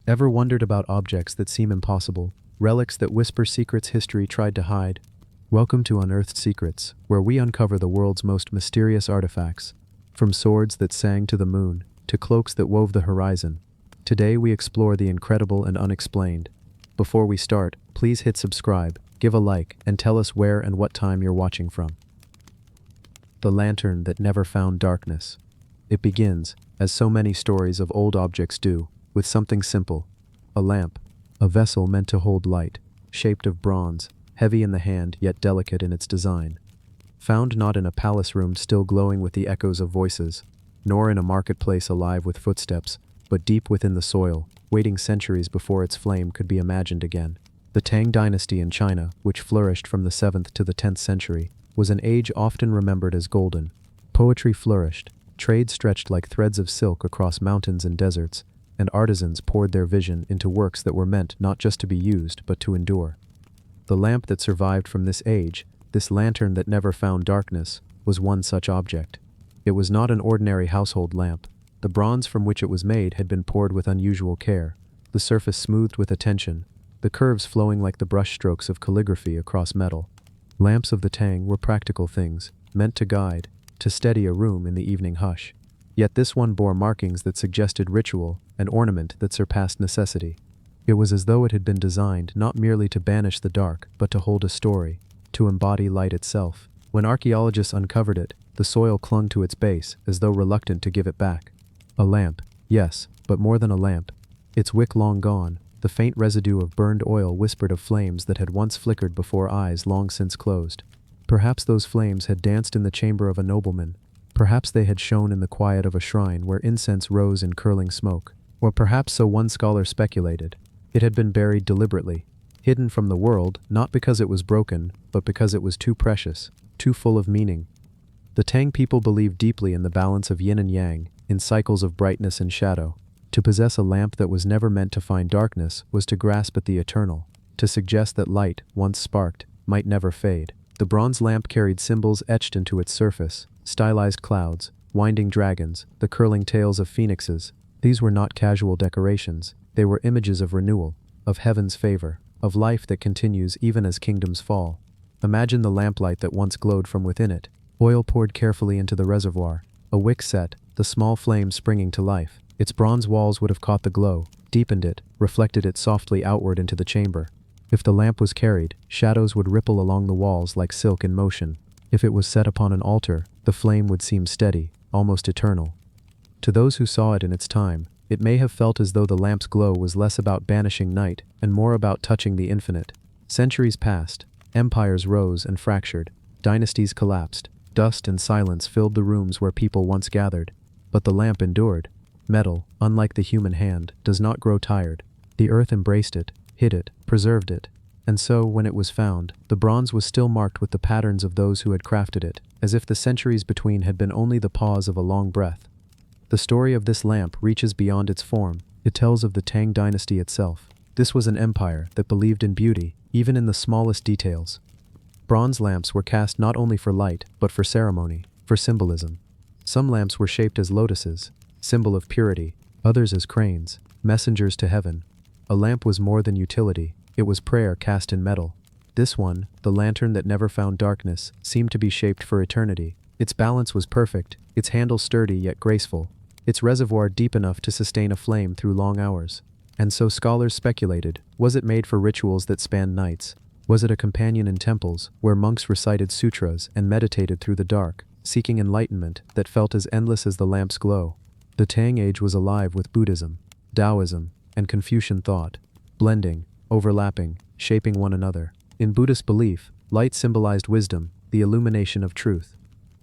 Ever wondered about objects that seem impossible, relics that whisper secrets history tried to hide? Welcome to Unearthed Secrets, where we uncover the world's most mysterious artifacts, from swords that sang to the moon, to cloaks that wove the horizon. Today we explore the incredible and unexplained. Before we start, please hit subscribe, give a like, and tell us where and what time you're watching from. The lantern that never found darkness. It begins, as so many stories of old objects do, with something simple. A lamp, a vessel meant to hold light, shaped of bronze, heavy in the hand yet delicate in its design. Found not in a palace room still glowing with the echoes of voices, nor in a marketplace alive with footsteps, but deep within the soil, waiting centuries before its flame could be imagined again. The Tang dynasty in China, which flourished from the 7th to the 10th century, was an age often remembered as golden. Poetry flourished, trade stretched like threads of silk across mountains and deserts, and artisans poured their vision into works that were meant not just to be used but to endure. The lamp that survived from this age, this lantern that never found darkness, was one such object. It was not an ordinary household lamp. The bronze from which it was made had been poured with unusual care, the surface smoothed with attention, the curves flowing like the brushstrokes of calligraphy across metal. Lamps of the Tang were practical things, meant to guide, to steady a room in the evening hush. Yet this one bore markings that suggested ritual, an ornament that surpassed necessity. It was as though it had been designed not merely to banish the dark, but to hold a story, to embody light itself. When archaeologists uncovered it, the soil clung to its base, as though reluctant to give it back. A lamp, yes, but more than a lamp. Its wick long gone, the faint residue of burned oil whispered of flames that had once flickered before eyes long since closed. Perhaps those flames had danced in the chamber of a nobleman. Perhaps they had shone in the quiet of a shrine where incense rose in curling smoke. Or perhaps, so one scholar speculated, it had been buried deliberately, hidden from the world, not because it was broken, but because it was too precious, too full of meaning. The Tang people believed deeply in the balance of yin and yang, in cycles of brightness and shadow. To possess a lamp that was never meant to find darkness was to grasp at the eternal, to suggest that light, once sparked, might never fade. The bronze lamp carried symbols etched into its surface, stylized clouds, winding dragons, the curling tails of phoenixes. These were not casual decorations, they were images of renewal, of heaven's favor, of life that continues even as kingdoms fall. Imagine the lamplight that once glowed from within it, oil poured carefully into the reservoir, a wick set, the small flame springing to life. Its bronze walls would have caught the glow, deepened it, reflected it softly outward into the chamber. If the lamp was carried, shadows would ripple along the walls like silk in motion. If it was set upon an altar, the flame would seem steady, almost eternal. To those who saw it in its time, it may have felt as though the lamp's glow was less about banishing night and more about touching the infinite. Centuries passed, empires rose and fractured, dynasties collapsed, dust and silence filled the rooms where people once gathered. But the lamp endured. Metal, unlike the human hand, does not grow tired. The earth embraced it, hid it, preserved it. And so, when it was found, the bronze was still marked with the patterns of those who had crafted it, as if the centuries between had been only the pause of a long breath. The story of this lamp reaches beyond its form. It tells of the Tang dynasty itself. This was an empire that believed in beauty, even in the smallest details. Bronze lamps were cast not only for light, but for ceremony, for symbolism. Some lamps were shaped as lotuses, symbol of purity, others as cranes, messengers to heaven. A lamp was more than utility, it was prayer cast in metal. This one, the lantern that never found darkness, seemed to be shaped for eternity. Its balance was perfect, its handle sturdy yet graceful, its reservoir deep enough to sustain a flame through long hours. And so scholars speculated, was it made for rituals that spanned nights? Was it a companion in temples, where monks recited sutras and meditated through the dark, seeking enlightenment that felt as endless as the lamp's glow? The Tang Age was alive with Buddhism, Taoism, and Confucian thought, blending, overlapping, shaping one another. In Buddhist belief, light symbolized wisdom, the illumination of truth.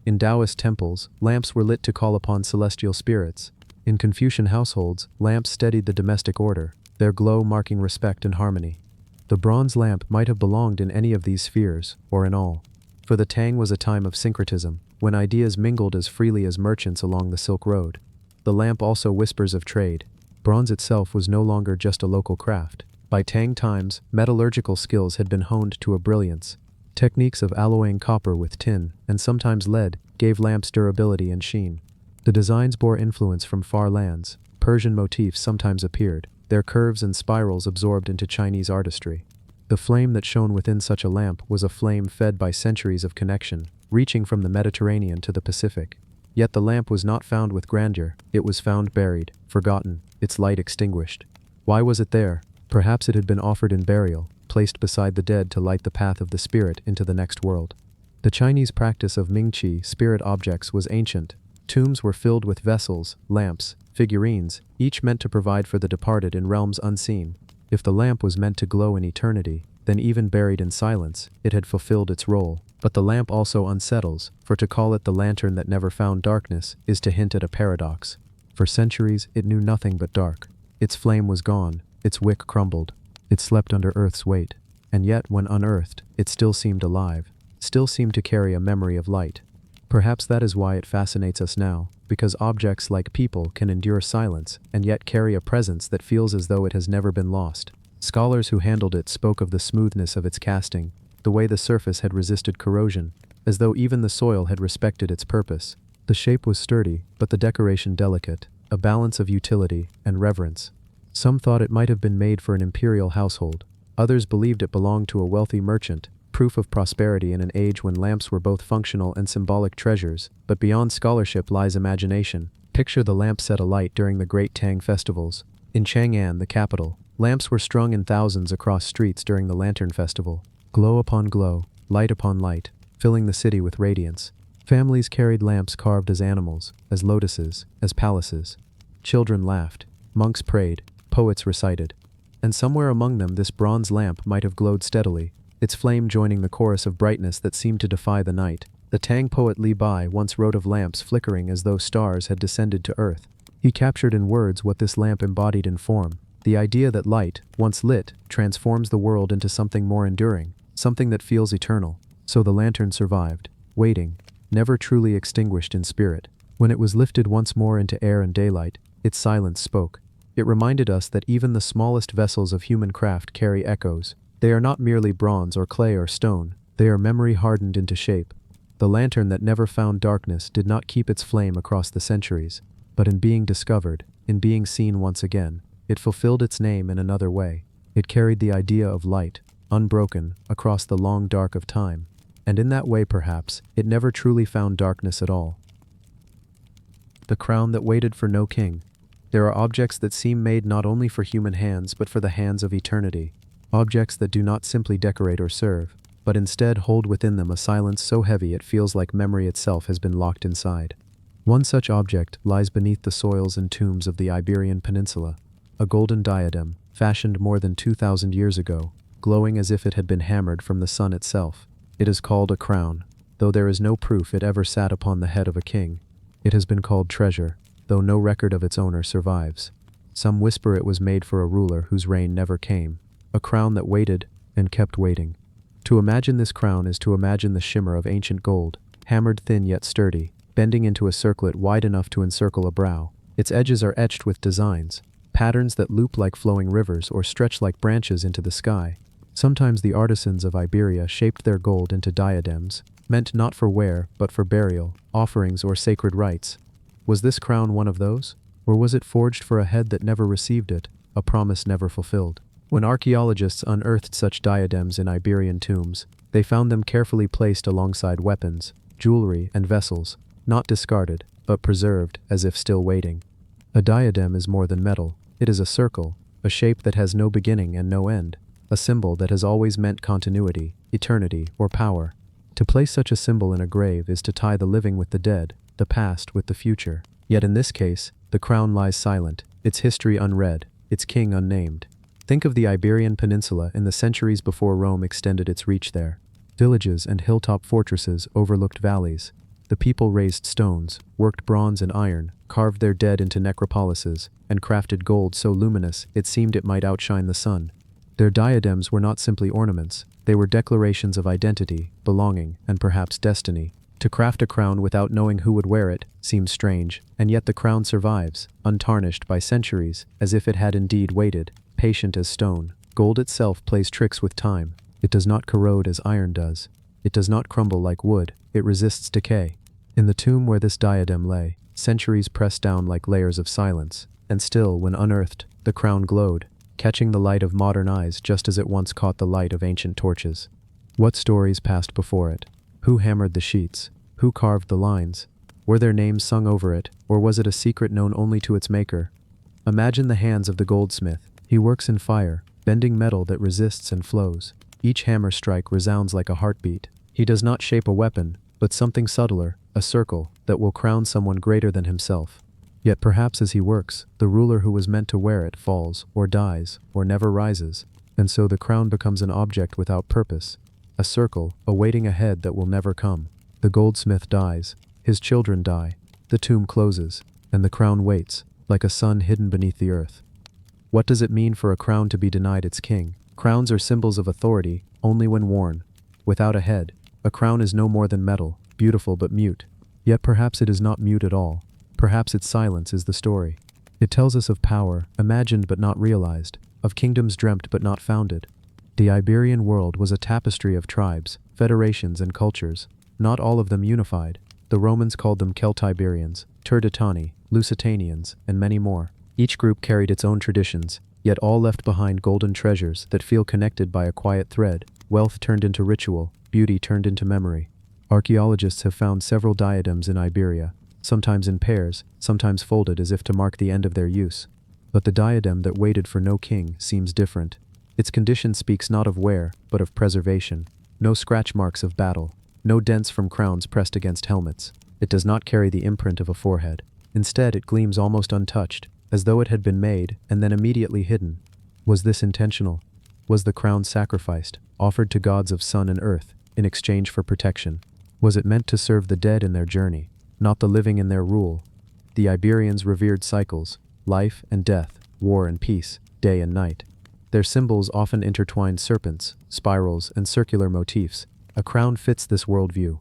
In Taoist temples, lamps were lit to call upon celestial spirits. In Confucian households, lamps steadied the domestic order, their glow marking respect and harmony. The bronze lamp might have belonged in any of these spheres, or in all. For the Tang was a time of syncretism, when ideas mingled as freely as merchants along the Silk Road. The lamp also whispers of trade. Bronze itself was no longer just a local craft. By Tang times, metallurgical skills had been honed to a brilliance. Techniques of alloying copper with tin, and sometimes lead, gave lamps durability and sheen. The designs bore influence from far lands. Persian motifs sometimes appeared, their curves and spirals absorbed into Chinese artistry. The flame that shone within such a lamp was a flame fed by centuries of connection, reaching from the Mediterranean to the Pacific. Yet the lamp was not found with grandeur, it was found buried, forgotten, its light extinguished. Why was it there? Perhaps it had been offered in burial, placed beside the dead to light the path of the spirit into the next world. The Chinese practice of Mingqi spirit objects was ancient. Tombs were filled with vessels, lamps, figurines, each meant to provide for the departed in realms unseen. If the lamp was meant to glow in eternity, then even buried in silence, it had fulfilled its role. But the lamp also unsettles, for to call it the lantern that never found darkness is to hint at a paradox. For centuries, it knew nothing but dark. Its flame was gone, its wick crumbled. It slept under Earth's weight. And yet, when unearthed, it still seemed alive, still seemed to carry a memory of light. Perhaps that is why it fascinates us now, because objects like people can endure silence and yet carry a presence that feels as though it has never been lost. Scholars who handled it spoke of the smoothness of its casting, the way the surface had resisted corrosion, as though even the soil had respected its purpose. The shape was sturdy, but the decoration delicate, a balance of utility and reverence. Some thought it might have been made for an imperial household. Others believed it belonged to a wealthy merchant, proof of prosperity in an age when lamps were both functional and symbolic treasures. But beyond scholarship lies imagination. Picture the lamp set alight during the Great Tang festivals. In Chang'an, the capital, lamps were strung in thousands across streets during the Lantern Festival. Glow upon glow, light upon light, filling the city with radiance. Families carried lamps carved as animals, as lotuses, as palaces. Children laughed, monks prayed, poets recited. And somewhere among them this bronze lamp might have glowed steadily, its flame joining the chorus of brightness that seemed to defy the night. The Tang poet Li Bai once wrote of lamps flickering as though stars had descended to earth. He captured in words what this lamp embodied in form, the idea that light, once lit, transforms the world into something more enduring, something that feels eternal. So the lantern survived, waiting, never truly extinguished in spirit. When it was lifted once more into air and daylight, its silence spoke. It reminded us that even the smallest vessels of human craft carry echoes. They are not merely bronze or clay or stone, they are memory hardened into shape. The lantern that never found darkness did not keep its flame across the centuries, but in being discovered, in being seen once again, it fulfilled its name in another way. It carried the idea of light, unbroken, across the long dark of time. And in that way, perhaps, it never truly found darkness at all. The crown that waited for no king. There are objects that seem made not only for human hands but for the hands of eternity. Objects that do not simply decorate or serve, but instead hold within them a silence so heavy it feels like memory itself has been locked inside. One such object lies beneath the soils and tombs of the Iberian Peninsula, a golden diadem, fashioned more than 2,000 years ago, glowing as if it had been hammered from the sun itself. It is called a crown, though there is no proof it ever sat upon the head of a king. It has been called treasure, though no record of its owner survives. Some whisper it was made for a ruler whose reign never came, a crown that waited and kept waiting. To imagine this crown is to imagine the shimmer of ancient gold, hammered thin yet sturdy, bending into a circlet wide enough to encircle a brow. Its edges are etched with designs, patterns that loop like flowing rivers or stretch like branches into the sky. Sometimes the artisans of Iberia shaped their gold into diadems, meant not for wear but for burial, offerings or sacred rites. Was this crown one of those? Or was it forged for a head that never received it, a promise never fulfilled? When archaeologists unearthed such diadems in Iberian tombs, they found them carefully placed alongside weapons, jewelry, and vessels, not discarded, but preserved as if still waiting. A diadem is more than metal. It is a circle, a shape that has no beginning and no end, a symbol that has always meant continuity, eternity, or power. To place such a symbol in a grave is to tie the living with the dead, the past with the future. Yet in this case, the crown lies silent, its history unread, its king unnamed. Think of the Iberian Peninsula in the centuries before Rome extended its reach there. Villages and hilltop fortresses overlooked valleys. The people raised stones, worked bronze and iron, carved their dead into necropolises, and crafted gold so luminous it seemed it might outshine the sun. Their diadems were not simply ornaments, they were declarations of identity, belonging, and perhaps destiny. To craft a crown without knowing who would wear it seems strange, and yet the crown survives, untarnished by centuries, as if it had indeed waited, patient as stone. Gold itself plays tricks with time. It does not corrode as iron does. It does not crumble like wood. It resists decay. In the tomb where this diadem lay, centuries pressed down like layers of silence, and still, when unearthed, the crown glowed, catching the light of modern eyes just as it once caught the light of ancient torches. What stories passed before it? Who hammered the sheets? Who carved the lines? Were their names sung over it, or was it a secret known only to its maker? Imagine the hands of the goldsmith. He works in fire, bending metal that resists and flows. Each hammer strike resounds like a heartbeat. He does not shape a weapon, but something subtler, a circle, that will crown someone greater than himself. Yet perhaps as he works, the ruler who was meant to wear it falls, or dies, or never rises, and so the crown becomes an object without purpose, a circle, awaiting a head that will never come. The goldsmith dies, his children die, the tomb closes, and the crown waits, like a sun hidden beneath the earth. What does it mean for a crown to be denied its king? Crowns are symbols of authority, only when worn. Without a head, a crown is no more than metal, beautiful but mute. Yet perhaps it is not mute at all. Perhaps its silence is the story. It tells us of power, imagined but not realized, of kingdoms dreamt but not founded. The Iberian world was a tapestry of tribes, federations, and cultures, not all of them unified. The Romans called them Celtiberians, Turdetani, Lusitanians, and many more. Each group carried its own traditions, yet all left behind golden treasures that feel connected by a quiet thread, wealth turned into ritual, beauty turned into memory. Archaeologists have found several diadems in Iberia, sometimes in pairs, sometimes folded as if to mark the end of their use. But the diadem that waited for no king seems different. Its condition speaks not of wear, but of preservation. No scratch marks of battle, no dents from crowns pressed against helmets. It does not carry the imprint of a forehead. Instead, it gleams almost untouched, as though it had been made and then immediately hidden. Was this intentional? Was the crown sacrificed, offered to gods of sun and earth, in exchange for protection? Was it meant to serve the dead in their journey, not the living in their rule? The Iberians revered cycles, life and death, war and peace, day and night. Their symbols often intertwined serpents, spirals, and circular motifs. A crown fits this worldview.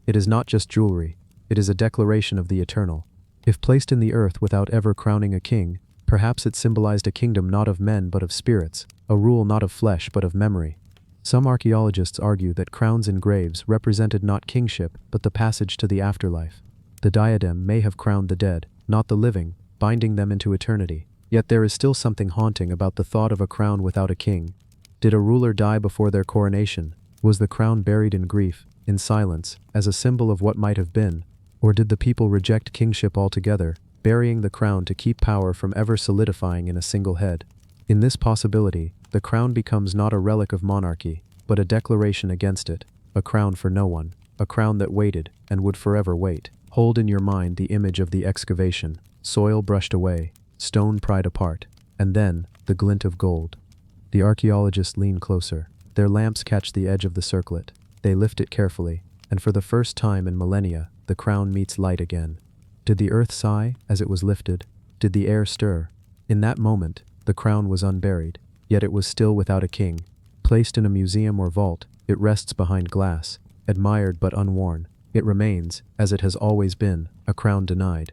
It is not just jewelry, it is a declaration of the eternal. If placed in the earth without ever crowning a king, perhaps it symbolized a kingdom not of men but of spirits, a rule not of flesh but of memory. Some archaeologists argue that crowns in graves represented not kingship but the passage to the afterlife. The diadem may have crowned the dead, not the living, binding them into eternity. Yet there is still something haunting about the thought of a crown without a king. Did a ruler die before their coronation? Was the crown buried in grief, in silence, as a symbol of what might have been? Or did the people reject kingship altogether, burying the crown to keep power from ever solidifying in a single head? In this possibility, the crown becomes not a relic of monarchy, but a declaration against it, a crown for no one, a crown that waited, and would forever wait. Hold in your mind the image of the excavation, soil brushed away, stone pried apart, and then, the glint of gold. The archaeologists lean closer. Their lamps catch the edge of the circlet. They lift it carefully, and for the first time in millennia, the crown meets light again. Did the earth sigh as it was lifted? Did the air stir? In that moment, the crown was unburied, yet it was still without a king. Placed in a museum or vault, it rests behind glass, admired but unworn. It remains, as it has always been, a crown denied.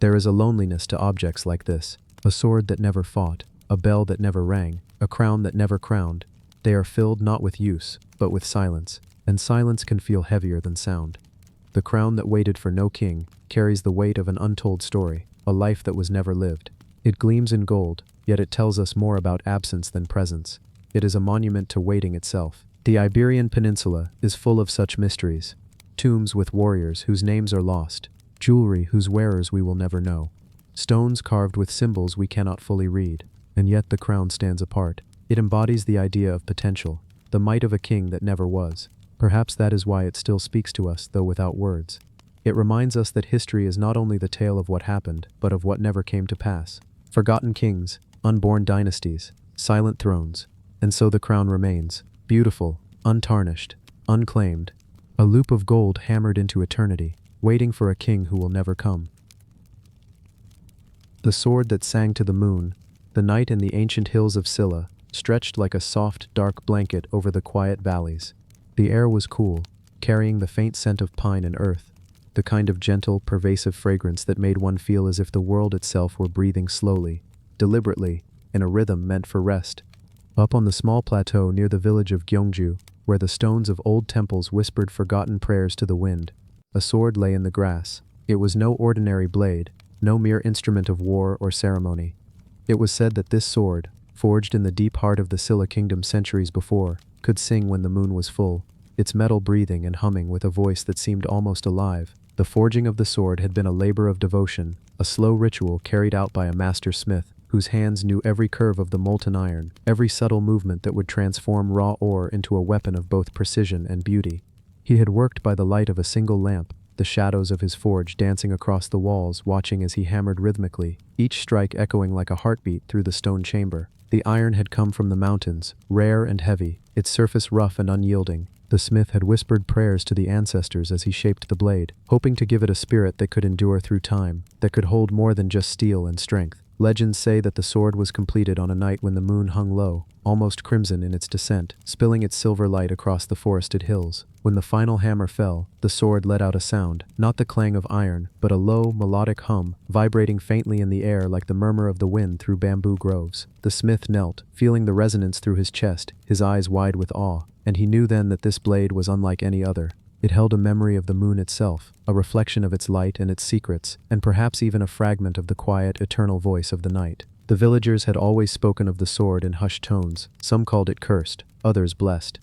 There is a loneliness to objects like this, a sword that never fought, a bell that never rang, a crown that never crowned. They are filled not with use, but with silence, and silence can feel heavier than sound. The crown that waited for no king carries the weight of an untold story, a life that was never lived. It gleams in gold, yet it tells us more about absence than presence. It is a monument to waiting itself. The Iberian Peninsula is full of such mysteries. Tombs with warriors whose names are lost, jewelry whose wearers we will never know, stones carved with symbols we cannot fully read, and yet the crown stands apart. It embodies the idea of potential, the might of a king that never was. Perhaps that is why it still speaks to us, though without words. It reminds us that history is not only the tale of what happened, but of what never came to pass. Forgotten kings, unborn dynasties, silent thrones, and so the crown remains, beautiful, untarnished, unclaimed, a loop of gold hammered into eternity, waiting for a king who will never come. The sword that sang to the moon, the night in the ancient hills of Scylla, stretched like a soft, dark blanket over the quiet valleys. The air was cool, carrying the faint scent of pine and earth, the kind of gentle, pervasive fragrance that made one feel as if the world itself were breathing slowly, deliberately, in a rhythm meant for rest. Up on the small plateau near the village of Gyeongju, where the stones of old temples whispered forgotten prayers to the wind, a sword lay in the grass. It was no ordinary blade, no mere instrument of war or ceremony. It was said that this sword, forged in the deep heart of the Scylla kingdom centuries before, could sing when the moon was full, its metal breathing and humming with a voice that seemed almost alive. The forging of the sword had been a labor of devotion, a slow ritual carried out by a master smith, whose hands knew every curve of the molten iron, every subtle movement that would transform raw ore into a weapon of both precision and beauty. He had worked by the light of a single lamp, the shadows of his forge dancing across the walls, watching as he hammered rhythmically, each strike echoing like a heartbeat through the stone chamber. The iron had come from the mountains, rare and heavy, its surface rough and unyielding. The smith had whispered prayers to the ancestors as he shaped the blade, hoping to give it a spirit that could endure through time, that could hold more than just steel and strength. Legends say that the sword was completed on a night when the moon hung low, almost crimson in its descent, spilling its silver light across the forested hills. When the final hammer fell, the sword let out a sound, not the clang of iron, but a low, melodic hum, vibrating faintly in the air like the murmur of the wind through bamboo groves. The smith knelt, feeling the resonance through his chest, his eyes wide with awe, and he knew then that this blade was unlike any other. It held a memory of the moon itself, a reflection of its light and its secrets, and perhaps even a fragment of the quiet, eternal voice of the night. The villagers had always spoken of the sword in hushed tones. Some called it cursed, others blessed.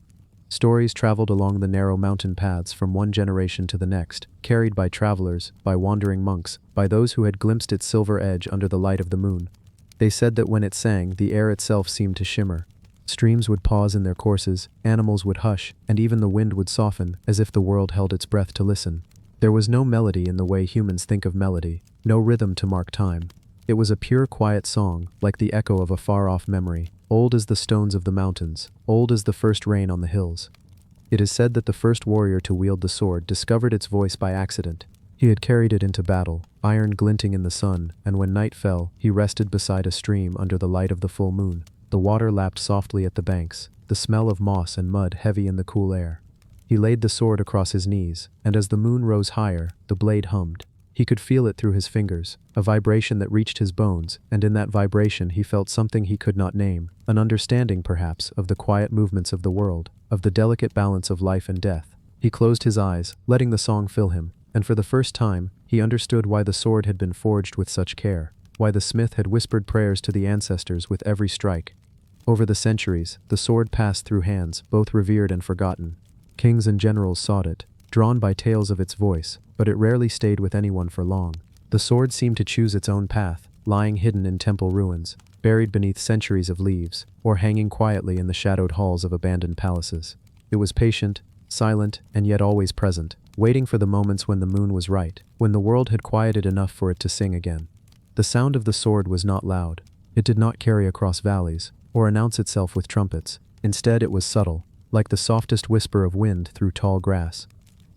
Stories traveled along the narrow mountain paths from one generation to the next, carried by travelers, by wandering monks, by those who had glimpsed its silver edge under the light of the moon. They said that when it sang, the air itself seemed to shimmer. Streams would pause in their courses, animals would hush, and even the wind would soften, as if the world held its breath to listen. There was no melody in the way humans think of melody, no rhythm to mark time. It was a pure, quiet song, like the echo of a far-off memory, old as the stones of the mountains, old as the first rain on the hills. It is said that the first warrior to wield the sword discovered its voice by accident. He had carried it into battle, iron glinting in the sun, and when night fell, he rested beside a stream under the light of the full moon. The water lapped softly at the banks, the smell of moss and mud heavy in the cool air. He laid the sword across his knees, and as the moon rose higher, the blade hummed. He could feel it through his fingers, a vibration that reached his bones, and in that vibration he felt something he could not name, an understanding, perhaps, of the quiet movements of the world, of the delicate balance of life and death. He closed his eyes, letting the song fill him, and for the first time, he understood why the sword had been forged with such care, why the smith had whispered prayers to the ancestors with every strike. Over the centuries, the sword passed through hands, both revered and forgotten. Kings and generals sought it, drawn by tales of its voice, but it rarely stayed with anyone for long. The sword seemed to choose its own path, lying hidden in temple ruins, buried beneath centuries of leaves, or hanging quietly in the shadowed halls of abandoned palaces. It was patient, silent, and yet always present, waiting for the moments when the moon was right, when the world had quieted enough for it to sing again. The sound of the sword was not loud. It did not carry across valleys, or announce itself with trumpets. Instead, it was subtle, like the softest whisper of wind through tall grass.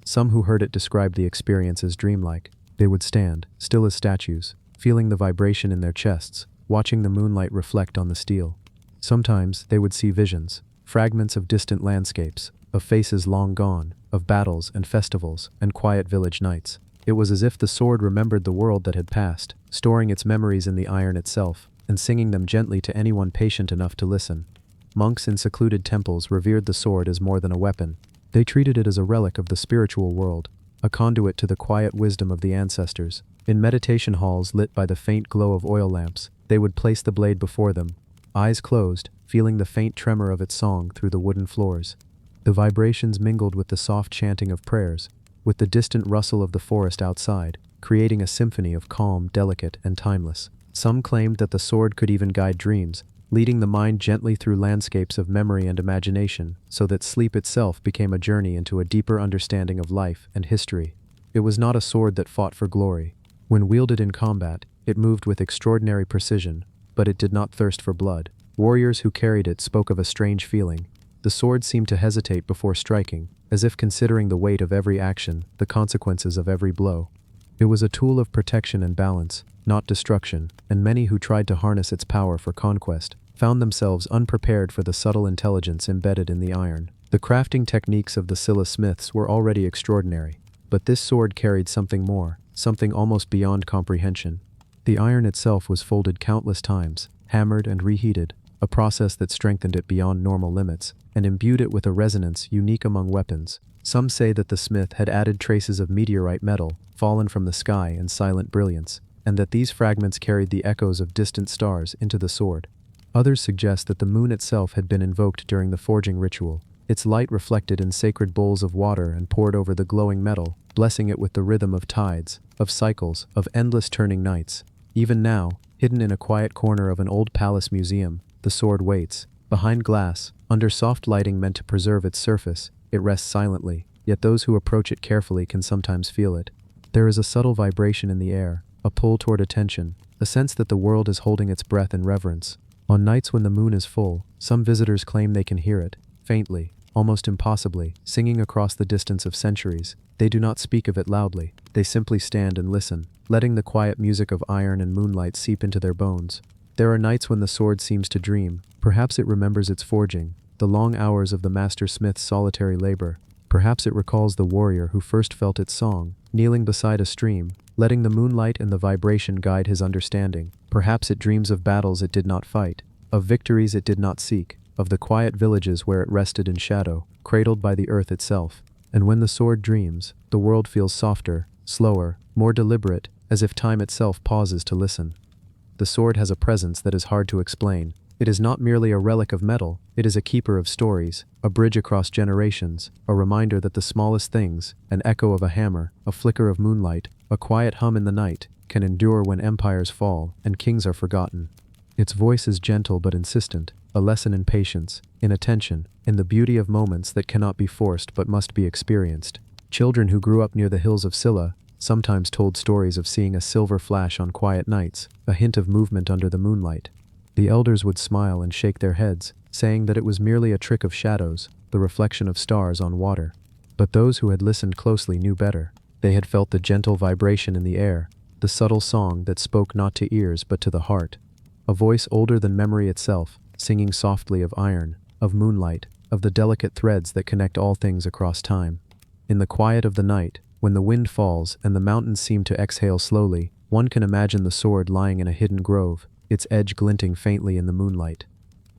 Some who heard it described the experience as dreamlike. They would stand, still as statues, feeling the vibration in their chests, watching the moonlight reflect on the steel. Sometimes they would see visions, fragments of distant landscapes, of faces long gone, of battles and festivals and quiet village nights. It was as if the sword remembered the world that had passed, storing its memories in the iron itself, and singing them gently to anyone patient enough to listen. Monks in secluded temples revered the sword as more than a weapon. They treated it as a relic of the spiritual world, a conduit to the quiet wisdom of the ancestors. In meditation halls lit by the faint glow of oil lamps, they would place the blade before them, eyes closed, feeling the faint tremor of its song through the wooden floors. The vibrations mingled with the soft chanting of prayers, with the distant rustle of the forest outside, creating a symphony of calm, delicate, and timeless. Some claimed that the sword could even guide dreams, leading the mind gently through landscapes of memory and imagination, so that sleep itself became a journey into a deeper understanding of life and history. It was not a sword that fought for glory. When wielded in combat, it moved with extraordinary precision, but it did not thirst for blood. Warriors who carried it spoke of a strange feeling. The sword seemed to hesitate before striking, as if considering the weight of every action, the consequences of every blow. It was a tool of protection and balance, not destruction, and many who tried to harness its power for conquest found themselves unprepared for the subtle intelligence embedded in the iron. The crafting techniques of the Scylla smiths were already extraordinary, but this sword carried something more, something almost beyond comprehension. The iron itself was folded countless times, hammered and reheated, a process that strengthened it beyond normal limits, and imbued it with a resonance unique among weapons. Some say that the smith had added traces of meteorite metal, fallen from the sky in silent brilliance. and that these fragments carried the echoes of distant stars into the sword. Others suggest that the moon itself had been invoked during the forging ritual, its light reflected in sacred bowls of water and poured over the glowing metal, blessing it with the rhythm of tides, of cycles, of endless turning nights. Even now, hidden in a quiet corner of an old palace museum, the sword waits. Behind glass, under soft lighting meant to preserve its surface, it rests silently, yet those who approach it carefully can sometimes feel it. There is a subtle vibration in the air, a pull toward attention, a sense that the world is holding its breath in reverence. On nights when the moon is full, some visitors claim they can hear it, faintly, almost impossibly, singing across the distance of centuries. They do not speak of it loudly, they simply stand and listen, letting the quiet music of iron and moonlight seep into their bones. There are nights when the sword seems to dream, perhaps it remembers its forging, the long hours of the master smith's solitary labor. Perhaps it recalls the warrior who first felt its song, kneeling beside a stream, letting the moonlight and the vibration guide his understanding. Perhaps it dreams of battles it did not fight, of victories it did not seek, of the quiet villages where it rested in shadow, cradled by the earth itself. And when the sword dreams, the world feels softer, slower, more deliberate, as if time itself pauses to listen. The sword has a presence that is hard to explain. It is not merely a relic of metal, it is a keeper of stories, a bridge across generations, a reminder that the smallest things, an echo of a hammer, a flicker of moonlight, a quiet hum in the night, can endure when empires fall and kings are forgotten. Its voice is gentle but insistent, a lesson in patience, in attention, in the beauty of moments that cannot be forced but must be experienced. Children who grew up near the hills of Scylla sometimes told stories of seeing a silver flash on quiet nights, a hint of movement under the moonlight. The elders would smile and shake their heads, saying that it was merely a trick of shadows, the reflection of stars on water. But those who had listened closely knew better. They had felt the gentle vibration in the air, the subtle song that spoke not to ears but to the heart. A voice older than memory itself, singing softly of iron, of moonlight, of the delicate threads that connect all things across time. In the quiet of the night, when the wind falls and the mountains seem to exhale slowly, one can imagine the sword lying in a hidden grove, its edge glinting faintly in the moonlight.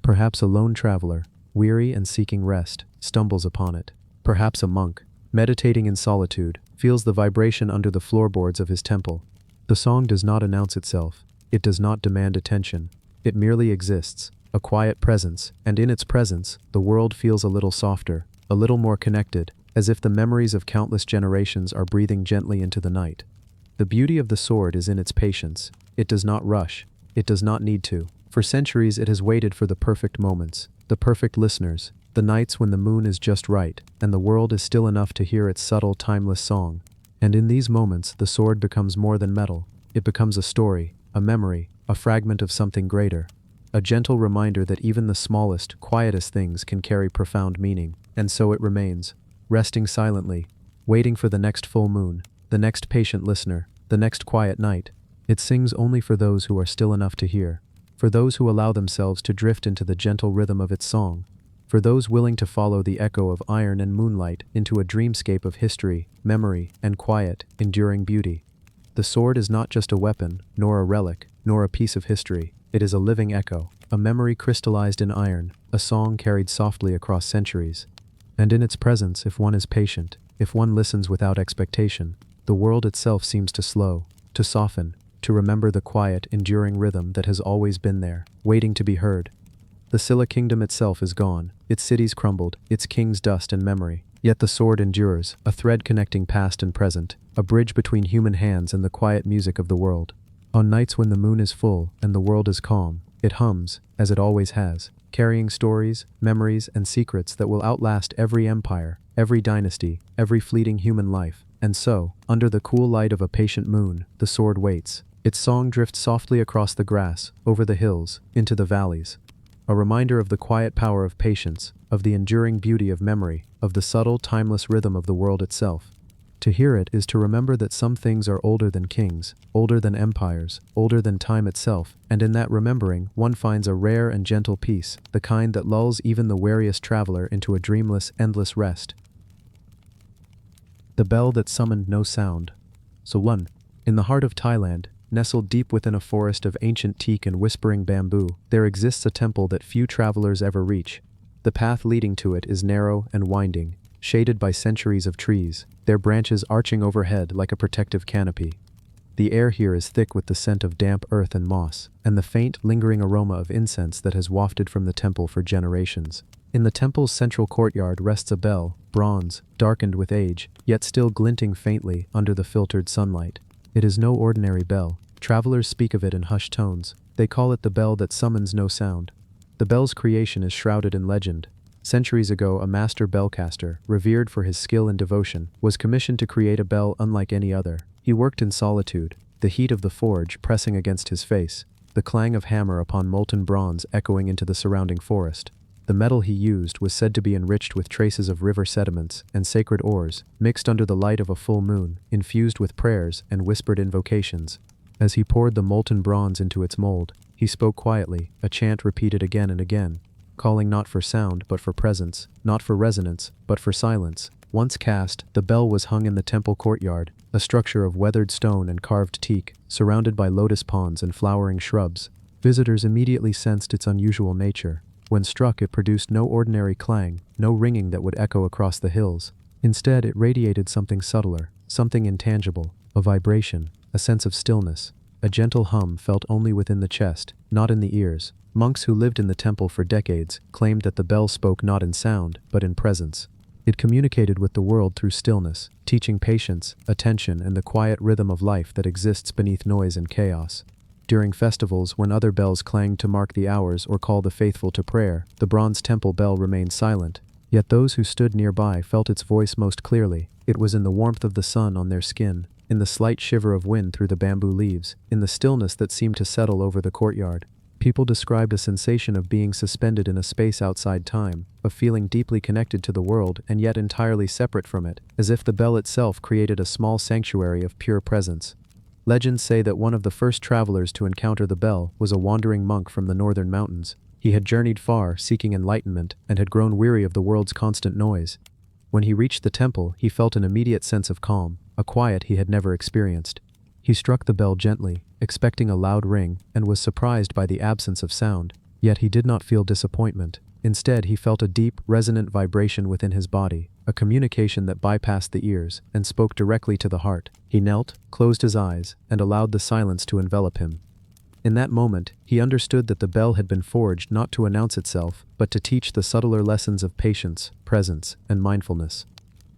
Perhaps a lone traveler, weary and seeking rest, stumbles upon it. Perhaps a monk, meditating in solitude, feels the vibration under the floorboards of his temple. The song does not announce itself. It does not demand attention. It merely exists, a quiet presence, and in its presence, the world feels a little softer, a little more connected, as if the memories of countless generations are breathing gently into the night. The beauty of the sword is in its patience. It does not rush. It does not need to. For centuries it has waited for the perfect moments, the perfect listeners, the nights when the moon is just right, and the world is still enough to hear its subtle, timeless song. And in these moments the sword becomes more than metal. It becomes a story, a memory, a fragment of something greater. A gentle reminder that even the smallest, quietest things can carry profound meaning. And so it remains, resting silently, waiting for the next full moon, the next patient listener, the next quiet night. It sings only for those who are still enough to hear, for those who allow themselves to drift into the gentle rhythm of its song, for those willing to follow the echo of iron and moonlight into a dreamscape of history, memory, and quiet, enduring beauty. The sword is not just a weapon, nor a relic, nor a piece of history. It is a living echo, a memory crystallized in iron, a song carried softly across centuries. And in its presence, if one is patient, if one listens without expectation, the world itself seems to slow, to soften, to remember the quiet, enduring rhythm that has always been there, waiting to be heard. The Scylla kingdom itself is gone, its cities crumbled, its kings dust and memory. Yet the sword endures, a thread connecting past and present, a bridge between human hands and the quiet music of the world. On nights when the moon is full and the world is calm, it hums, as it always has, carrying stories, memories, and secrets that will outlast every empire, every dynasty, every fleeting human life. And so, under the cool light of a patient moon, the sword waits. Its song drifts softly across the grass, over the hills, into the valleys. A reminder of the quiet power of patience, of the enduring beauty of memory, of the subtle, timeless rhythm of the world itself. To hear it is to remember that some things are older than kings, older than empires, older than time itself, and in that remembering, one finds a rare and gentle peace, the kind that lulls even the wariest traveler into a dreamless, endless rest. The bell that summoned no sound. Solun. In the heart of Thailand, nestled deep within a forest of ancient teak and whispering bamboo, there exists a temple that few travelers ever reach. The path leading to it is narrow and winding, shaded by centuries of trees, their branches arching overhead like a protective canopy. The air here is thick with the scent of damp earth and moss, and the faint, lingering aroma of incense that has wafted from the temple for generations. In the temple's central courtyard rests a bell, bronze, darkened with age, yet still glinting faintly under the filtered sunlight. It is no ordinary bell. Travelers speak of it in hushed tones. They call it the bell that summons no sound. The bell's creation is shrouded in legend. Centuries ago, a master bellcaster, revered for his skill and devotion, was commissioned to create a bell unlike any other. He worked in solitude, the heat of the forge pressing against his face, the clang of hammer upon molten bronze echoing into the surrounding forest. The metal he used was said to be enriched with traces of river sediments and sacred ores, mixed under the light of a full moon, infused with prayers and whispered invocations. As he poured the molten bronze into its mold, he spoke quietly, a chant repeated again and again, calling not for sound but for presence, not for resonance but for silence. Once cast, the bell was hung in the temple courtyard, a structure of weathered stone and carved teak, surrounded by lotus ponds and flowering shrubs. Visitors immediately sensed its unusual nature. When struck, it produced no ordinary clang, no ringing that would echo across the hills. Instead, it radiated something subtler, something intangible, a vibration, a sense of stillness. A gentle hum felt only within the chest, not in the ears. Monks who lived in the temple for decades claimed that the bell spoke not in sound, but in presence. It communicated with the world through stillness, teaching patience, attention, and the quiet rhythm of life that exists beneath noise and chaos. During festivals, when other bells clanged to mark the hours or call the faithful to prayer, the bronze temple bell remained silent. Yet those who stood nearby felt its voice most clearly. It was in the warmth of the sun on their skin, in the slight shiver of wind through the bamboo leaves, in the stillness that seemed to settle over the courtyard. People described a sensation of being suspended in a space outside time, of feeling deeply connected to the world and yet entirely separate from it, as if the bell itself created a small sanctuary of pure presence. Legends say that one of the first travelers to encounter the bell was a wandering monk from the northern mountains. He had journeyed far, seeking enlightenment, and had grown weary of the world's constant noise. When he reached the temple, he felt an immediate sense of calm, a quiet he had never experienced. He struck the bell gently, expecting a loud ring, and was surprised by the absence of sound. Yet he did not feel disappointment. Instead, he felt a deep, resonant vibration within his body, a communication that bypassed the ears and spoke directly to the heart. He knelt, closed his eyes, and allowed the silence to envelop him. In that moment, he understood that the bell had been forged not to announce itself, but to teach the subtler lessons of patience, presence, and mindfulness.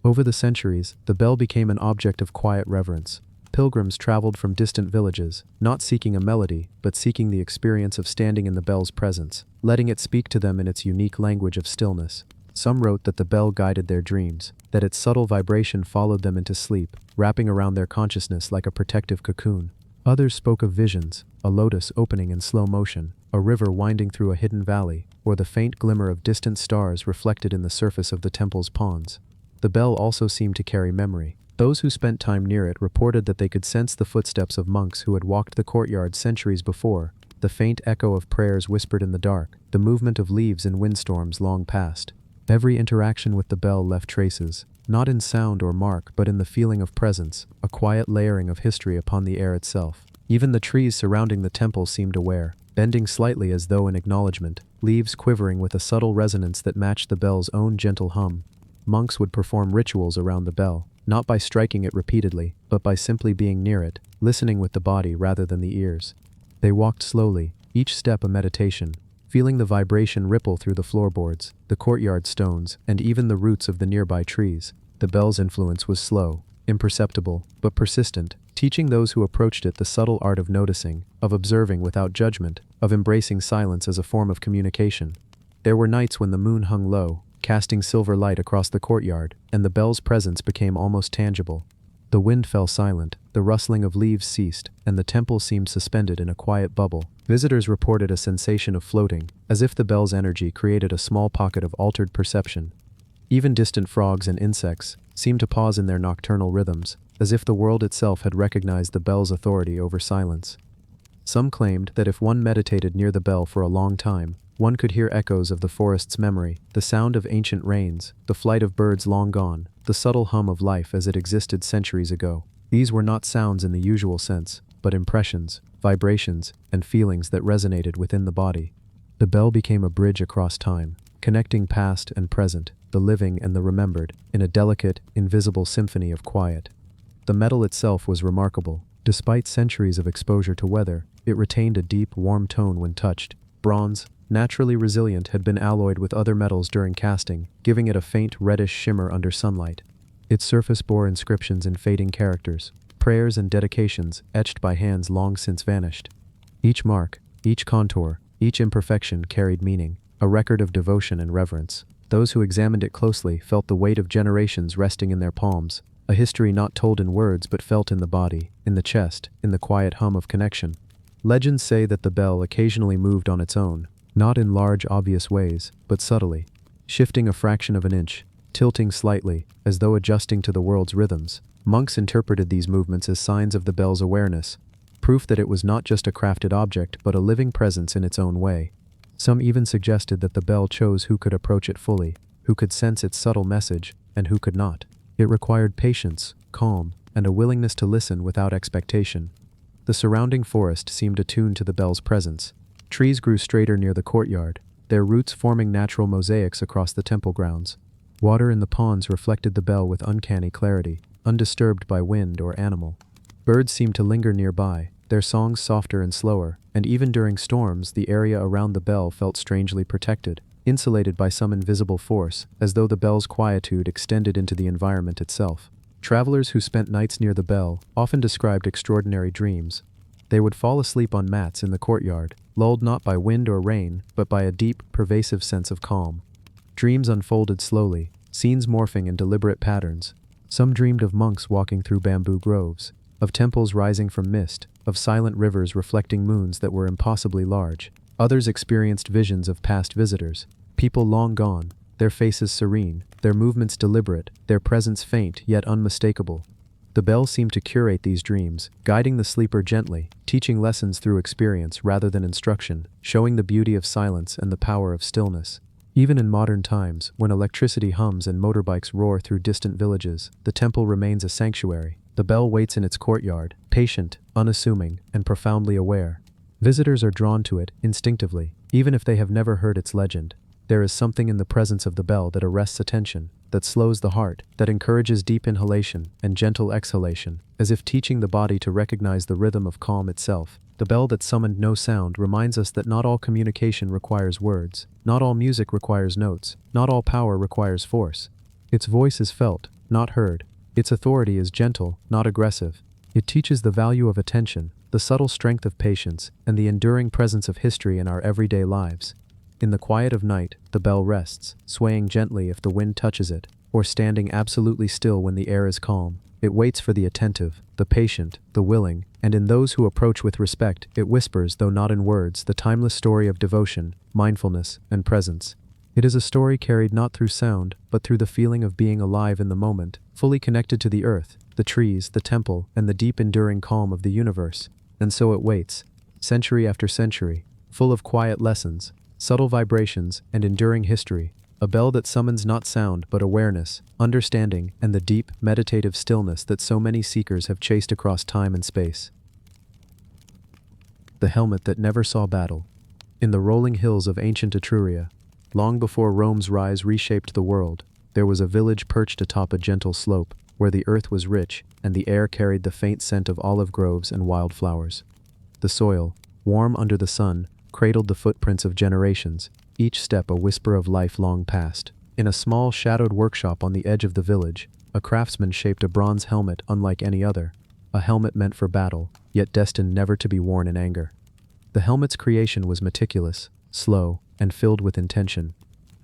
Over the centuries, the bell became an object of quiet reverence. Pilgrims traveled from distant villages, not seeking a melody, but seeking the experience of standing in the bell's presence, letting it speak to them in its unique language of stillness. Some wrote that the bell guided their dreams, that its subtle vibration followed them into sleep, wrapping around their consciousness like a protective cocoon. Others spoke of visions, a lotus opening in slow motion, a river winding through a hidden valley, or the faint glimmer of distant stars reflected in the surface of the temple's ponds. The bell also seemed to carry memory. Those who spent time near it reported that they could sense the footsteps of monks who had walked the courtyard centuries before, the faint echo of prayers whispered in the dark, the movement of leaves in windstorms long past. Every interaction with the bell left traces, not in sound or mark but in the feeling of presence, a quiet layering of history upon the air itself. Even the trees surrounding the temple seemed aware, bending slightly as though in acknowledgement, leaves quivering with a subtle resonance that matched the bell's own gentle hum. Monks would perform rituals around the bell, not by striking it repeatedly, but by simply being near it, listening with the body rather than the ears. They walked slowly, each step a meditation, feeling the vibration ripple through the floorboards, the courtyard stones, and even the roots of the nearby trees. The bell's influence was slow, imperceptible, but persistent, teaching those who approached it the subtle art of noticing, of observing without judgment, of embracing silence as a form of communication. There were nights when the moon hung low, casting silver light across the courtyard, and the bell's presence became almost tangible. The wind fell silent, the rustling of leaves ceased, and the temple seemed suspended in a quiet bubble. Visitors reported a sensation of floating, as if the bell's energy created a small pocket of altered perception. Even distant frogs and insects seemed to pause in their nocturnal rhythms, as if the world itself had recognized the bell's authority over silence. Some claimed that if one meditated near the bell for a long time, one could hear echoes of the forest's memory, the sound of ancient rains, the flight of birds long gone, the subtle hum of life as it existed centuries ago. These were not sounds in the usual sense, but impressions, vibrations, and feelings that resonated within the body. The bell became a bridge across time, connecting past and present, the living and the remembered, in a delicate, invisible symphony of quiet. The metal itself was remarkable. Despite centuries of exposure to weather, it retained a deep, warm tone when touched. Bronze, naturally resilient, had been alloyed with other metals during casting, giving it a faint reddish shimmer under sunlight. Its surface bore inscriptions in fading characters, prayers and dedications etched by hands long since vanished. Each mark, each contour, each imperfection carried meaning, a record of devotion and reverence. Those who examined it closely felt the weight of generations resting in their palms, a history not told in words but felt in the body, in the chest, in the quiet hum of connection. Legends say that the bell occasionally moved on its own, not in large obvious ways, but subtly, shifting a fraction of an inch, tilting slightly, as though adjusting to the world's rhythms. Monks interpreted these movements as signs of the bell's awareness, proof that it was not just a crafted object but a living presence in its own way. Some even suggested that the bell chose who could approach it fully, who could sense its subtle message, and who could not. It required patience, calm, and a willingness to listen without expectation. The surrounding forest seemed attuned to the bell's presence. Trees grew straighter near the courtyard, their roots forming natural mosaics across the temple grounds. Water in the ponds reflected the bell with uncanny clarity, undisturbed by wind or animal. Birds seemed to linger nearby, their songs softer and slower, and even during storms the area around the bell felt strangely protected, insulated by some invisible force, as though the bell's quietude extended into the environment itself. Travelers who spent nights near the bell often described extraordinary dreams. They would fall asleep on mats in the courtyard, lulled not by wind or rain, but by a deep, pervasive sense of calm. Dreams unfolded slowly, scenes morphing in deliberate patterns. Some dreamed of monks walking through bamboo groves, of temples rising from mist, of silent rivers reflecting moons that were impossibly large. Others experienced visions of past visitors, people long gone, their faces serene, their movements deliberate, their presence faint yet unmistakable. The bell seemed to curate these dreams, guiding the sleeper gently, teaching lessons through experience rather than instruction, showing the beauty of silence and the power of stillness. Even in modern times, when electricity hums and motorbikes roar through distant villages, the temple remains a sanctuary. The bell waits in its courtyard, patient, unassuming, and profoundly aware. Visitors are drawn to it instinctively, even if they have never heard its legend. There is something in the presence of the bell that arrests attention, that slows the heart, that encourages deep inhalation and gentle exhalation, as if teaching the body to recognize the rhythm of calm itself. The bell that summoned no sound reminds us that not all communication requires words, not all music requires notes, not all power requires force. Its voice is felt, not heard. Its authority is gentle, not aggressive. It teaches the value of attention, the subtle strength of patience, and the enduring presence of history in our everyday lives. In the quiet of night, the bell rests, swaying gently if the wind touches it, or standing absolutely still when the air is calm. It waits for the attentive, the patient, the willing, and in those who approach with respect, it whispers, though not in words, the timeless story of devotion, mindfulness, and presence. It is a story carried not through sound, but through the feeling of being alive in the moment, fully connected to the earth, the trees, the temple, and the deep enduring calm of the universe. And so it waits, century after century, full of quiet lessons, subtle vibrations, and enduring history, a bell that summons not sound but awareness, understanding, and the deep, meditative stillness that so many seekers have chased across time and space. The helmet that never saw battle. In the rolling hills of ancient Etruria, long before Rome's rise reshaped the world, there was a village perched atop a gentle slope, where the earth was rich and the air carried the faint scent of olive groves and wildflowers. The soil, warm under the sun, cradled the footprints of generations, each step a whisper of life long past. In a small shadowed workshop on the edge of the village, a craftsman shaped a bronze helmet unlike any other, a helmet meant for battle, yet destined never to be worn in anger. The helmet's creation was meticulous, slow, and filled with intention.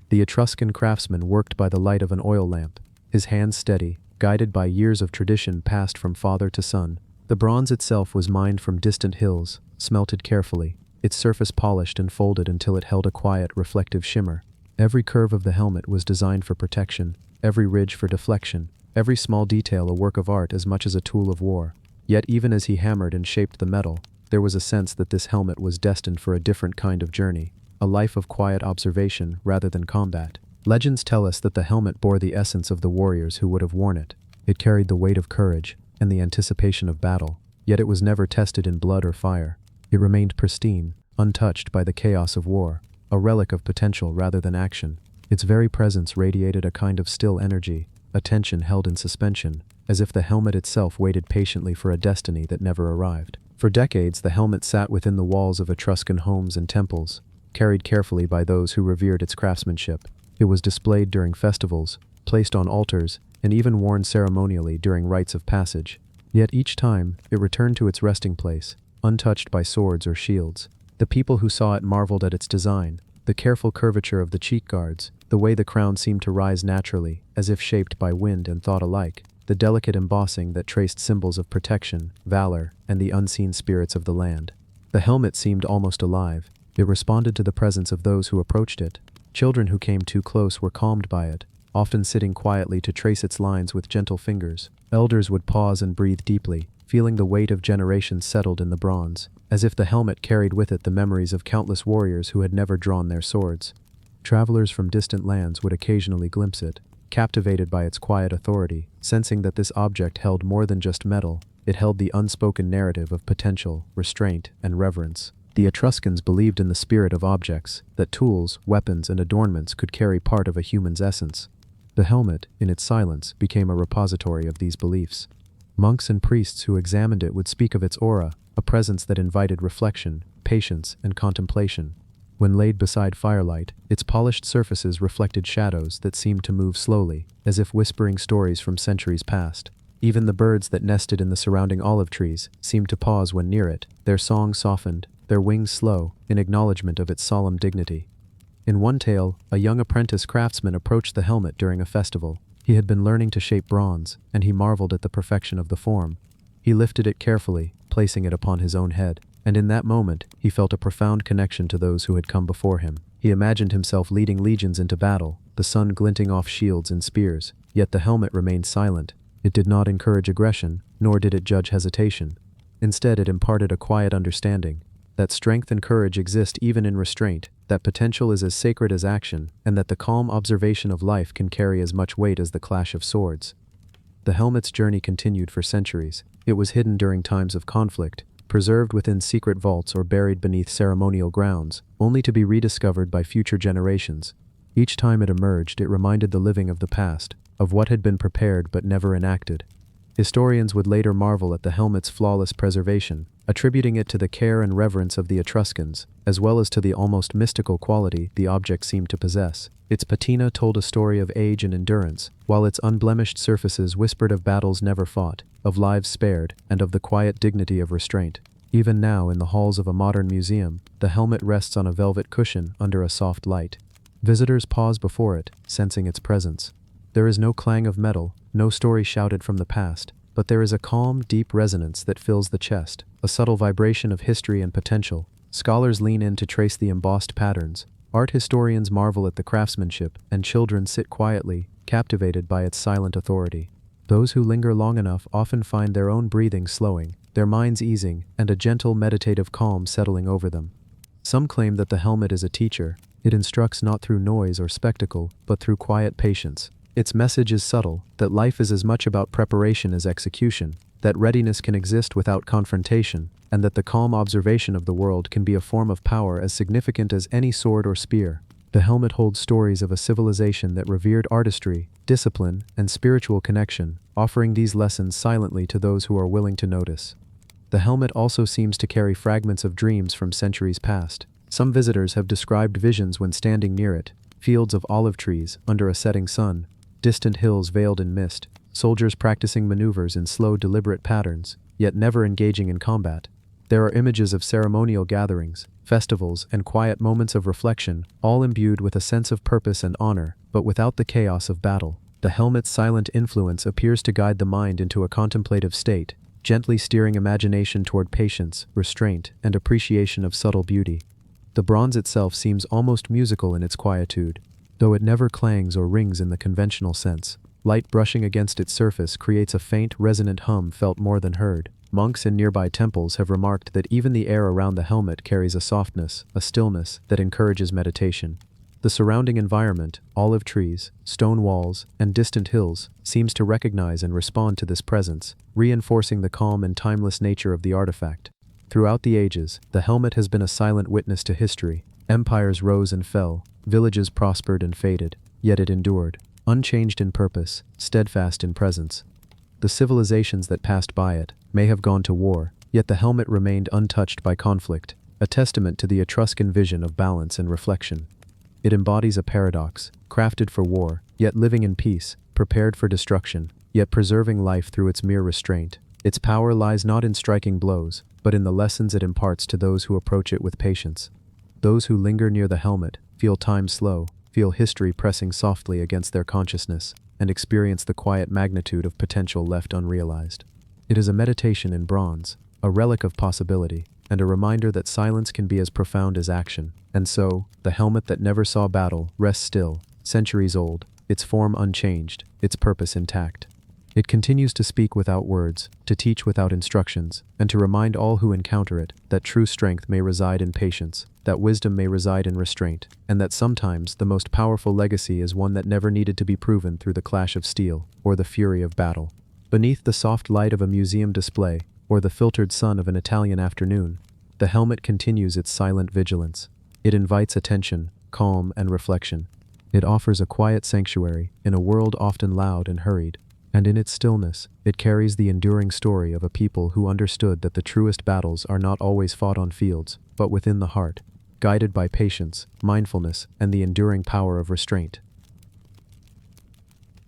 The Etruscan craftsman worked by the light of an oil lamp, his hands steady, guided by years of tradition passed from father to son. The bronze itself was mined from distant hills, smelted carefully, its surface polished and folded until it held a quiet, reflective shimmer. Every curve of the helmet was designed for protection, every ridge for deflection, every small detail a work of art as much as a tool of war. Yet even as he hammered and shaped the metal, there was a sense that this helmet was destined for a different kind of journey, a life of quiet observation rather than combat. Legends tell us that the helmet bore the essence of the warriors who would have worn it. It carried the weight of courage and the anticipation of battle, yet it was never tested in blood or fire. It remained pristine, untouched by the chaos of war, a relic of potential rather than action. Its very presence radiated a kind of still energy, a tension held in suspension, as if the helmet itself waited patiently for a destiny that never arrived. For decades, the helmet sat within the walls of Etruscan homes and temples, carried carefully by those who revered its craftsmanship. It was displayed during festivals, placed on altars, and even worn ceremonially during rites of passage. Yet each time, it returned to its resting place, untouched by swords or shields. The people who saw it marveled at its design, the careful curvature of the cheek guards, the way the crown seemed to rise naturally, as if shaped by wind and thought alike, the delicate embossing that traced symbols of protection, valor, and the unseen spirits of the land. The helmet seemed almost alive. It responded to the presence of those who approached it. Children who came too close were calmed by it, often sitting quietly to trace its lines with gentle fingers. Elders would pause and breathe deeply, feeling the weight of generations settled in the bronze, as if the helmet carried with it the memories of countless warriors who had never drawn their swords. Travelers from distant lands would occasionally glimpse it, captivated by its quiet authority, sensing that this object held more than just metal. It held the unspoken narrative of potential, restraint, and reverence. The Etruscans believed in the spirit of objects, that tools, weapons, and adornments could carry part of a human's essence. The helmet, in its silence, became a repository of these beliefs. Monks and priests who examined it would speak of its aura, a presence that invited reflection, patience, and contemplation. When laid beside firelight, its polished surfaces reflected shadows that seemed to move slowly, as if whispering stories from centuries past. Even the birds that nested in the surrounding olive trees seemed to pause when near it, their song softened, their wings slow, in acknowledgement of its solemn dignity. In one tale, a young apprentice craftsman approached the helmet during a festival. He had been learning to shape bronze, and he marveled at the perfection of the form. He lifted it carefully, placing it upon his own head, and in that moment, he felt a profound connection to those who had come before him. He imagined himself leading legions into battle, the sun glinting off shields and spears, yet the helmet remained silent. It did not encourage aggression, nor did it judge hesitation. Instead, it imparted a quiet understanding that strength and courage exist even in restraint, that potential is as sacred as action, and that the calm observation of life can carry as much weight as the clash of swords. The helmet's journey continued for centuries. It was hidden during times of conflict, preserved within secret vaults or buried beneath ceremonial grounds, only to be rediscovered by future generations. Each time it emerged, it reminded the living of the past, of what had been prepared but never enacted. Historians would later marvel at the helmet's flawless preservation, attributing it to the care and reverence of the Etruscans, as well as to the almost mystical quality the object seemed to possess. Its patina told a story of age and endurance, while its unblemished surfaces whispered of battles never fought, of lives spared, and of the quiet dignity of restraint. Even now, in the halls of a modern museum, the helmet rests on a velvet cushion under a soft light. Visitors pause before it, sensing its presence. There is no clang of metal, no story shouted from the past, but there is a calm, deep resonance that fills the chest, a subtle vibration of history and potential. Scholars lean in to trace the embossed patterns, art historians marvel at the craftsmanship, and children sit quietly, captivated by its silent authority. Those who linger long enough often find their own breathing slowing, their minds easing, and a gentle meditative calm settling over them. Some claim that the helmet is a teacher. It instructs not through noise or spectacle, but through quiet patience. Its message is subtle, that life is as much about preparation as execution, that readiness can exist without confrontation, and that the calm observation of the world can be a form of power as significant as any sword or spear. The helmet holds stories of a civilization that revered artistry, discipline, and spiritual connection, offering these lessons silently to those who are willing to notice. The helmet also seems to carry fragments of dreams from centuries past. Some visitors have described visions when standing near it, fields of olive trees under a setting sun, distant hills veiled in mist, soldiers practicing maneuvers in slow, deliberate patterns, yet never engaging in combat. There are images of ceremonial gatherings, festivals, and quiet moments of reflection, all imbued with a sense of purpose and honor, but without the chaos of battle. The helmet's silent influence appears to guide the mind into a contemplative state, gently steering imagination toward patience, restraint, and appreciation of subtle beauty. The bronze itself seems almost musical in its quietude, though it never clangs or rings in the conventional sense. Light brushing against its surface creates a faint, resonant hum felt more than heard. Monks in nearby temples have remarked that even the air around the helmet carries a softness, a stillness, that encourages meditation. The surrounding environment, olive trees, stone walls, and distant hills, seems to recognize and respond to this presence, reinforcing the calm and timeless nature of the artifact. Throughout the ages, the helmet has been a silent witness to history. Empires rose and fell, villages prospered and faded, yet it endured, unchanged in purpose, steadfast in presence. The civilizations that passed by it may have gone to war, yet the helmet remained untouched by conflict, a testament to the Etruscan vision of balance and reflection. It embodies a paradox, crafted for war, yet living in peace, prepared for destruction, yet preserving life through its mere restraint. Its power lies not in striking blows, but in the lessons it imparts to those who approach it with patience. Those who linger near the helmet feel time slow, feel history pressing softly against their consciousness, and experience the quiet magnitude of potential left unrealized. It is a meditation in bronze, a relic of possibility, and a reminder that silence can be as profound as action. And so, the helmet that never saw battle rests still, centuries old, its form unchanged, its purpose intact. It continues to speak without words, to teach without instructions, and to remind all who encounter it that true strength may reside in patience, that wisdom may reside in restraint, and that sometimes the most powerful legacy is one that never needed to be proven through the clash of steel or the fury of battle. Beneath the soft light of a museum display, or the filtered sun of an Italian afternoon, the helmet continues its silent vigilance. It invites attention, calm, and reflection. It offers a quiet sanctuary in a world often loud and hurried. And in its stillness, it carries the enduring story of a people who understood that the truest battles are not always fought on fields, but within the heart, guided by patience, mindfulness, and the enduring power of restraint.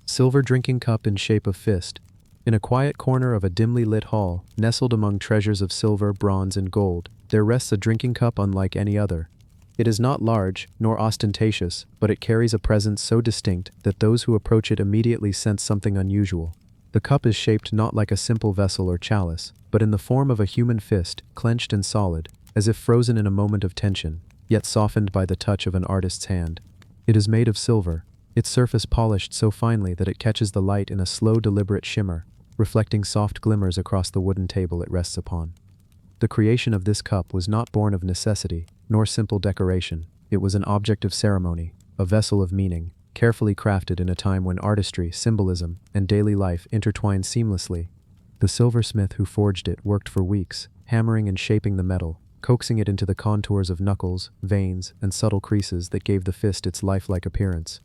Silver drinking cup in shape of fist. In a quiet corner of a dimly lit hall, nestled among treasures of silver, bronze, and gold, there rests a drinking cup unlike any other. It is not large, nor ostentatious, but it carries a presence so distinct that those who approach it immediately sense something unusual. The cup is shaped not like a simple vessel or chalice, but in the form of a human fist, clenched and solid, as if frozen in a moment of tension, yet softened by the touch of an artist's hand. It is made of silver, its surface polished so finely that it catches the light in a slow, deliberate shimmer, reflecting soft glimmers across the wooden table it rests upon. The creation of this cup was not born of necessity, nor simple decoration. It was an object of ceremony, a vessel of meaning, carefully crafted in a time when artistry, symbolism, and daily life intertwined seamlessly. The silversmith who forged it worked for weeks, hammering and shaping the metal, coaxing it into the contours of knuckles, veins, and subtle creases that gave the fist its lifelike appearance.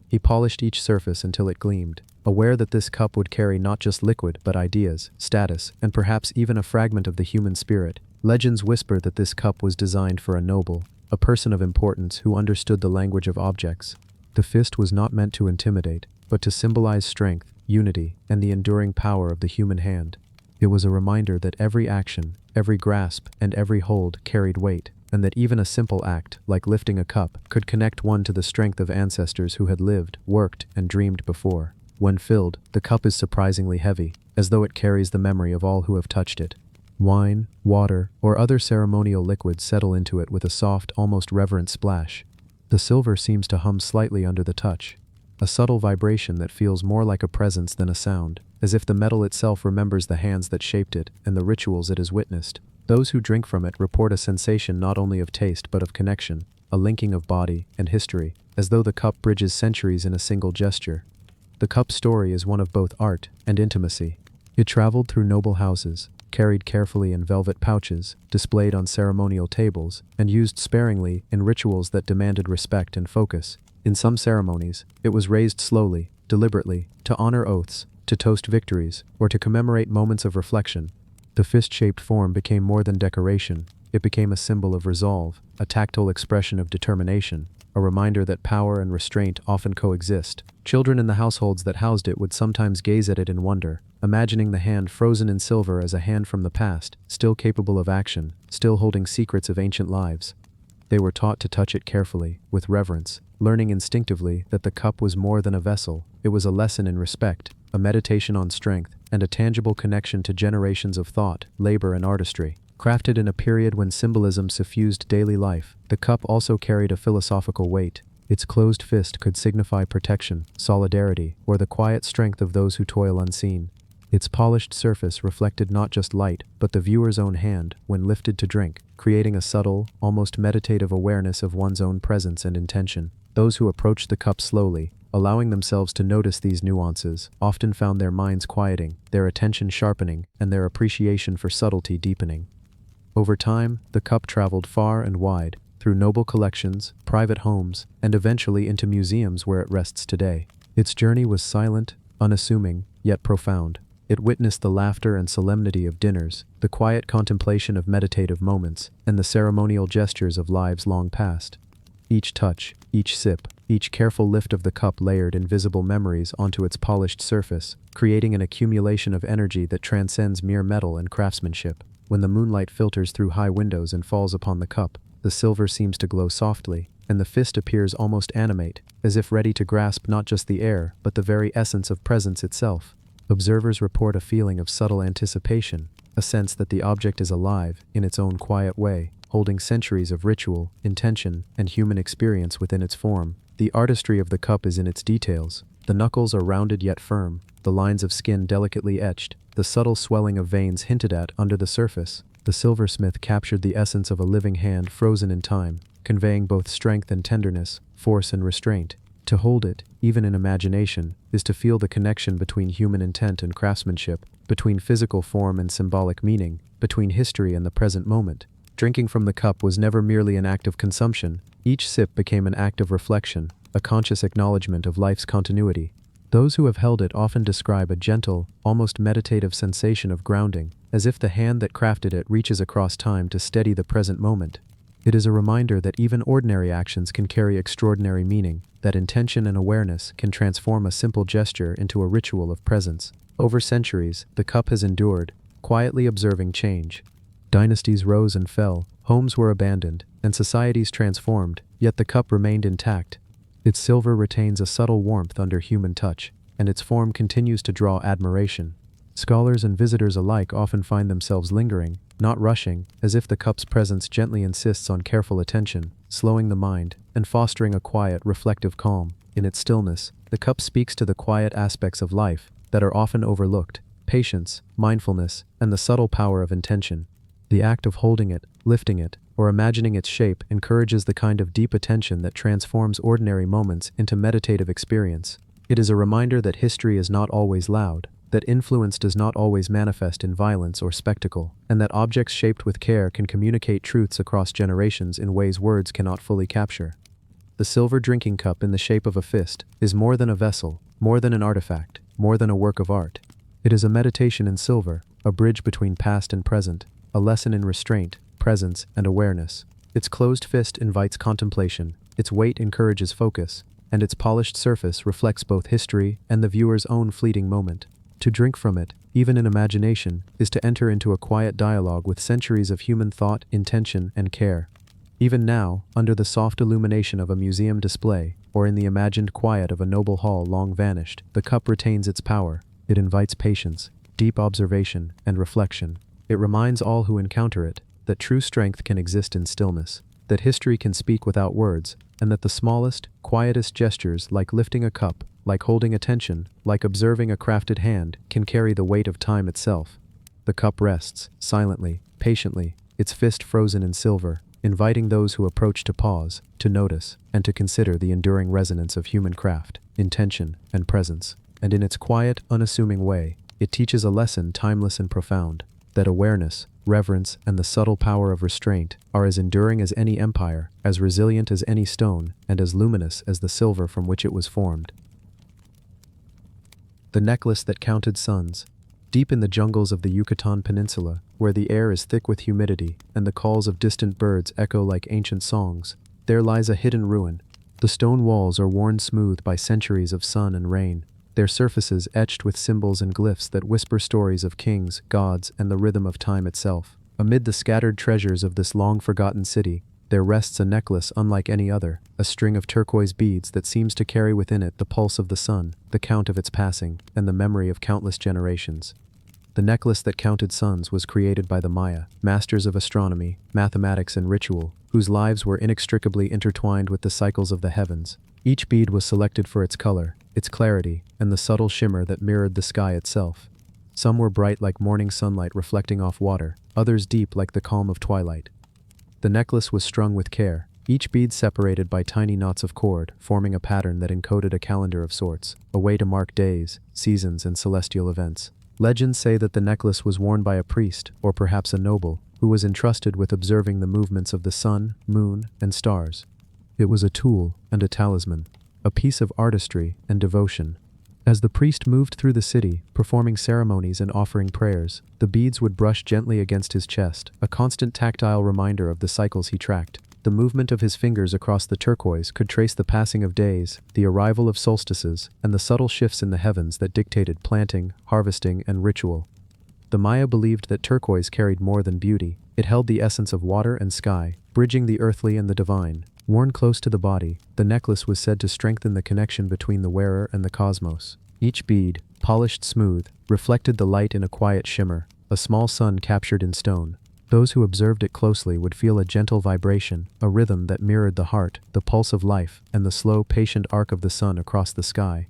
He polished each surface until it gleamed, aware that this cup would carry not just liquid but ideas, status, and perhaps even a fragment of the human spirit. Legends whisper that this cup was designed for a noble, a person of importance who understood the language of objects. The fist was not meant to intimidate, but to symbolize strength, unity, and the enduring power of the human hand. It was a reminder that every action, every grasp, and every hold carried weight, and that even a simple act, like lifting a cup, could connect one to the strength of ancestors who had lived, worked, and dreamed before. When filled, the cup is surprisingly heavy, as though it carries the memory of all who have touched it. Wine, water, or other ceremonial liquids settle into it with a soft, almost reverent splash. The silver seems to hum slightly under the touch, a subtle vibration that feels more like a presence than a sound, as if the metal itself remembers the hands that shaped it and the rituals it has witnessed. Those who drink from it report a sensation not only of taste but of connection, a linking of body and history, as though the cup bridges centuries in a single gesture. The cup's story is one of both art and intimacy. It traveled through noble houses, carried carefully in velvet pouches, displayed on ceremonial tables, and used sparingly in rituals that demanded respect and focus. In some ceremonies, it was raised slowly, deliberately, to honor oaths, to toast victories, or to commemorate moments of reflection. The fist-shaped form became more than decoration. It became a symbol of resolve, a tactile expression of determination, a reminder that power and restraint often coexist. Children in the households that housed it would sometimes gaze at it in wonder, imagining the hand frozen in silver as a hand from the past, still capable of action, still holding secrets of ancient lives. They were taught to touch it carefully, with reverence, learning instinctively that the cup was more than a vessel. It was a lesson in respect, a meditation on strength, and a tangible connection to generations of thought, labor, and artistry. Crafted in a period when symbolism suffused daily life, the cup also carried a philosophical weight. Its closed fist could signify protection, solidarity, or the quiet strength of those who toil unseen. Its polished surface reflected not just light, but the viewer's own hand when lifted to drink, creating a subtle, almost meditative awareness of one's own presence and intention. Those who approached the cup slowly, allowing themselves to notice these nuances, often found their minds quieting, their attention sharpening, and their appreciation for subtlety deepening. Over time, the cup traveled far and wide, through noble collections, private homes, and eventually into museums where it rests today. Its journey was silent, unassuming, yet profound. It witnessed the laughter and solemnity of dinners, the quiet contemplation of meditative moments, and the ceremonial gestures of lives long past. Each touch, each sip, each careful lift of the cup layered invisible memories onto its polished surface, creating an accumulation of energy that transcends mere metal and craftsmanship. When the moonlight filters through high windows and falls upon the cup, the silver seems to glow softly, and the fist appears almost animate, as if ready to grasp not just the air, but the very essence of presence itself. Observers report a feeling of subtle anticipation, a sense that the object is alive, in its own quiet way, holding centuries of ritual, intention, and human experience within its form. The artistry of the cup is in its details. The knuckles are rounded yet firm, the lines of skin delicately etched, the subtle swelling of veins hinted at under the surface. The silversmith captured the essence of a living hand frozen in time, conveying both strength and tenderness, force and restraint. To hold it, even in imagination, is to feel the connection between human intent and craftsmanship, between physical form and symbolic meaning, between history and the present moment. Drinking from the cup was never merely an act of consumption. Each sip became an act of reflection, a conscious acknowledgement of life's continuity. Those who have held it often describe a gentle, almost meditative sensation of grounding, as if the hand that crafted it reaches across time to steady the present moment. It is a reminder that even ordinary actions can carry extraordinary meaning, that intention and awareness can transform a simple gesture into a ritual of presence. Over centuries, the cup has endured, quietly observing change. Dynasties rose and fell, homes were abandoned, and societies transformed, yet the cup remained intact. Its silver retains a subtle warmth under human touch, and its form continues to draw admiration. Scholars and visitors alike often find themselves lingering, not rushing, as if the cup's presence gently insists on careful attention, slowing the mind, and fostering a quiet, reflective calm. In its stillness, the cup speaks to the quiet aspects of life that are often overlooked: patience, mindfulness, and the subtle power of intention. The act of holding it, lifting it, or imagining its shape encourages the kind of deep attention that transforms ordinary moments into meditative experience. It is a reminder that history is not always loud, that influence does not always manifest in violence or spectacle, and that objects shaped with care can communicate truths across generations in ways words cannot fully capture. The silver drinking cup in the shape of a fist is more than a vessel, more than an artifact, more than a work of art. It is a meditation in silver, a bridge between past and present, a lesson in restraint, presence, and awareness. Its closed fist invites contemplation, its weight encourages focus, and its polished surface reflects both history and the viewer's own fleeting moment. To drink from it, even in imagination, is to enter into a quiet dialogue with centuries of human thought, intention, and care. Even now, under the soft illumination of a museum display, or in the imagined quiet of a noble hall long vanished, the cup retains its power. It invites patience, deep observation, and reflection. It reminds all who encounter it that true strength can exist in stillness, that history can speak without words, and that the smallest, quietest gestures, like lifting a cup, like holding attention, like observing a crafted hand, can carry the weight of time itself. The cup rests, silently, patiently, its fist frozen in silver, inviting those who approach to pause, to notice, and to consider the enduring resonance of human craft, intention, and presence. And in its quiet, unassuming way, it teaches a lesson timeless and profound, that awareness, reverence, and the subtle power of restraint are as enduring as any empire, as resilient as any stone, and as luminous as the silver from which it was formed. The necklace that counted suns. Deep in the jungles of the Yucatan Peninsula, where the air is thick with humidity and the calls of distant birds echo like ancient songs, there lies a hidden ruin. The stone walls are worn smooth by centuries of sun and rain, their surfaces etched with symbols and glyphs that whisper stories of kings, gods, and the rhythm of time itself. Amid the scattered treasures of this long-forgotten city, there rests a necklace unlike any other, a string of turquoise beads that seems to carry within it the pulse of the sun, the count of its passing, and the memory of countless generations. The necklace that counted suns was created by the Maya, masters of astronomy, mathematics, and ritual, whose lives were inextricably intertwined with the cycles of the heavens. Each bead was selected for its color, its clarity, and the subtle shimmer that mirrored the sky itself. Some were bright like morning sunlight reflecting off water, others deep like the calm of twilight. The necklace was strung with care, each bead separated by tiny knots of cord, forming a pattern that encoded a calendar of sorts, a way to mark days, seasons, and celestial events. Legends say that the necklace was worn by a priest, or perhaps a noble, who was entrusted with observing the movements of the sun, moon, and stars. It was a tool and a talisman, a piece of artistry and devotion. As the priest moved through the city, performing ceremonies and offering prayers, the beads would brush gently against his chest, a constant tactile reminder of the cycles he tracked. The movement of his fingers across the turquoise could trace the passing of days, the arrival of solstices, and the subtle shifts in the heavens that dictated planting, harvesting, and ritual. The Maya believed that turquoise carried more than beauty. It held the essence of water and sky, bridging the earthly and the divine. Worn close to the body, the necklace was said to strengthen the connection between the wearer and the cosmos. Each bead, polished smooth, reflected the light in a quiet shimmer, a small sun captured in stone. Those who observed it closely would feel a gentle vibration, a rhythm that mirrored the heart, the pulse of life, and the slow, patient arc of the sun across the sky.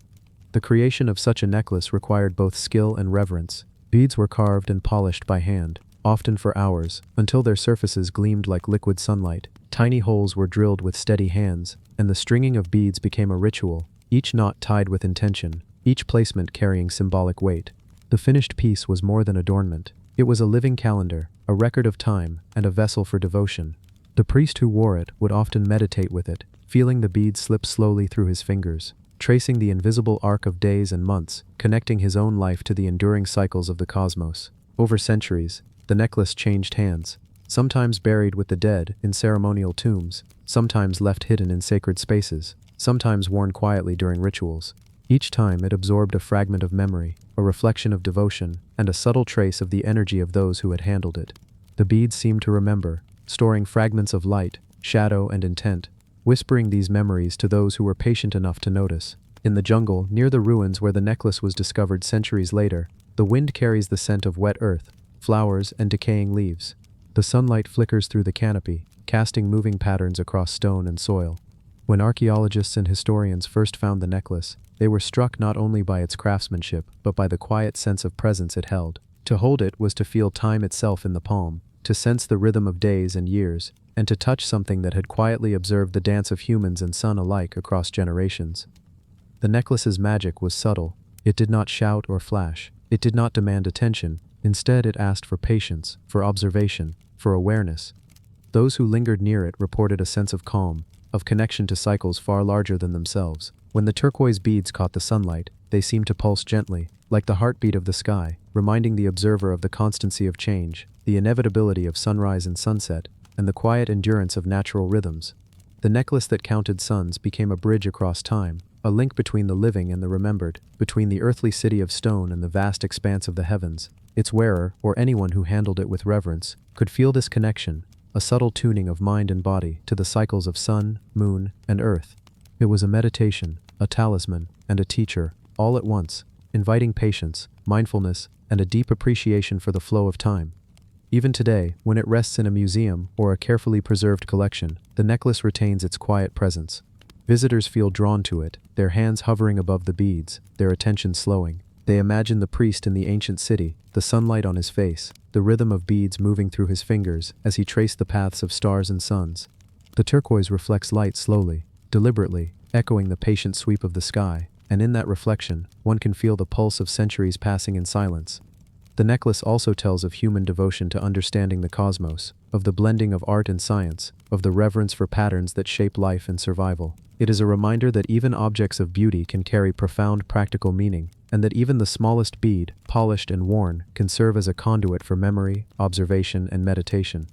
The creation of such a necklace required both skill and reverence. Beads were carved and polished by hand, often for hours, until their surfaces gleamed like liquid sunlight. Tiny holes were drilled with steady hands, and the stringing of beads became a ritual, each knot tied with intention, each placement carrying symbolic weight. The finished piece was more than adornment. It was a living calendar, a record of time, and a vessel for devotion. The priest who wore it would often meditate with it, feeling the beads slip slowly through his fingers, tracing the invisible arc of days and months, connecting his own life to the enduring cycles of the cosmos. Over centuries, the necklace changed hands, sometimes buried with the dead in ceremonial tombs, sometimes left hidden in sacred spaces, sometimes worn quietly during rituals. Each time it absorbed a fragment of memory, a reflection of devotion, and a subtle trace of the energy of those who had handled it. The beads seemed to remember, storing fragments of light, shadow, and intent, whispering these memories to those who were patient enough to notice. In the jungle, near the ruins where the necklace was discovered centuries later, the wind carries the scent of wet earth, flowers, and decaying leaves. The sunlight flickers through the canopy, casting moving patterns across stone and soil. When archaeologists and historians first found the necklace, they were struck not only by its craftsmanship, but by the quiet sense of presence it held. To hold it was to feel time itself in the palm, to sense the rhythm of days and years, and to touch something that had quietly observed the dance of humans and sun alike across generations. The necklace's magic was subtle. It did not shout or flash. It did not demand attention. Instead, it asked for patience, for observation, for awareness. Those who lingered near it reported a sense of calm, of connection to cycles far larger than themselves. When the turquoise beads caught the sunlight, they seemed to pulse gently, like the heartbeat of the sky, reminding the observer of the constancy of change, the inevitability of sunrise and sunset, and the quiet endurance of natural rhythms. The necklace that counted suns became a bridge across time, a link between the living and the remembered, between the earthly city of stone and the vast expanse of the heavens. Its wearer, or anyone who handled it with reverence, could feel this connection, a subtle tuning of mind and body to the cycles of sun, moon, and earth. It was a meditation, a talisman, and a teacher, all at once, inviting patience, mindfulness, and a deep appreciation for the flow of time. Even today, when it rests in a museum or a carefully preserved collection, the necklace retains its quiet presence. Visitors feel drawn to it, their hands hovering above the beads, their attention slowing. They imagine the priest in the ancient city, the sunlight on his face, the rhythm of beads moving through his fingers as he traced the paths of stars and suns. The turquoise reflects light slowly, deliberately, echoing the patient sweep of the sky, and in that reflection, one can feel the pulse of centuries passing in silence. The necklace also tells of human devotion to understanding the cosmos, of the blending of art and science, of the reverence for patterns that shape life and survival. It is a reminder that even objects of beauty can carry profound practical meaning, and that even the smallest bead, polished and worn, can serve as a conduit for memory, observation, and meditation.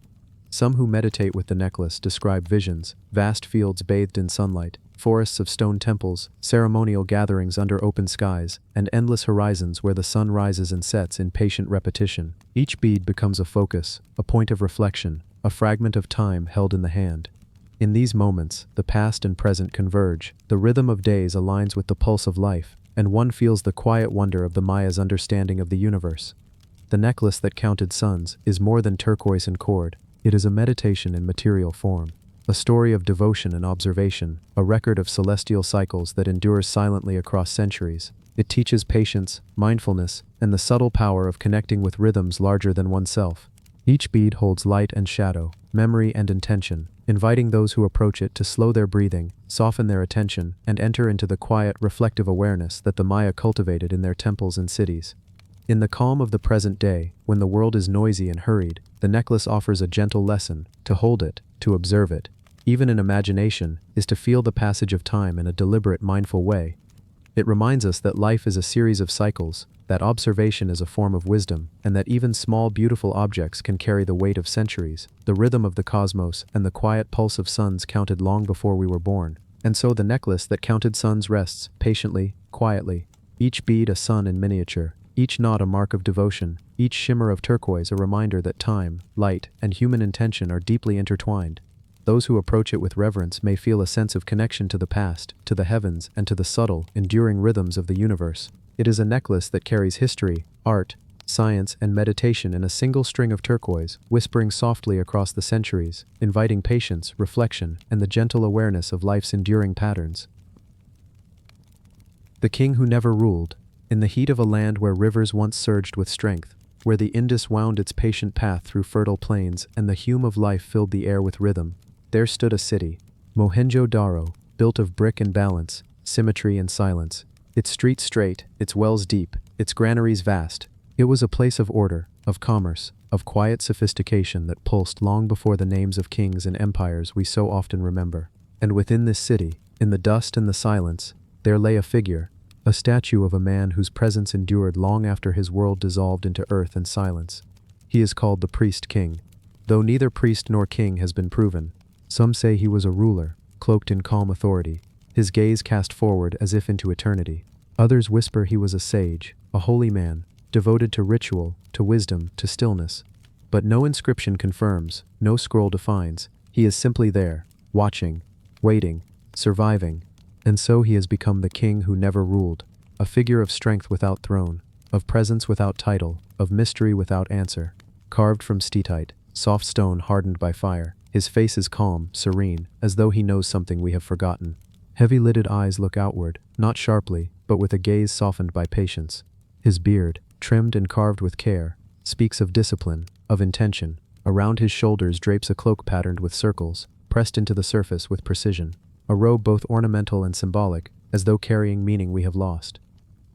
Some who meditate with the necklace describe visions, vast fields bathed in sunlight, forests of stone temples, ceremonial gatherings under open skies, and endless horizons where the sun rises and sets in patient repetition. Each bead becomes a focus, a point of reflection, a fragment of time held in the hand. In these moments, the past and present converge, the rhythm of days aligns with the pulse of life, and one feels the quiet wonder of the Maya's understanding of the universe. The necklace that counted suns is more than turquoise and cord. It is a meditation in material form, a story of devotion and observation, a record of celestial cycles that endures silently across centuries. It teaches patience, mindfulness, and the subtle power of connecting with rhythms larger than oneself. Each bead holds light and shadow, memory and intention, inviting those who approach it to slow their breathing, soften their attention, and enter into the quiet, reflective awareness that the Maya cultivated in their temples and cities. In the calm of the present day, when the world is noisy and hurried, the necklace offers a gentle lesson. To hold it, to observe it, even in imagination, is to feel the passage of time in a deliberate, mindful way. It reminds us that life is a series of cycles, that observation is a form of wisdom, and that even small beautiful objects can carry the weight of centuries, the rhythm of the cosmos and the quiet pulse of suns counted long before we were born. And so the necklace that counted suns rests, patiently, quietly, each bead a sun in miniature, each knot a mark of devotion, each shimmer of turquoise a reminder that time, light, and human intention are deeply intertwined. Those who approach it with reverence may feel a sense of connection to the past, to the heavens, and to the subtle, enduring rhythms of the universe. It is a necklace that carries history, art, science, and meditation in a single string of turquoise, whispering softly across the centuries, inviting patience, reflection, and the gentle awareness of life's enduring patterns. The king who never ruled. In the heat of a land where rivers once surged with strength, where the Indus wound its patient path through fertile plains and the hum of life filled the air with rhythm, there stood a city, Mohenjo-Daro, built of brick and balance, symmetry and silence. Its streets straight, its wells deep, its granaries vast. It was a place of order, of commerce, of quiet sophistication that pulsed long before the names of kings and empires we so often remember. And within this city, in the dust and the silence, there lay a figure, a statue of a man whose presence endured long after his world dissolved into earth and silence. He is called the Priest King. Though neither priest nor king has been proven, some say he was a ruler, cloaked in calm authority, his gaze cast forward as if into eternity. Others whisper he was a sage, a holy man, devoted to ritual, to wisdom, to stillness. But no inscription confirms, no scroll defines. He is simply there, watching, waiting, surviving. And so he has become the king who never ruled, a figure of strength without throne, of presence without title, of mystery without answer. Carved from steatite, soft stone hardened by fire, his face is calm, serene, as though he knows something we have forgotten. Heavy-lidded eyes look outward, not sharply, but with a gaze softened by patience. His beard, trimmed and carved with care, speaks of discipline, of intention. Around his shoulders drapes a cloak patterned with circles, pressed into the surface with precision. A robe both ornamental and symbolic, as though carrying meaning we have lost.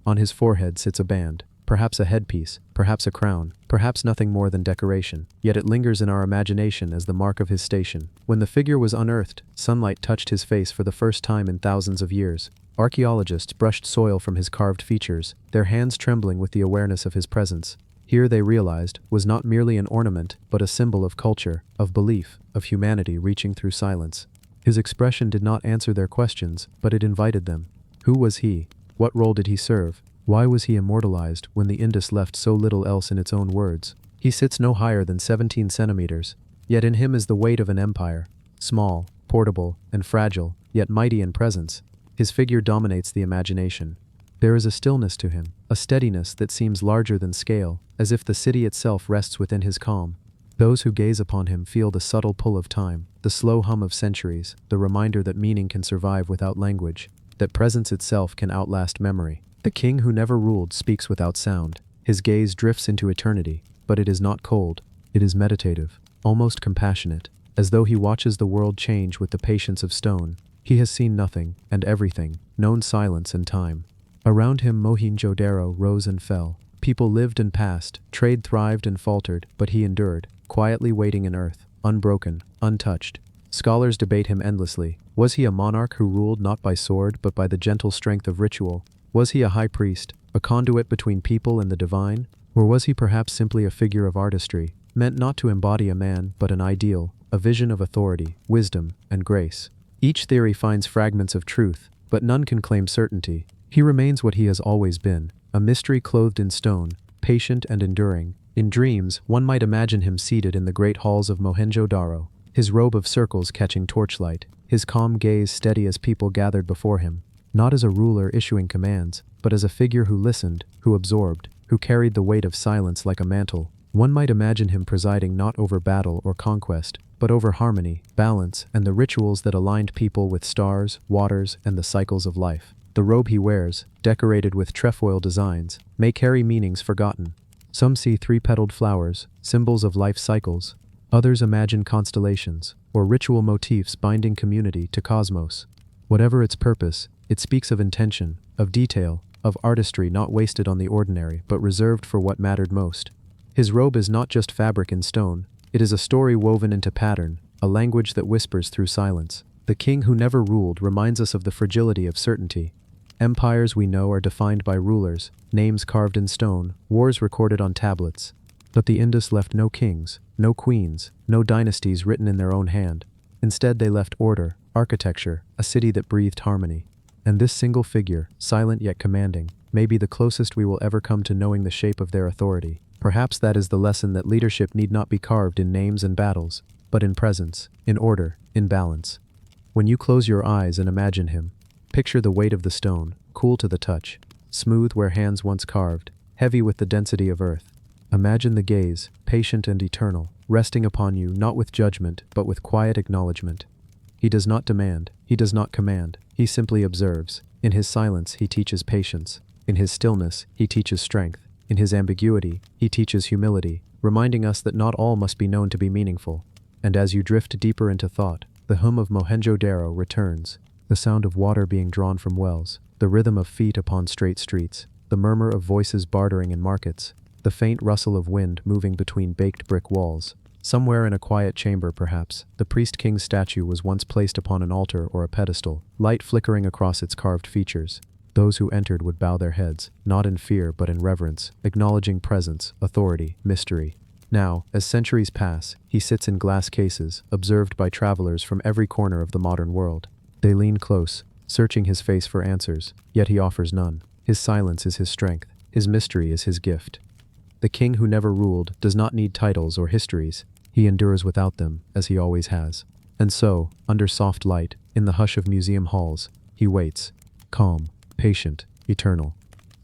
On his forehead sits a band, perhaps a headpiece, perhaps a crown, perhaps nothing more than decoration, yet it lingers in our imagination as the mark of his station. When the figure was unearthed, sunlight touched his face for the first time in thousands of years. Archaeologists brushed soil from his carved features, their hands trembling with the awareness of his presence. Here, they realized, was not merely an ornament, but a symbol of culture, of belief, of humanity reaching through silence. His expression did not answer their questions, but it invited them. Who was he? What role did he serve? Why was he immortalized when the Indus left so little else in its own words? He sits no higher than 17 centimeters, yet in him is the weight of an empire. Small, portable, and fragile, yet mighty in presence. His figure dominates the imagination. There is a stillness to him, a steadiness that seems larger than scale, as if the city itself rests within his calm. Those who gaze upon him feel the subtle pull of time, the slow hum of centuries, the reminder that meaning can survive without language, that presence itself can outlast memory. The king who never ruled speaks without sound. His gaze drifts into eternity, but it is not cold. It is meditative, almost compassionate, as though he watches the world change with the patience of stone. He has seen nothing and everything, known silence and time. Around him Mohenjo-Daro rose and fell. People lived and passed, trade thrived and faltered, but he endured, quietly waiting in earth, unbroken, untouched. Scholars debate him endlessly. Was he a monarch who ruled not by sword but by the gentle strength of ritual? Was he a high priest, a conduit between people and the divine? Or was he perhaps simply a figure of artistry, meant not to embody a man but an ideal, a vision of authority, wisdom, and grace? Each theory finds fragments of truth, but none can claim certainty. He remains what he has always been, a mystery clothed in stone, patient and enduring. In dreams, one might imagine him seated in the great halls of Mohenjo-Daro, his robe of circles catching torchlight, his calm gaze steady as people gathered before him, not as a ruler issuing commands, but as a figure who listened, who absorbed, who carried the weight of silence like a mantle. One might imagine him presiding not over battle or conquest, but over harmony, balance, and the rituals that aligned people with stars, waters, and the cycles of life. The robe he wears, decorated with trefoil designs, may carry meanings forgotten. Some see three-petaled flowers, symbols of life cycles. Others imagine constellations, or ritual motifs binding community to cosmos. Whatever its purpose, it speaks of intention, of detail, of artistry not wasted on the ordinary but reserved for what mattered most. His robe is not just fabric in stone, it is a story woven into pattern, a language that whispers through silence. The king who never ruled reminds us of the fragility of certainty. Empires we know are defined by rulers, names carved in stone, wars recorded on tablets. But the Indus left no kings, no queens, no dynasties written in their own hand. Instead they left order, architecture, a city that breathed harmony. And this single figure, silent yet commanding, may be the closest we will ever come to knowing the shape of their authority. Perhaps that is the lesson that leadership need not be carved in names and battles, but in presence, in order, in balance. When you close your eyes and imagine him, picture the weight of the stone, cool to the touch, smooth where hands once carved, heavy with the density of earth. Imagine the gaze, patient and eternal, resting upon you not with judgment but with quiet acknowledgement. He does not demand, he does not command, he simply observes. In his silence he teaches patience. In his stillness he teaches strength. In his ambiguity he teaches humility, reminding us that not all must be known to be meaningful. And as you drift deeper into thought, the hum of Mohenjo-Daro returns, the sound of water being drawn from wells, the rhythm of feet upon straight streets, the murmur of voices bartering in markets, the faint rustle of wind moving between baked brick walls. Somewhere in a quiet chamber, perhaps, the priest-king's statue was once placed upon an altar or a pedestal, light flickering across its carved features. Those who entered would bow their heads, not in fear but in reverence, acknowledging presence, authority, mystery. Now, as centuries pass, he sits in glass cases, observed by travelers from every corner of the modern world. They lean close, searching his face for answers, yet he offers none. His silence is his strength, his mystery is his gift. The king who never ruled does not need titles or histories. He endures without them, as he always has. And so, under soft light, in the hush of museum halls, he waits, calm, patient, eternal.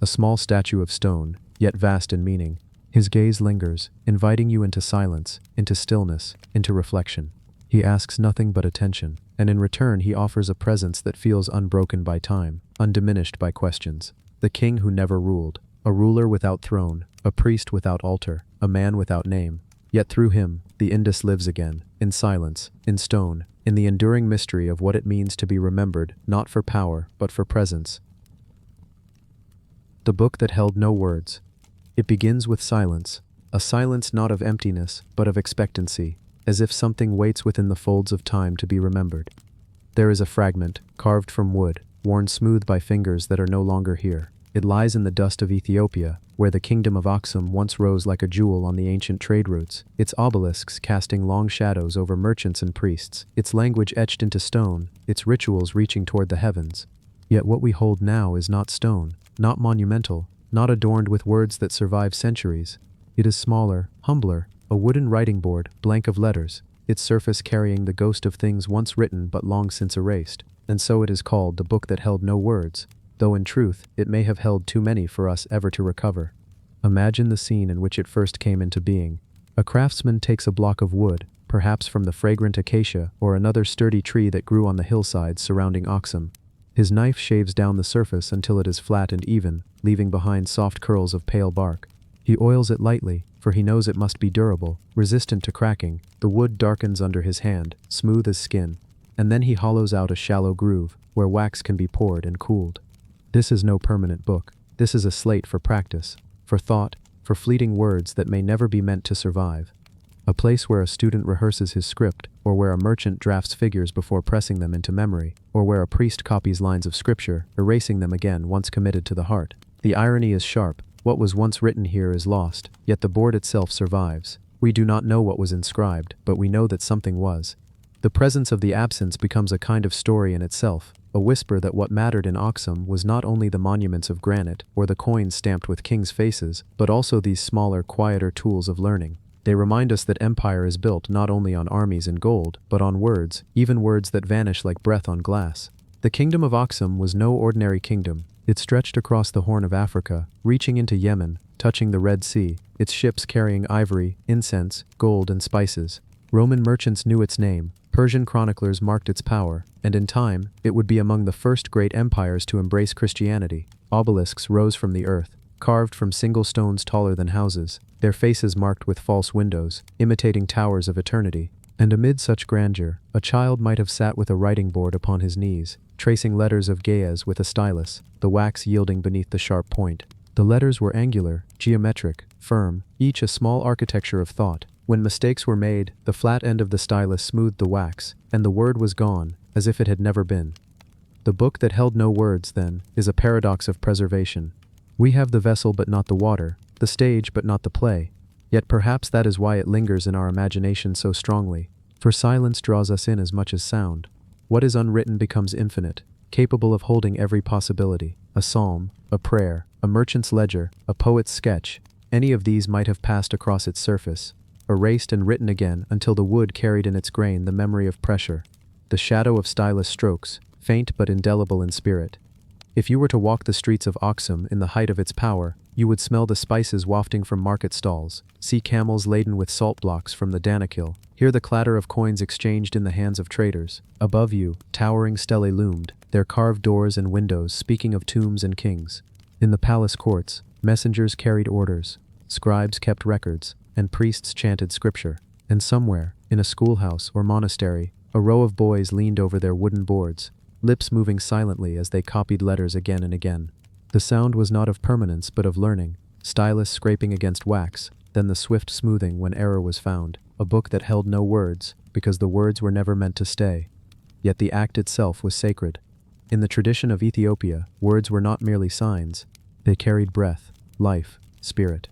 A small statue of stone, yet vast in meaning. His gaze lingers, inviting you into silence, into stillness, into reflection. He asks nothing but attention, and in return he offers a presence that feels unbroken by time, undiminished by questions. The king who never ruled, a ruler without throne, a priest without altar, a man without name. Yet through him, the Indus lives again, in silence, in stone, in the enduring mystery of what it means to be remembered, not for power, but for presence. The book that held no words. It begins with silence, a silence not of emptiness, but of expectancy, as if something waits within the folds of time to be remembered. There is a fragment, carved from wood, worn smooth by fingers that are no longer here. It lies in the dust of Ethiopia, where the kingdom of Aksum once rose like a jewel on the ancient trade routes, its obelisks casting long shadows over merchants and priests, its language etched into stone, its rituals reaching toward the heavens. Yet what we hold now is not stone, not monumental, not adorned with words that survive centuries. It is smaller, humbler, a wooden writing board, blank of letters, its surface carrying the ghost of things once written but long since erased. And so it is called the book that held no words, though in truth it may have held too many for us ever to recover. Imagine the scene in which it first came into being. A craftsman takes a block of wood, perhaps from the fragrant acacia or another sturdy tree that grew on the hillsides surrounding Aksum. His knife shaves down the surface until it is flat and even, leaving behind soft curls of pale bark. He oils it lightly, for he knows it must be durable, resistant to cracking. The wood darkens under his hand, smooth as skin. And then he hollows out a shallow groove, where wax can be poured and cooled. This is no permanent book. This is a slate for practice, for thought, for fleeting words that may never be meant to survive. A place where a student rehearses his script, or where a merchant drafts figures before pressing them into memory, or where a priest copies lines of scripture, erasing them again once committed to the heart. The irony is sharp. What was once written here is lost, yet the board itself survives. We do not know what was inscribed, but we know that something was. The presence of the absence becomes a kind of story in itself, a whisper that what mattered in Aksum was not only the monuments of granite or the coins stamped with kings' faces, but also these smaller, quieter tools of learning. They remind us that empire is built not only on armies and gold, but on words, even words that vanish like breath on glass. The kingdom of Aksum was no ordinary kingdom. It stretched across the Horn of Africa, reaching into Yemen, touching the Red Sea, its ships carrying ivory, incense, gold, and spices. Roman merchants knew its name, Persian chroniclers marked its power, and in time, it would be among the first great empires to embrace Christianity. Obelisks rose from the earth, carved from single stones taller than houses, their faces marked with false windows, imitating towers of eternity. And amid such grandeur, a child might have sat with a writing board upon his knees, tracing letters of Ge'ez with a stylus, the wax yielding beneath the sharp point. The letters were angular, geometric, firm, each a small architecture of thought. When mistakes were made, the flat end of the stylus smoothed the wax, and the word was gone, as if it had never been. The book that held no words, then, is a paradox of preservation. We have the vessel but not the water, the stage but not the play. Yet perhaps that is why it lingers in our imagination so strongly. For silence draws us in as much as sound. What is unwritten becomes infinite, capable of holding every possibility. A psalm, a prayer, a merchant's ledger, a poet's sketch. Any of these might have passed across its surface, erased and written again until the wood carried in its grain the memory of pressure, the shadow of stylus strokes, faint but indelible in spirit. If you were to walk the streets of Oxum in the height of its power, you would smell the spices wafting from market stalls, see camels laden with salt blocks from the Danakil, hear the clatter of coins exchanged in the hands of traders. Above you, towering stelae loomed, their carved doors and windows speaking of tombs and kings. In the palace courts, messengers carried orders, scribes kept records, and priests chanted scripture. And somewhere, in a schoolhouse or monastery, a row of boys leaned over their wooden boards, lips moving silently as they copied letters again and again. The sound was not of permanence but of learning, stylus scraping against wax, then the swift smoothing when error was found, a book that held no words, because the words were never meant to stay. Yet the act itself was sacred. In the tradition of Ethiopia, words were not merely signs, they carried breath, life, spirit.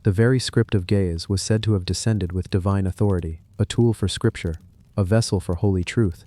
The very script of Ge'ez was said to have descended with divine authority, a tool for scripture, a vessel for holy truth.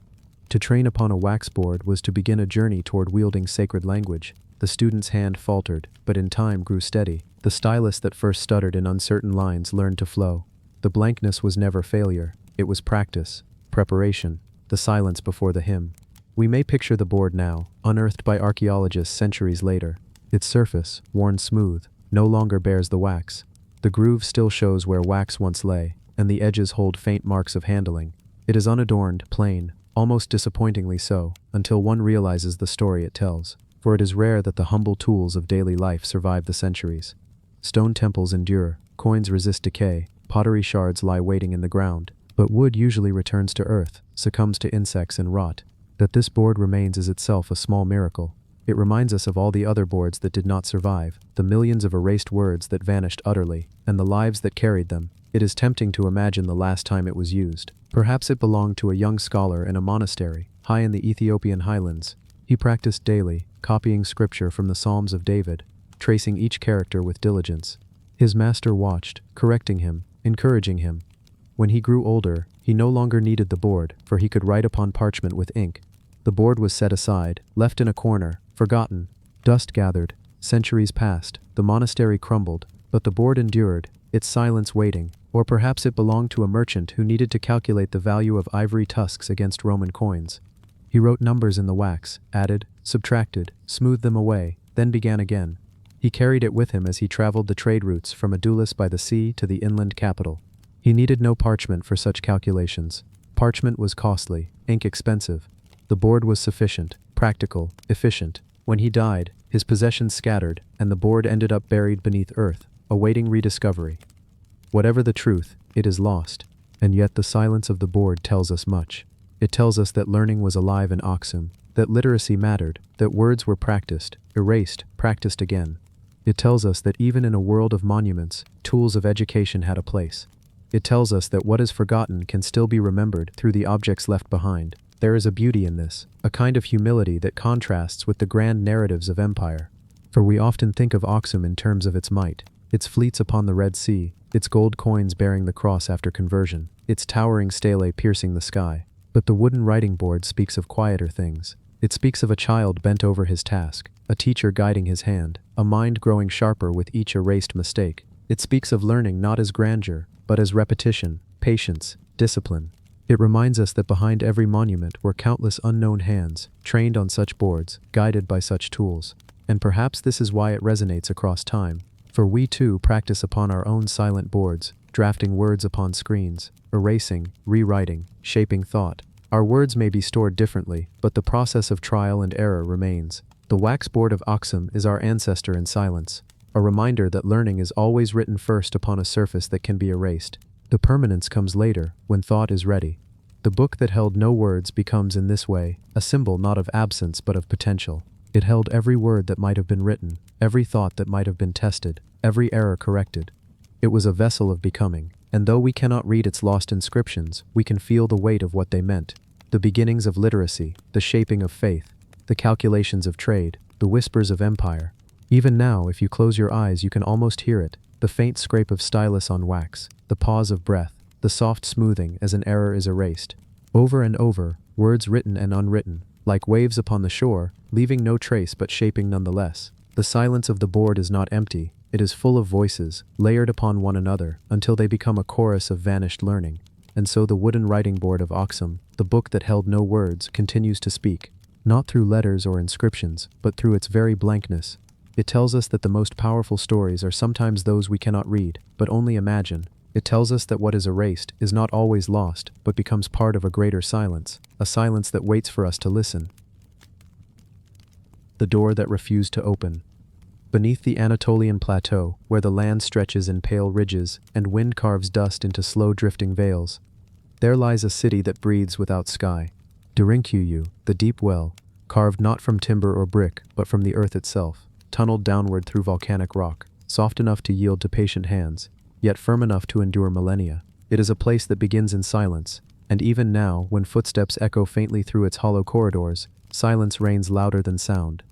To train upon a wax board was to begin a journey toward wielding sacred language. The student's hand faltered, but in time grew steady. The stylus that first stuttered in uncertain lines learned to flow. The blankness was never failure, it was practice, preparation, the silence before the hymn. We may picture the board now, unearthed by archaeologists centuries later. Its surface, worn smooth, no longer bears the wax. The groove still shows where wax once lay, and the edges hold faint marks of handling. It is unadorned, plain, almost disappointingly so, until one realizes the story it tells. For it is rare that the humble tools of daily life survive the centuries. Stone temples endure, coins resist decay, pottery shards lie waiting in the ground, but wood usually returns to earth, succumbs to insects and rot. That this board remains is itself a small miracle. It reminds us of all the other boards that did not survive, the millions of erased words that vanished utterly, and the lives that carried them. It is tempting to imagine the last time it was used. Perhaps it belonged to a young scholar in a monastery, high in the Ethiopian highlands. He practiced daily, copying scripture from the Psalms of David, tracing each character with diligence. His master watched, correcting him, encouraging him. When he grew older, he no longer needed the board, for he could write upon parchment with ink. The board was set aside, left in a corner, forgotten. Dust gathered, centuries passed, the monastery crumbled, but the board endured, its silence waiting. Or perhaps it belonged to a merchant who needed to calculate the value of ivory tusks against Roman coins. He wrote numbers in the wax, added, subtracted, smoothed them away, then began again. He carried it with him as he traveled the trade routes from Adulis by the sea to the inland capital. He needed no parchment for such calculations. Parchment was costly, ink expensive. The board was sufficient, practical, efficient. When he died, his possessions scattered, and the board ended up buried beneath earth, awaiting rediscovery. Whatever the truth, it is lost. And yet the silence of the board tells us much. It tells us that learning was alive in Oxum, that literacy mattered, that words were practiced, erased, practiced again. It tells us that even in a world of monuments, tools of education had a place. It tells us that what is forgotten can still be remembered through the objects left behind. There is a beauty in this, a kind of humility that contrasts with the grand narratives of empire. For we often think of Oxum in terms of its might, its fleets upon the Red Sea, its gold coins bearing the cross after conversion, its towering stelae piercing the sky. But the wooden writing board speaks of quieter things. It speaks of a child bent over his task, a teacher guiding his hand, a mind growing sharper with each erased mistake. It speaks of learning not as grandeur, but as repetition, patience, discipline. It reminds us that behind every monument were countless unknown hands, trained on such boards, guided by such tools. And perhaps this is why it resonates across time. For we too practice upon our own silent boards, drafting words upon screens, erasing, rewriting, shaping thought. Our words may be stored differently, but the process of trial and error remains. The wax board of Oxum is our ancestor in silence, a reminder that learning is always written first upon a surface that can be erased. The permanence comes later, when thought is ready. The book that held no words becomes in this way, a symbol not of absence but of potential. It held every word that might have been written, every thought that might have been tested, every error corrected. It was a vessel of becoming, and though we cannot read its lost inscriptions, we can feel the weight of what they meant. The beginnings of literacy, the shaping of faith. the calculations of trade, the whispers of empire. Even now, if you close your eyes, you can almost hear it, the faint scrape of stylus on wax, the pause of breath, the soft smoothing as an error is erased. Over and over, words written and unwritten, like waves upon the shore, leaving no trace but shaping nonetheless. The silence of the board is not empty, it is full of voices, layered upon one another, until they become a chorus of vanished learning. And so the wooden writing board of Oxum, the book that held no words, continues to speak, not through letters or inscriptions, but through its very blankness. It tells us that the most powerful stories are sometimes those we cannot read, but only imagine. It tells us that what is erased is not always lost, but becomes part of a greater silence, a silence that waits for us to listen. The door that refused to open. Beneath the Anatolian plateau, where the land stretches in pale ridges and wind carves dust into slow drifting veils, there lies a city that breathes without sky. Derinkuyu, the deep well, carved not from timber or brick, but from the earth itself, tunneled downward through volcanic rock, soft enough to yield to patient hands, yet firm enough to endure millennia. It is a place that begins in silence, and even now, when footsteps echo faintly through its hollow corridors, silence reigns louder than sound.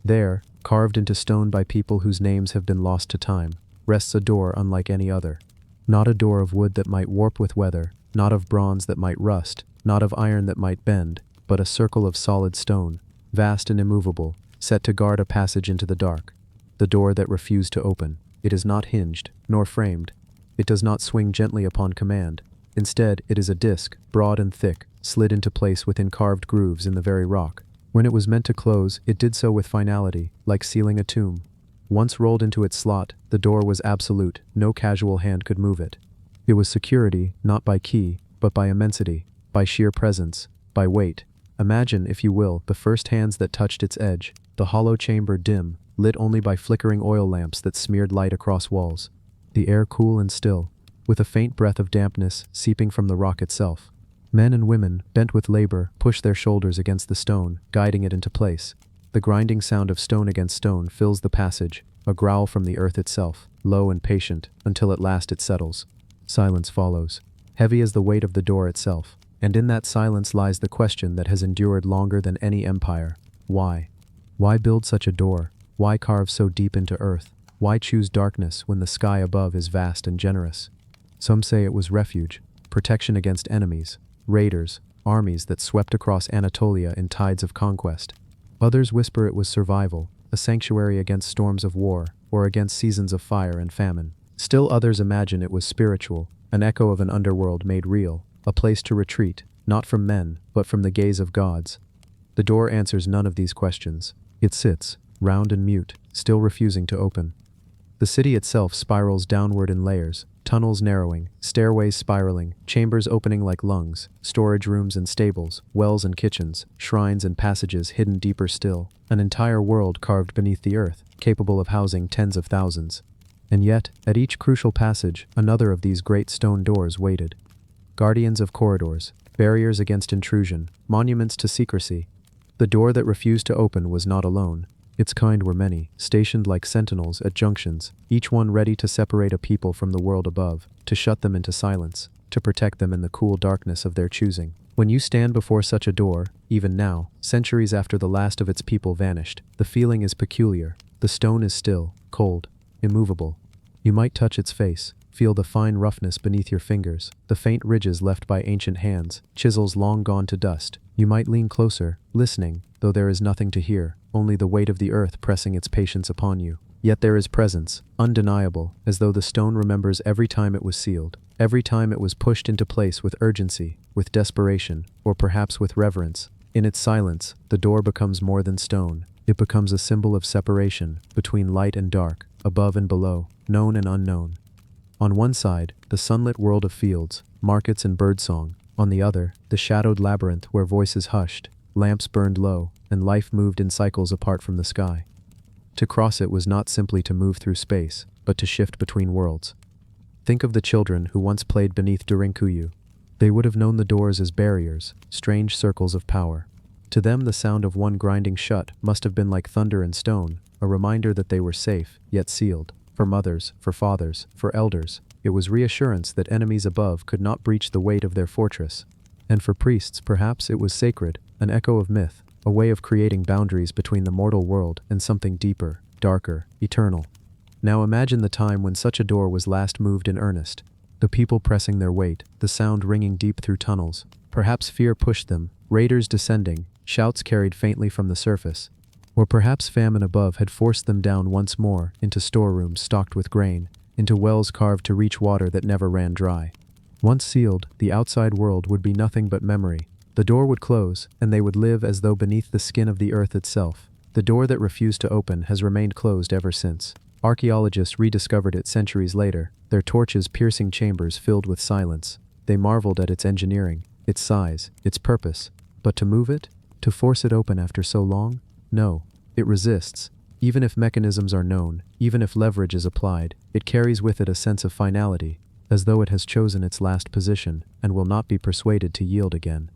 There, carved into stone by people whose names have been lost to time, rests a door unlike any other. Not a door of wood that might warp with weather, not of bronze that might rust, not of iron that might bend, but a circle of solid stone, vast and immovable, set to guard a passage into the dark. The door that refused to open. It is not hinged, nor framed. It does not swing gently upon command. Instead, it is a disc, broad and thick, slid into place within carved grooves in the very rock. When it was meant to close, it did so with finality, like sealing a tomb. Once rolled into its slot, the door was absolute, no casual hand could move it. It was security, not by key, but by immensity, by sheer presence, by weight. Imagine, if you will, the first hands that touched its edge, the hollow chamber dim, lit only by flickering oil lamps that smeared light across walls. The air cool and still, with a faint breath of dampness seeping from the rock itself. Men and women, bent with labor, push their shoulders against the stone, guiding it into place. The grinding sound of stone against stone fills the passage, a growl from the earth itself, low and patient, until at last it settles. Silence follows, heavy as the weight of the door itself, and in that silence lies the question that has endured longer than any empire. Why? Why build such a door? Why carve so deep into earth? Why choose darkness when the sky above is vast and generous? Some say it was refuge, protection against enemies, raiders, armies that swept across Anatolia in tides of conquest. Others whisper it was survival, a sanctuary against storms of war, or against seasons of fire and famine. Still others imagine it was spiritual, an echo of an underworld made real, a place to retreat, not from men, but from the gaze of gods. The door answers none of these questions. It sits, round and mute, still refusing to open. The city itself spirals downward in layers, tunnels narrowing, stairways spiraling, chambers opening like lungs, storage rooms and stables, wells and kitchens, shrines and passages hidden deeper still, an entire world carved beneath the earth, capable of housing tens of thousands. And yet, at each crucial passage, another of these great stone doors waited. Guardians of corridors, barriers against intrusion, monuments to secrecy. The door that refused to open was not alone. Its kind were many, stationed like sentinels at junctions, each one ready to separate a people from the world above, to shut them into silence, to protect them in the cool darkness of their choosing. When you stand before such a door, even now, centuries after the last of its people vanished, the feeling is peculiar. The stone is still, cold, immovable. You might touch its face, feel the fine roughness beneath your fingers, the faint ridges left by ancient hands, chisels long gone to dust. You might lean closer, listening, though there is nothing to hear, only the weight of the earth pressing its patience upon you. Yet there is presence, undeniable, as though the stone remembers every time it was sealed, every time it was pushed into place with urgency, with desperation, or perhaps with reverence. In its silence, the door becomes more than stone. It becomes a symbol of separation, between light and dark, above and below, known and unknown. On one side, the sunlit world of fields, markets and birdsong. On the other, the shadowed labyrinth where voices hushed, lamps burned low, and life moved in cycles apart from the sky. To cross it was not simply to move through space, but to shift between worlds. Think of the children who once played beneath Derinkuyu. They would have known the doors as barriers, strange circles of power. To them the sound of one grinding shut must have been like thunder and stone, a reminder that they were safe, yet sealed. For mothers, for fathers, for elders, it was reassurance that enemies above could not breach the weight of their fortress. And for priests, perhaps it was sacred, an echo of myth, a way of creating boundaries between the mortal world and something deeper, darker, eternal. Now imagine the time when such a door was last moved in earnest. The people pressing their weight, the sound ringing deep through tunnels. Perhaps fear pushed them, raiders descending, shouts carried faintly from the surface. Or perhaps famine above had forced them down once more into storerooms stocked with grain, into wells carved to reach water that never ran dry. Once sealed, the outside world would be nothing but memory. The door would close, and they would live as though beneath the skin of the earth itself. The door that refused to open has remained closed ever since. Archaeologists rediscovered it centuries later, their torches piercing chambers filled with silence. They marveled at its engineering, its size, its purpose. But to move it? To force it open after so long? No. It resists. Even if mechanisms are known, even if leverage is applied, it carries with it a sense of finality, as though it has chosen its last position and will not be persuaded to yield again.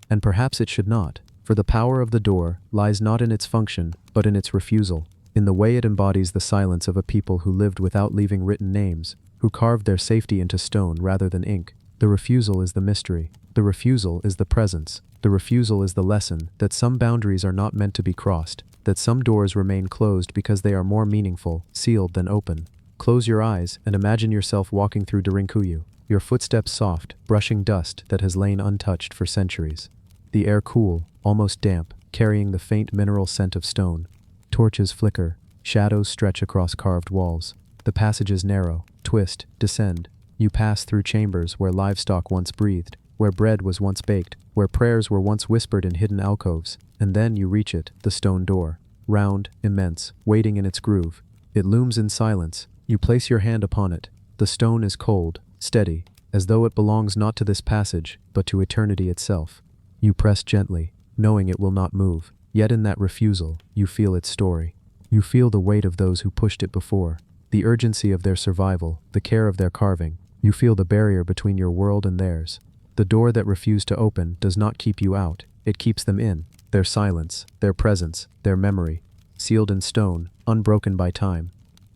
And perhaps it should not, for the power of the door lies not in its function, but in its refusal, in the way it embodies the silence of a people who lived without leaving written names, who carved their safety into stone rather than ink. The refusal is the mystery. The refusal is the presence. The refusal is the lesson that some boundaries are not meant to be crossed, that some doors remain closed because they are more meaningful, sealed than open. Close your eyes and imagine yourself walking through Derinkuyu, your footsteps soft, brushing dust that has lain untouched for centuries. The air cool, almost damp, carrying the faint mineral scent of stone. Torches flicker, shadows stretch across carved walls. The passages narrow, twist, descend. You pass through chambers where livestock once breathed, where bread was once baked, where prayers were once whispered in hidden alcoves, and then you reach it, the stone door. Round, immense, waiting in its groove. It looms in silence. You place your hand upon it. The stone is cold, steady, as though it belongs not to this passage, but to eternity itself. You press gently, knowing it will not move. Yet in that refusal, you feel its story. You feel the weight of those who pushed it before, the urgency of their survival, the care of their carving. You feel the barrier between your world and theirs. The door that refused to open does not keep you out, it keeps them in. Their silence, their presence, their memory, sealed in stone, unbroken by time.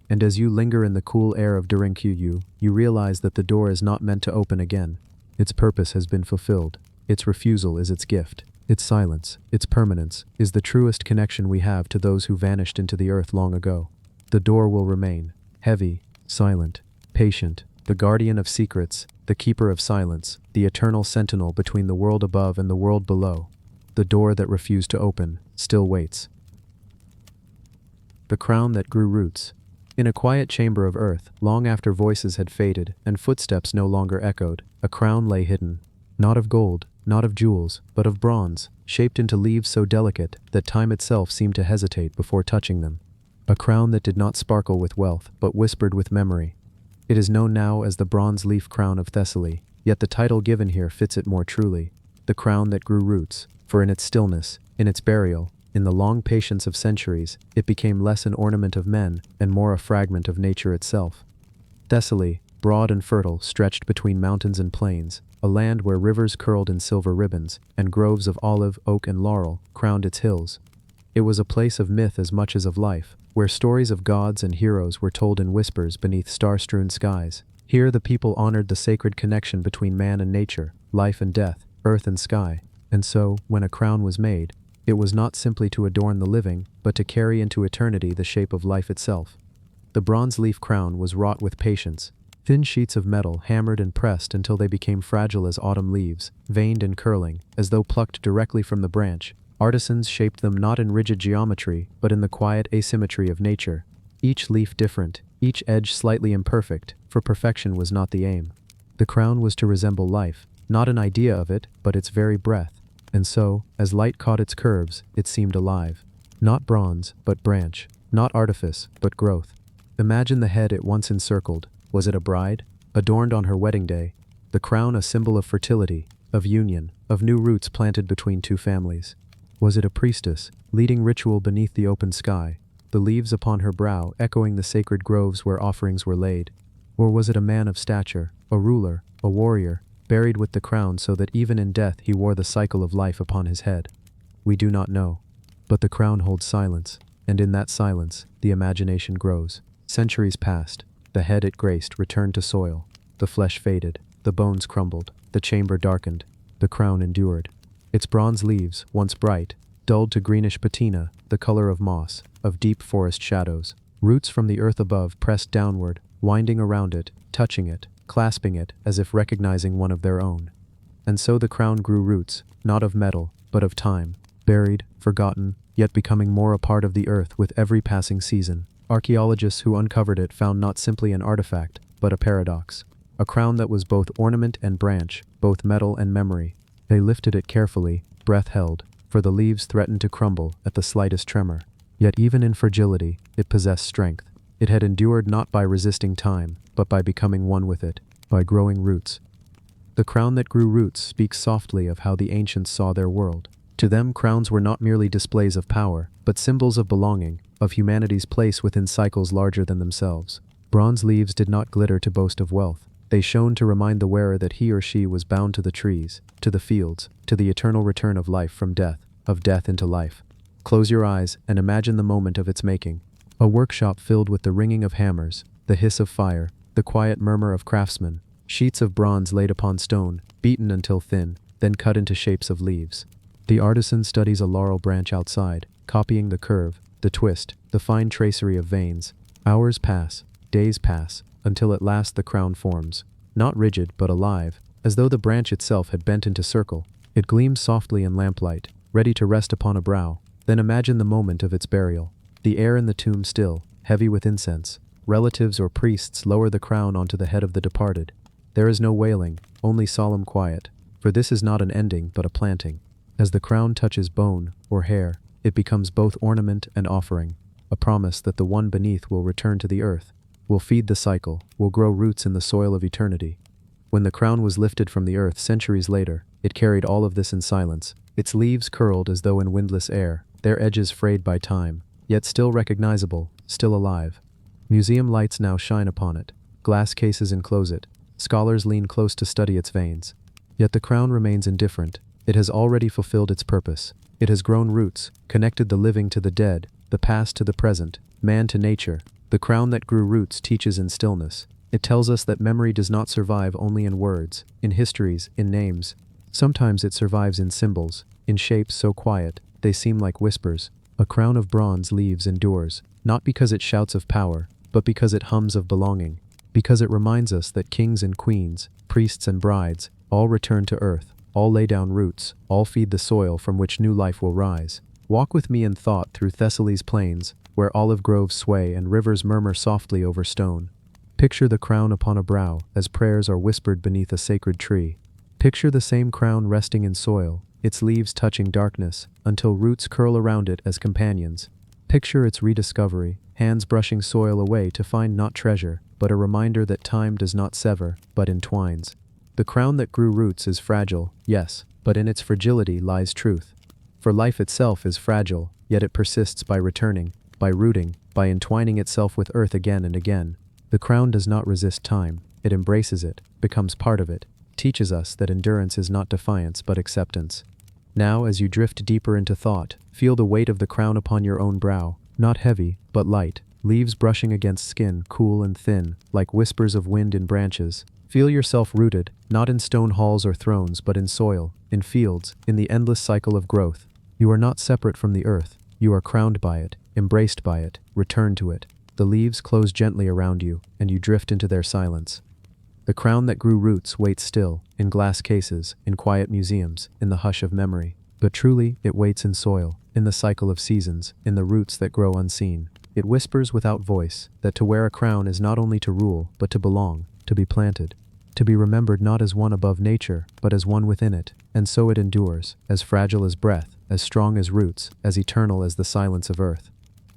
And as you linger in the cool air of Derinkuyu, you realize that the door is not meant to open again. Its purpose has been fulfilled. Its refusal is its gift. Its silence, its permanence, is the truest connection we have to those who vanished into the earth long ago. The door will remain, heavy, silent, patient, the guardian of secrets, the keeper of silence, the eternal sentinel between the world above and the world below. The door that refused to open still waits. The crown that grew roots. In a quiet chamber of earth, long after voices had faded and footsteps no longer echoed, a crown lay hidden. Not of gold, not of jewels, but of bronze, shaped into leaves so delicate that time itself seemed to hesitate before touching them. A crown that did not sparkle with wealth, but whispered with memory. It is known now as the bronze leaf crown of Thessaly, yet the title given here fits it more truly. The crown that grew roots, for in its stillness, in its burial, in the long patience of centuries, it became less an ornament of men and more a fragment of nature itself. Thessaly, broad and fertile, stretched between mountains and plains, a land where rivers curled in silver ribbons, and groves of olive, oak, and laurel crowned its hills. It was a place of myth as much as of life, where stories of gods and heroes were told in whispers beneath star-strewn skies. Here the people honored the sacred connection between man and nature, life and death, earth and sky. And so, when a crown was made, it was not simply to adorn the living, but to carry into eternity the shape of life itself. The bronze leaf crown was wrought with patience. Thin sheets of metal hammered and pressed until they became fragile as autumn leaves, veined and curling, as though plucked directly from the branch. Artisans shaped them not in rigid geometry, but in the quiet asymmetry of nature. Each leaf different, each edge slightly imperfect, for perfection was not the aim. The crown was to resemble life, not an idea of it, but its very breath. And so, as light caught its curves, it seemed alive. Not bronze, but branch. Not artifice, but growth. Imagine the head it once encircled. Was it a bride, adorned on her wedding day? The crown a symbol of fertility, of union, of new roots planted between two families. Was it a priestess, leading ritual beneath the open sky, the leaves upon her brow echoing the sacred groves where offerings were laid? Or was it a man of stature, a ruler, a warrior, buried with the crown so that even in death he wore the cycle of life upon his head? We do not know. But the crown holds silence, and in that silence, the imagination grows. Centuries passed. The head it graced returned to soil. The flesh faded. The bones crumbled. The chamber darkened. The crown endured. Its bronze leaves, once bright, dulled to greenish patina, the color of moss, of deep forest shadows. Roots from the earth above pressed downward, winding around it, touching it, clasping it, as if recognizing one of their own. And so the crown grew roots, not of metal, but of time, buried, forgotten, yet becoming more a part of the earth with every passing season. Archaeologists who uncovered it found not simply an artifact, but a paradox. A crown that was both ornament and branch, both metal and memory. They lifted it carefully, breath held, for the leaves threatened to crumble at the slightest tremor. Yet even in fragility, it possessed strength. It had endured not by resisting time, but by becoming one with it, by growing roots. The crown that grew roots speaks softly of how the ancients saw their world. To them, crowns were not merely displays of power, but symbols of belonging, of humanity's place within cycles larger than themselves. Bronze leaves did not glitter to boast of wealth. They shone to remind the wearer that he or she was bound to the trees, to the fields, to the eternal return of life from death, of death into life. Close your eyes and imagine the moment of its making. A workshop filled with the ringing of hammers, the hiss of fire, the quiet murmur of craftsmen. Sheets of bronze laid upon stone, beaten until thin, then cut into shapes of leaves. The artisan studies a laurel branch outside, copying the curve, the twist, the fine tracery of veins. Hours pass, days pass, until at last the crown forms. Not rigid, but alive, as though the branch itself had bent into circle. It gleams softly in lamplight, ready to rest upon a brow. Then imagine the moment of its burial. The air in the tomb still, heavy with incense. Relatives or priests lower the crown onto the head of the departed. There is no wailing, only solemn quiet, for this is not an ending but a planting. As the crown touches bone or hair, it becomes both ornament and offering, a promise that the one beneath will return to the earth, will feed the cycle, will grow roots in the soil of eternity. When the crown was lifted from the earth centuries later, it carried all of this in silence, its leaves curled as though in windless air, their edges frayed by time, yet still recognizable, still alive. Museum lights now shine upon it, glass cases enclose it, scholars lean close to study its veins. Yet the crown remains indifferent. It has already fulfilled its purpose. It has grown roots, connected the living to the dead, the past to the present, man to nature. The crown that grew roots teaches in stillness. It tells us that memory does not survive only in words, in histories, in names. Sometimes it survives in symbols, in shapes so quiet, they seem like whispers. A crown of bronze leaves endures, not because it shouts of power, but because it hums of belonging. Because it reminds us that kings and queens, priests and brides, all return to earth, all lay down roots, all feed the soil from which new life will rise. Walk with me in thought through Thessaly's plains, where olive groves sway and rivers murmur softly over stone. Picture the crown upon a brow, as prayers are whispered beneath a sacred tree. Picture the same crown resting in soil, its leaves touching darkness, until roots curl around it as companions. Picture its rediscovery, hands brushing soil away to find not treasure, but a reminder that time does not sever, but entwines. The crown that grew roots is fragile, yes, but in its fragility lies truth. For life itself is fragile, yet it persists by returning, by rooting, by entwining itself with earth again and again. The crown does not resist time, it embraces it, becomes part of it, teaches us that endurance is not defiance but acceptance. Now, as you drift deeper into thought, feel the weight of the crown upon your own brow, not heavy, but light, leaves brushing against skin, cool and thin, like whispers of wind in branches. Feel yourself rooted, not in stone halls or thrones, but in soil, in fields, in the endless cycle of growth. You are not separate from the earth, you are crowned by it, embraced by it, returned to it. The leaves close gently around you, and you drift into their silence. The crown that grew roots waits still, in glass cases, in quiet museums, in the hush of memory. But truly, it waits in soil, in the cycle of seasons, in the roots that grow unseen. It whispers without voice, that to wear a crown is not only to rule, but to belong, to be planted, to be remembered not as one above nature, but as one within it. And so it endures, as fragile as breath, as strong as roots, as eternal as the silence of earth.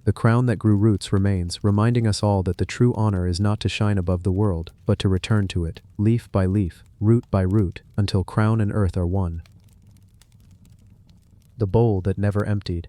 The crown that grew roots remains, reminding us all that the true honor is not to shine above the world, but to return to it, leaf by leaf, root by root, until crown and earth are one. The bowl that never emptied.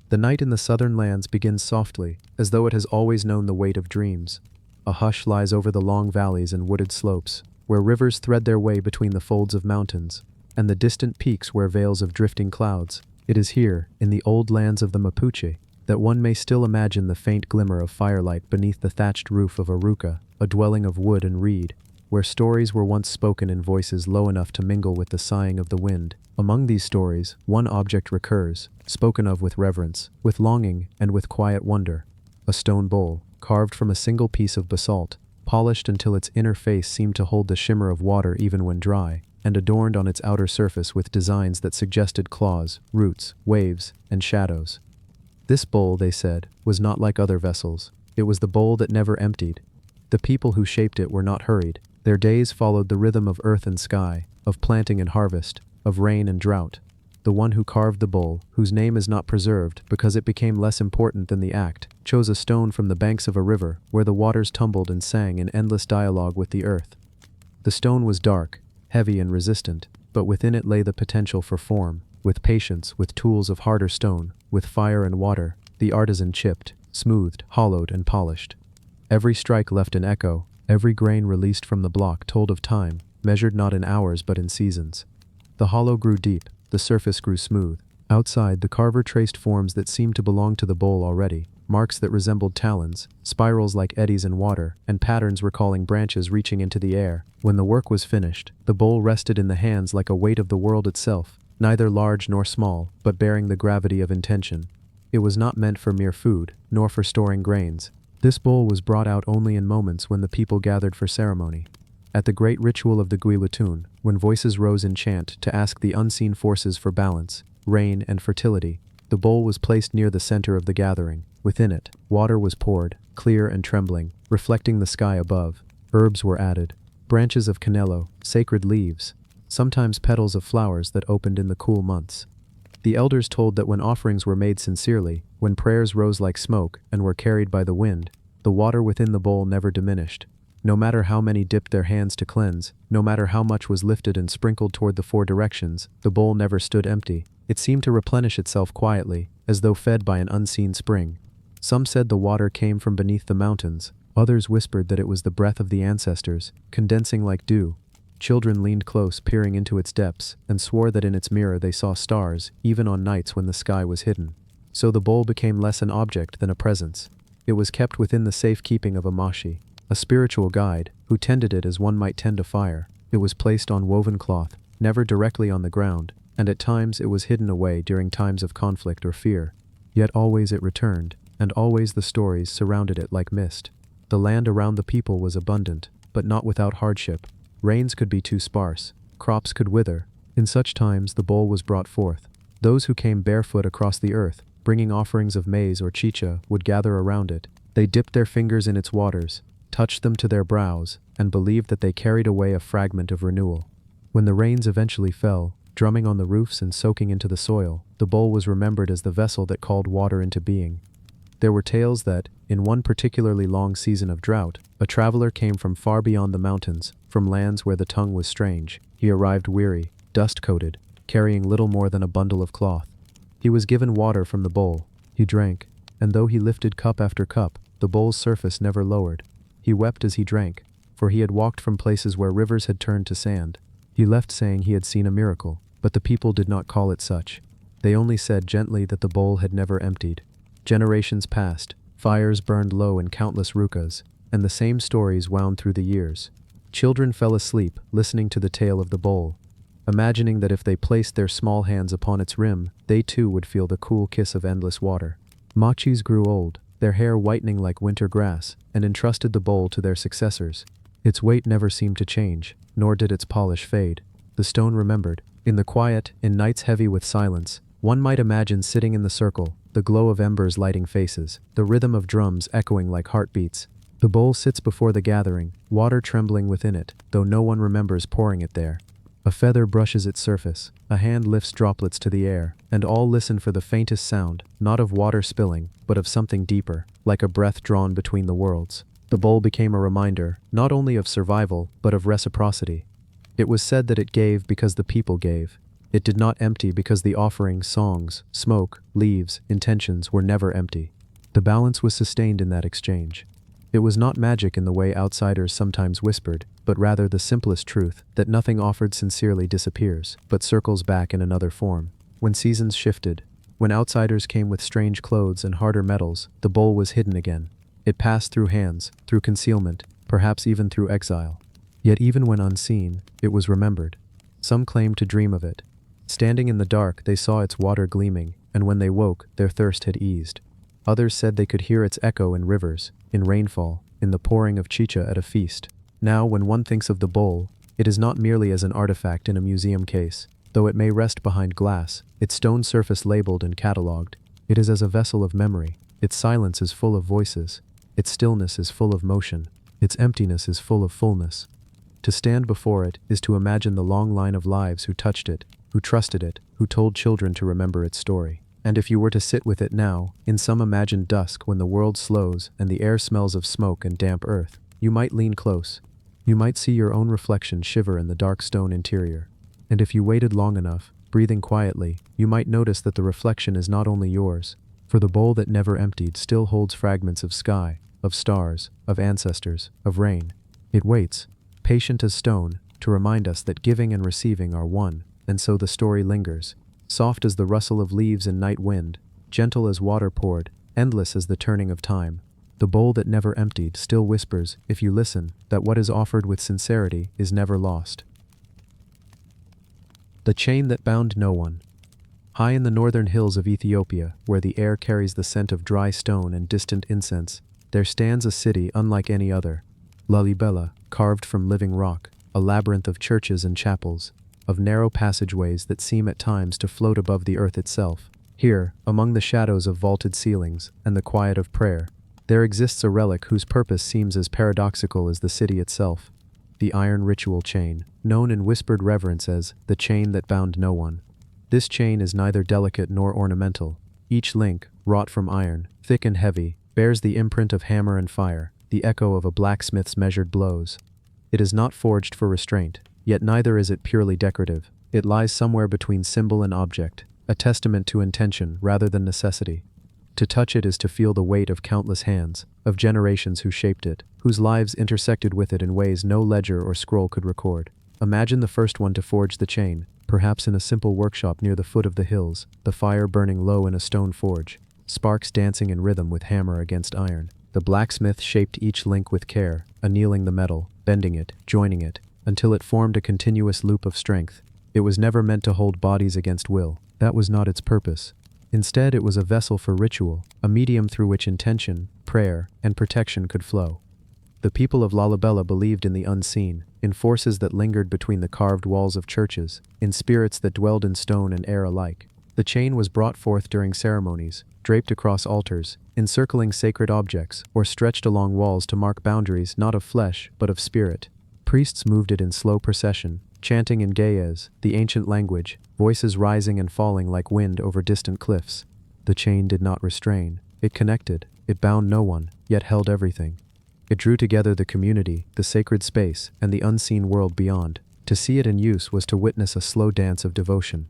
The night in the southern lands begins softly, as though it has always known the weight of dreams. A hush lies over the long valleys and wooded slopes, where rivers thread their way between the folds of mountains, and the distant peaks wear veils of drifting clouds. It is here, in the old lands of the Mapuche, that one may still imagine the faint glimmer of firelight beneath the thatched roof of Aruca, a dwelling of wood and reed. where stories were once spoken in voices low enough to mingle with the sighing of the wind. Among these stories, one object recurs, spoken of with reverence, with longing, and with quiet wonder. A stone bowl, carved from a single piece of basalt, polished until its inner face seemed to hold the shimmer of water even when dry, and adorned on its outer surface with designs that suggested claws, roots, waves, and shadows. This bowl, they said, was not like other vessels. It was the bowl that never emptied. The people who shaped it were not hurried. Their days followed the rhythm of earth and sky, of planting and harvest, of rain and drought. The one who carved the bowl, whose name is not preserved because it became less important than the act, chose a stone from the banks of a river where the waters tumbled and sang in endless dialogue with the earth. The stone was dark, heavy and resistant, but within it lay the potential for form. With patience, with tools of harder stone, with fire and water, the artisan chipped, smoothed, hollowed, and polished. Every strike left an echo, every grain released from the block told of time, measured not in hours but in seasons. The hollow grew deep, the surface grew smooth. Outside, the carver traced forms that seemed to belong to the bowl already, marks that resembled talons, spirals like eddies in water, and patterns recalling branches reaching into the air. When the work was finished, the bowl rested in the hands like a weight of the world itself, neither large nor small, but bearing the gravity of intention. It was not meant for mere food, nor for storing grains. This bowl was brought out only in moments when the people gathered for ceremony. At the great ritual of the Guilatun, when voices rose in chant to ask the unseen forces for balance, rain, and fertility, the bowl was placed near the center of the gathering. Within it, water was poured, clear and trembling, reflecting the sky above. Herbs were added, branches of canelo, sacred leaves, sometimes petals of flowers that opened in the cool months. The elders told that when offerings were made sincerely, when prayers rose like smoke and were carried by the wind, the water within the bowl never diminished. No matter how many dipped their hands to cleanse, no matter how much was lifted and sprinkled toward the four directions, the bowl never stood empty. It seemed to replenish itself quietly, as though fed by an unseen spring. Some said the water came from beneath the mountains. Others whispered that it was the breath of the ancestors, condensing like dew. Children leaned close, peering into its depths, and swore that in its mirror they saw stars, even on nights when the sky was hidden. So the bowl became less an object than a presence. It was kept within the safekeeping of a mashi, a spiritual guide, who tended it as one might tend a fire. It was placed on woven cloth, never directly on the ground, and at times it was hidden away during times of conflict or fear. Yet always it returned, and always the stories surrounded it like mist. The land around the people was abundant, but not without hardship. Rains could be too sparse, crops could wither. In such times the bowl was brought forth. Those who came barefoot across the earth, bringing offerings of maize or chicha, would gather around it. They dipped their fingers in its waters, touched them to their brows, and believed that they carried away a fragment of renewal. When the rains eventually fell, drumming on the roofs and soaking into the soil, the bowl was remembered as the vessel that called water into being. There were tales that, in one particularly long season of drought, a traveler came from far beyond the mountains, from lands where the tongue was strange. He arrived weary, dust-coated, carrying little more than a bundle of cloth. He was given water from the bowl. He drank, and though he lifted cup after cup, the bowl's surface never lowered. He wept as he drank, for he had walked from places where rivers had turned to sand. He left saying he had seen a miracle, but the people did not call it such. They only said gently that the bowl had never emptied. Generations passed, fires burned low in countless rukas, and the same stories wound through the years. Children fell asleep, listening to the tale of the bowl, imagining that if they placed their small hands upon its rim, they too would feel the cool kiss of endless water. Machis grew old, their hair whitening like winter grass, and entrusted the bowl to their successors. Its weight never seemed to change, nor did its polish fade. The stone remembered. In the quiet, in nights heavy with silence, one might imagine sitting in the circle, the glow of embers lighting faces, the rhythm of drums echoing like heartbeats. The bowl sits before the gathering, water trembling within it, though no one remembers pouring it there. A feather brushes its surface, a hand lifts droplets to the air, and all listen for the faintest sound, not of water spilling, but of something deeper, like a breath drawn between the worlds. The bowl became a reminder, not only of survival, but of reciprocity. It was said that it gave because the people gave. It did not empty because the offering, songs, smoke, leaves, intentions were never empty. The balance was sustained in that exchange. It was not magic in the way outsiders sometimes whispered, but rather the simplest truth that nothing offered sincerely disappears, but circles back in another form. When seasons shifted, when outsiders came with strange clothes and harder metals, the bowl was hidden again. It passed through hands, through concealment, perhaps even through exile. Yet even when unseen, it was remembered. Some claimed to dream of it. Standing in the dark, they saw its water gleaming, and when they woke, their thirst had eased. Others said they could hear its echo in rivers, in rainfall, in the pouring of chicha at a feast. Now, when one thinks of the bowl, it is not merely as an artifact in a museum case, though it may rest behind glass, its stone surface labeled and catalogued. It is as a vessel of memory. Its silence is full of voices. Its stillness is full of motion. Its emptiness is full of fullness. To stand before it is to imagine the long line of lives who touched it, who trusted it, who told children to remember its story. And if you were to sit with it now, in some imagined dusk when the world slows and the air smells of smoke and damp earth, you might lean close. You might see your own reflection shiver in the dark stone interior. And if you waited long enough, breathing quietly, you might notice that the reflection is not only yours, for the bowl that never emptied still holds fragments of sky, of stars, of ancestors, of rain. It waits, patient as stone, to remind us that giving and receiving are one, and so the story lingers, soft as the rustle of leaves in night wind, gentle as water poured, endless as the turning of time. The bowl that never emptied still whispers, if you listen, that what is offered with sincerity is never lost. The chain that bound no one. High in the northern hills of Ethiopia, where the air carries the scent of dry stone and distant incense, there stands a city unlike any other. Lalibela, carved from living rock, a labyrinth of churches and chapels, of narrow passageways that seem at times to float above the earth itself. Here, among the shadows of vaulted ceilings and the quiet of prayer, there exists a relic whose purpose seems as paradoxical as the city itself. The iron ritual chain, known in whispered reverence as the chain that bound no one. This chain is neither delicate nor ornamental. Each link, wrought from iron, thick and heavy, bears the imprint of hammer and fire, the echo of a blacksmith's measured blows. It is not forged for restraint, yet neither is it purely decorative. It lies somewhere between symbol and object, a testament to intention rather than necessity. To touch it is to feel the weight of countless hands, of generations who shaped it, whose lives intersected with it in ways no ledger or scroll could record. Imagine the first one to forge the chain, perhaps in a simple workshop near the foot of the hills, the fire burning low in a stone forge, sparks dancing in rhythm with hammer against iron. The blacksmith shaped each link with care, annealing the metal, bending it, joining it, until it formed a continuous loop of strength. It was never meant to hold bodies against will. That was not its purpose. Instead, it was a vessel for ritual, a medium through which intention, prayer, and protection could flow. The people of Lalibela believed in the unseen, in forces that lingered between the carved walls of churches, in spirits that dwelled in stone and air alike. The chain was brought forth during ceremonies, draped across altars, encircling sacred objects, or stretched along walls to mark boundaries not of flesh but of spirit. Priests moved it in slow procession, chanting in Ge'ez, the ancient language, voices rising and falling like wind over distant cliffs. The chain did not restrain. It connected. It bound no one, yet held everything. It drew together the community, the sacred space, and the unseen world beyond. To see it in use was to witness a slow dance of devotion.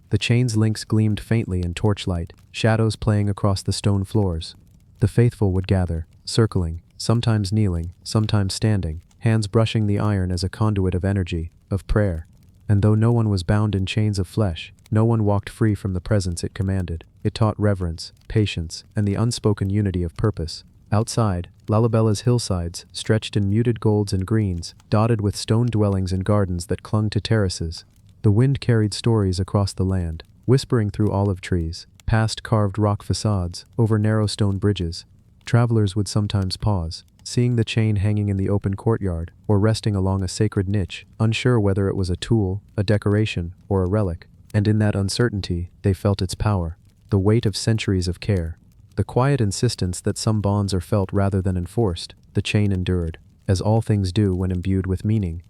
The chain's links gleamed faintly in torchlight, shadows playing across the stone floors. The faithful would gather, circling, sometimes kneeling, sometimes standing, hands brushing the iron as a conduit of energy, of prayer. And though no one was bound in chains of flesh, no one walked free from the presence it commanded. It taught reverence, patience, and the unspoken unity of purpose. Outside, Lalibela's hillsides, stretched in muted golds and greens, dotted with stone dwellings and gardens that clung to terraces. The wind carried stories across the land, whispering through olive trees, past carved rock facades, over narrow stone bridges. Travelers would sometimes pause, seeing the chain hanging in the open courtyard, or resting along a sacred niche, unsure whether it was a tool, a decoration, or a relic. And in that uncertainty, they felt its power, the weight of centuries of care. The quiet insistence that some bonds are felt rather than enforced. The chain endured, as all things do when imbued with meaning.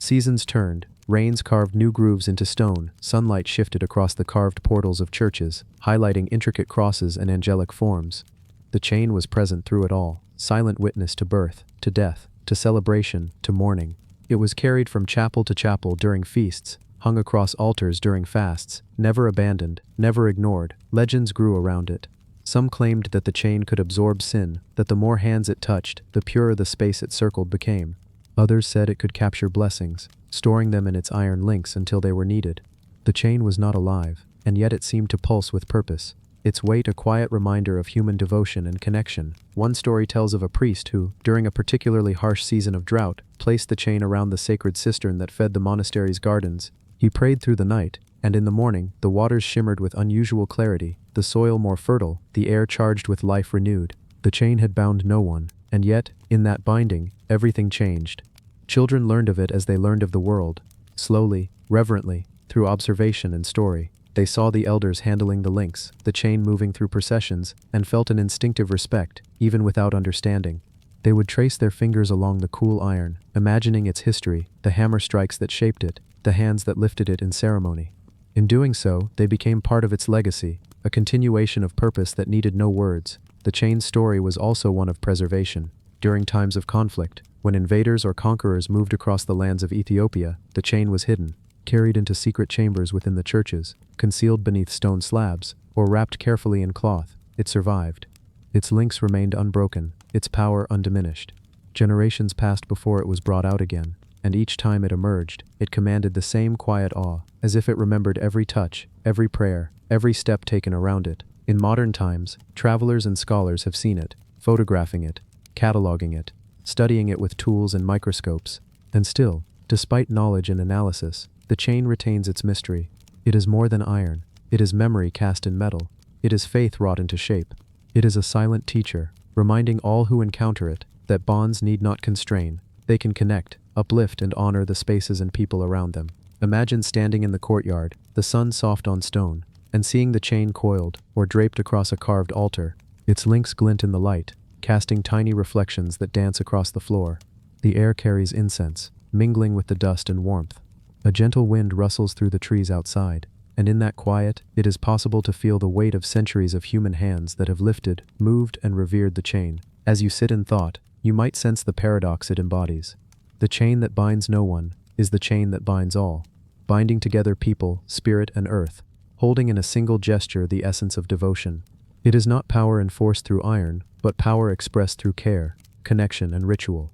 Seasons turned, rains carved new grooves into stone, sunlight shifted across the carved portals of churches, highlighting intricate crosses and angelic forms. The chain was present through it all, silent witness to birth, to death, to celebration, to mourning. It was carried from chapel to chapel during feasts, hung across altars during fasts, never abandoned, never ignored. Legends grew around it. Some claimed that the chain could absorb sin, that the more hands it touched, the purer the space it circled became. Others said it could capture blessings, storing them in its iron links until they were needed. The chain was not alive, and yet it seemed to pulse with purpose. its weight a quiet reminder of human devotion and connection. One story tells of a priest who, during a particularly harsh season of drought, placed the chain around the sacred cistern that fed the monastery's gardens. He prayed through the night, and in the morning, the waters shimmered with unusual clarity, the soil more fertile, the air charged with life renewed. The chain had bound no one, and yet, in that binding, everything changed. Children learned of it as they learned of the world. Slowly, reverently, through observation and story, they saw the elders handling the links, the chain moving through processions, and felt an instinctive respect, even without understanding. They would trace their fingers along the cool iron, imagining its history, the hammer strikes that shaped it, the hands that lifted it in ceremony. In doing so, they became part of its legacy, a continuation of purpose that needed no words. The chain's story was also one of preservation. During times of conflict, when invaders or conquerors moved across the lands of Ethiopia, the chain was hidden, carried into secret chambers within the churches, concealed beneath stone slabs, or wrapped carefully in cloth. It survived. Its links remained unbroken, its power undiminished. Generations passed before it was brought out again, and each time it emerged, it commanded the same quiet awe, as if it remembered every touch, every prayer, every step taken around it. In modern times, travelers and scholars have seen it, photographing it, cataloging it, studying it with tools and microscopes. And still, despite knowledge and analysis, the chain retains its mystery. It is more than iron. It is memory cast in metal. It is faith wrought into shape. It is a silent teacher, reminding all who encounter it that bonds need not constrain. They can connect, uplift, and honor the spaces and people around them. Imagine standing in the courtyard, the sun soft on stone, and seeing the chain coiled or draped across a carved altar. Its links glint in the light, casting tiny reflections that dance across the floor. The air carries incense, mingling with the dust and warmth. A gentle wind rustles through the trees outside, and in that quiet, it is possible to feel the weight of centuries of human hands that have lifted, moved, and revered the chain. As you sit in thought, you might sense the paradox it embodies. The chain that binds no one is the chain that binds all, binding together people, spirit, and earth, holding in a single gesture the essence of devotion. It is not power enforced through iron, but power expressed through care, connection, and ritual.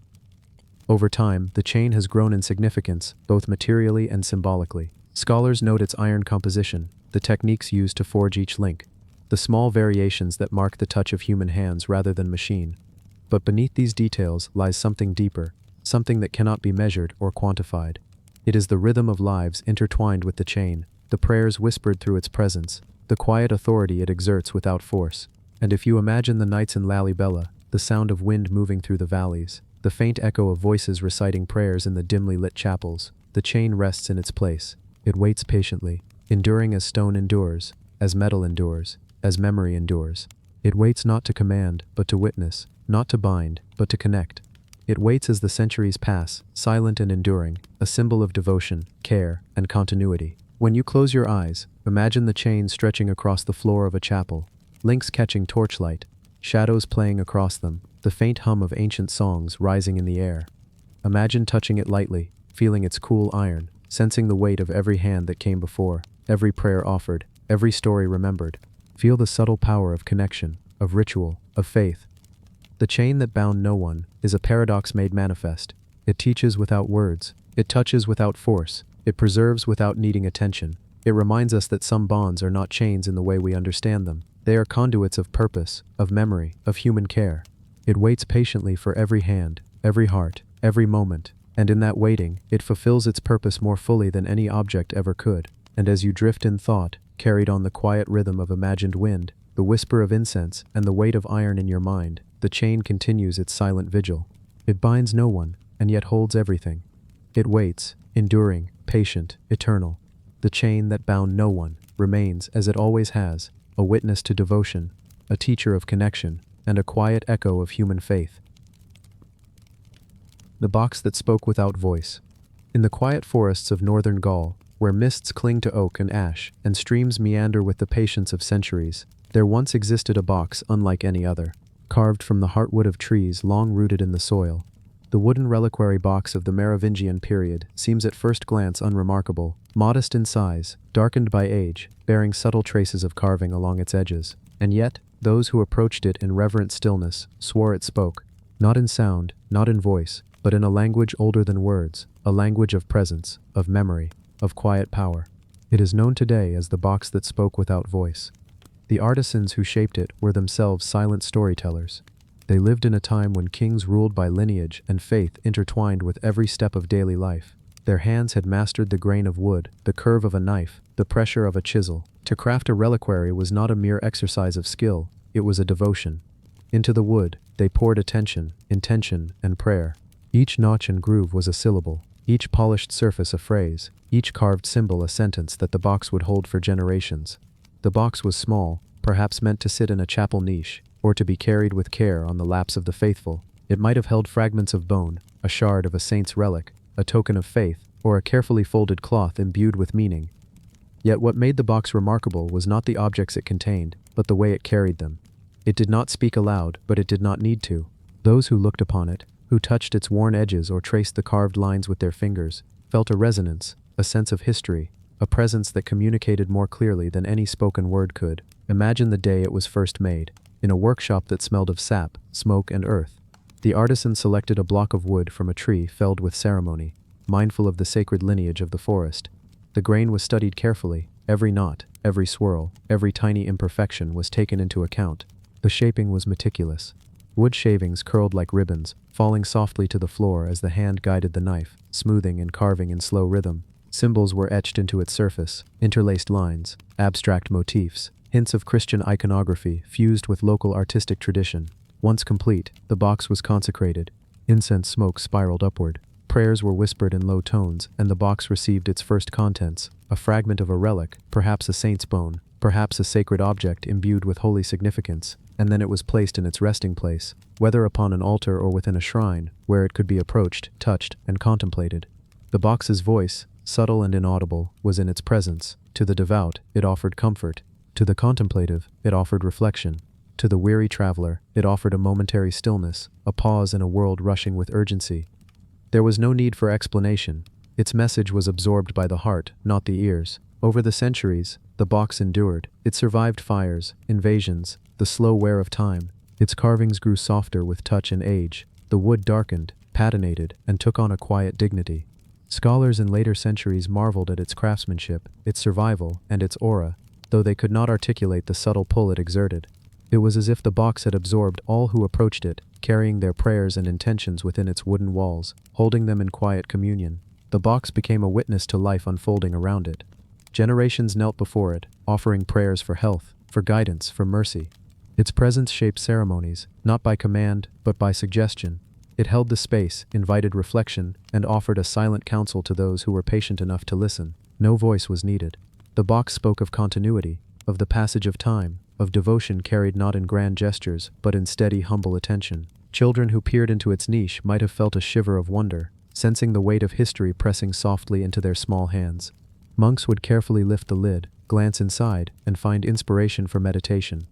Over time, the chain has grown in significance, both materially and symbolically. Scholars note its iron composition, the techniques used to forge each link, the small variations that mark the touch of human hands rather than machine. But beneath these details lies something deeper, something that cannot be measured or quantified. It is the rhythm of lives intertwined with the chain, the prayers whispered through its presence, the quiet authority it exerts without force. And if you imagine the nights in Lalibela, the sound of wind moving through the valleys, the faint echo of voices reciting prayers in the dimly lit chapels, the chain rests in its place. It waits patiently, enduring as stone endures, as metal endures, as memory endures. It waits not to command, but to witness, not to bind, but to connect. It waits as the centuries pass, silent and enduring, a symbol of devotion, care, and continuity. When you close your eyes, imagine the chain stretching across the floor of a chapel, links catching torchlight, shadows playing across them, the faint hum of ancient songs rising in the air. Imagine touching it lightly, feeling its cool iron, sensing the weight of every hand that came before, every prayer offered, every story remembered. Feel the subtle power of connection, of ritual, of faith. The chain that bound no one is a paradox made manifest. It teaches without words. It touches without force. It preserves without needing attention. It reminds us that some bonds are not chains in the way we understand them. They are conduits of purpose, of memory, of human care. It waits patiently for every hand, every heart, every moment, and in that waiting, it fulfills its purpose more fully than any object ever could. And as you drift in thought, carried on the quiet rhythm of imagined wind, the whisper of incense, and the weight of iron in your mind, the chain continues its silent vigil. It binds no one, and yet holds everything. It waits, enduring, patient, eternal. The chain that bound no one remains, as it always has, a witness to devotion, a teacher of connection, and a quiet echo of human faith. The box that spoke without voice. In the quiet forests of northern Gaul, where mists cling to oak and ash, and streams meander with the patience of centuries, there once existed a box unlike any other, carved from the heartwood of trees long rooted in the soil. The wooden reliquary box of the Merovingian period seems at first glance unremarkable, modest in size, darkened by age, bearing subtle traces of carving along its edges. And yet, those who approached it in reverent stillness swore it spoke, not in sound, not in voice, but in a language older than words, a language of presence, of memory, of quiet power. It is known today as the box that spoke without voice. The artisans who shaped it were themselves silent storytellers. They lived in a time when kings ruled by lineage and faith intertwined with every step of daily life. Their hands had mastered the grain of wood, the curve of a knife, the pressure of a chisel. To craft a reliquary was not a mere exercise of skill, it was a devotion. Into the wood, they poured attention, intention, and prayer. Each notch and groove was a syllable, each polished surface a phrase, each carved symbol a sentence that the box would hold for generations. The box was small, perhaps meant to sit in a chapel niche, or to be carried with care on the laps of the faithful. It might have held fragments of bone, a shard of a saint's relic, a token of faith, or a carefully folded cloth imbued with meaning. Yet what made the box remarkable was not the objects it contained, but the way it carried them. It did not speak aloud, but it did not need to. Those who looked upon it, who touched its worn edges or traced the carved lines with their fingers, felt a resonance, a sense of history, a presence that communicated more clearly than any spoken word could. Imagine the day it was first made, in a workshop that smelled of sap, smoke, and earth. The artisan selected a block of wood from a tree felled with ceremony, mindful of the sacred lineage of the forest. The grain was studied carefully, every knot, every swirl, every tiny imperfection was taken into account. The shaping was meticulous. Wood shavings curled like ribbons, falling softly to the floor as the hand guided the knife, smoothing and carving in slow rhythm. Symbols were etched into its surface, interlaced lines, abstract motifs, hints of Christian iconography fused with local artistic tradition. Once complete, the box was consecrated. Incense smoke spiraled upward. Prayers were whispered in low tones, and the box received its first contents, a fragment of a relic, perhaps a saint's bone, perhaps a sacred object imbued with holy significance, and then it was placed in its resting place, whether upon an altar or within a shrine, where it could be approached, touched, and contemplated. The box's voice, subtle and inaudible, was in its presence. To the devout, it offered comfort. To the contemplative, it offered reflection. To the weary traveler, it offered a momentary stillness, a pause in a world rushing with urgency. There was no need for explanation. Its message was absorbed by the heart, not the ears. Over the centuries, the box endured. It survived fires, invasions, the slow wear of time. Its carvings grew softer with touch and age. The wood darkened, patinated, and took on a quiet dignity. Scholars in later centuries marveled at its craftsmanship, its survival, and its aura, though they could not articulate the subtle pull it exerted. It was as if the box had absorbed all who approached it, carrying their prayers and intentions within its wooden walls, holding them in quiet communion. The box became a witness to life unfolding around it. Generations knelt before it, offering prayers for health, for guidance, for mercy. Its presence shaped ceremonies, not by command, but by suggestion. It held the space, invited reflection, and offered a silent counsel to those who were patient enough to listen. No voice was needed. The box spoke of continuity, of the passage of time, of devotion carried not in grand gestures, but in steady, humble attention. Children who peered into its niche might have felt a shiver of wonder, sensing the weight of history pressing softly into their small hands. Monks would carefully lift the lid, glance inside, and find inspiration for meditation.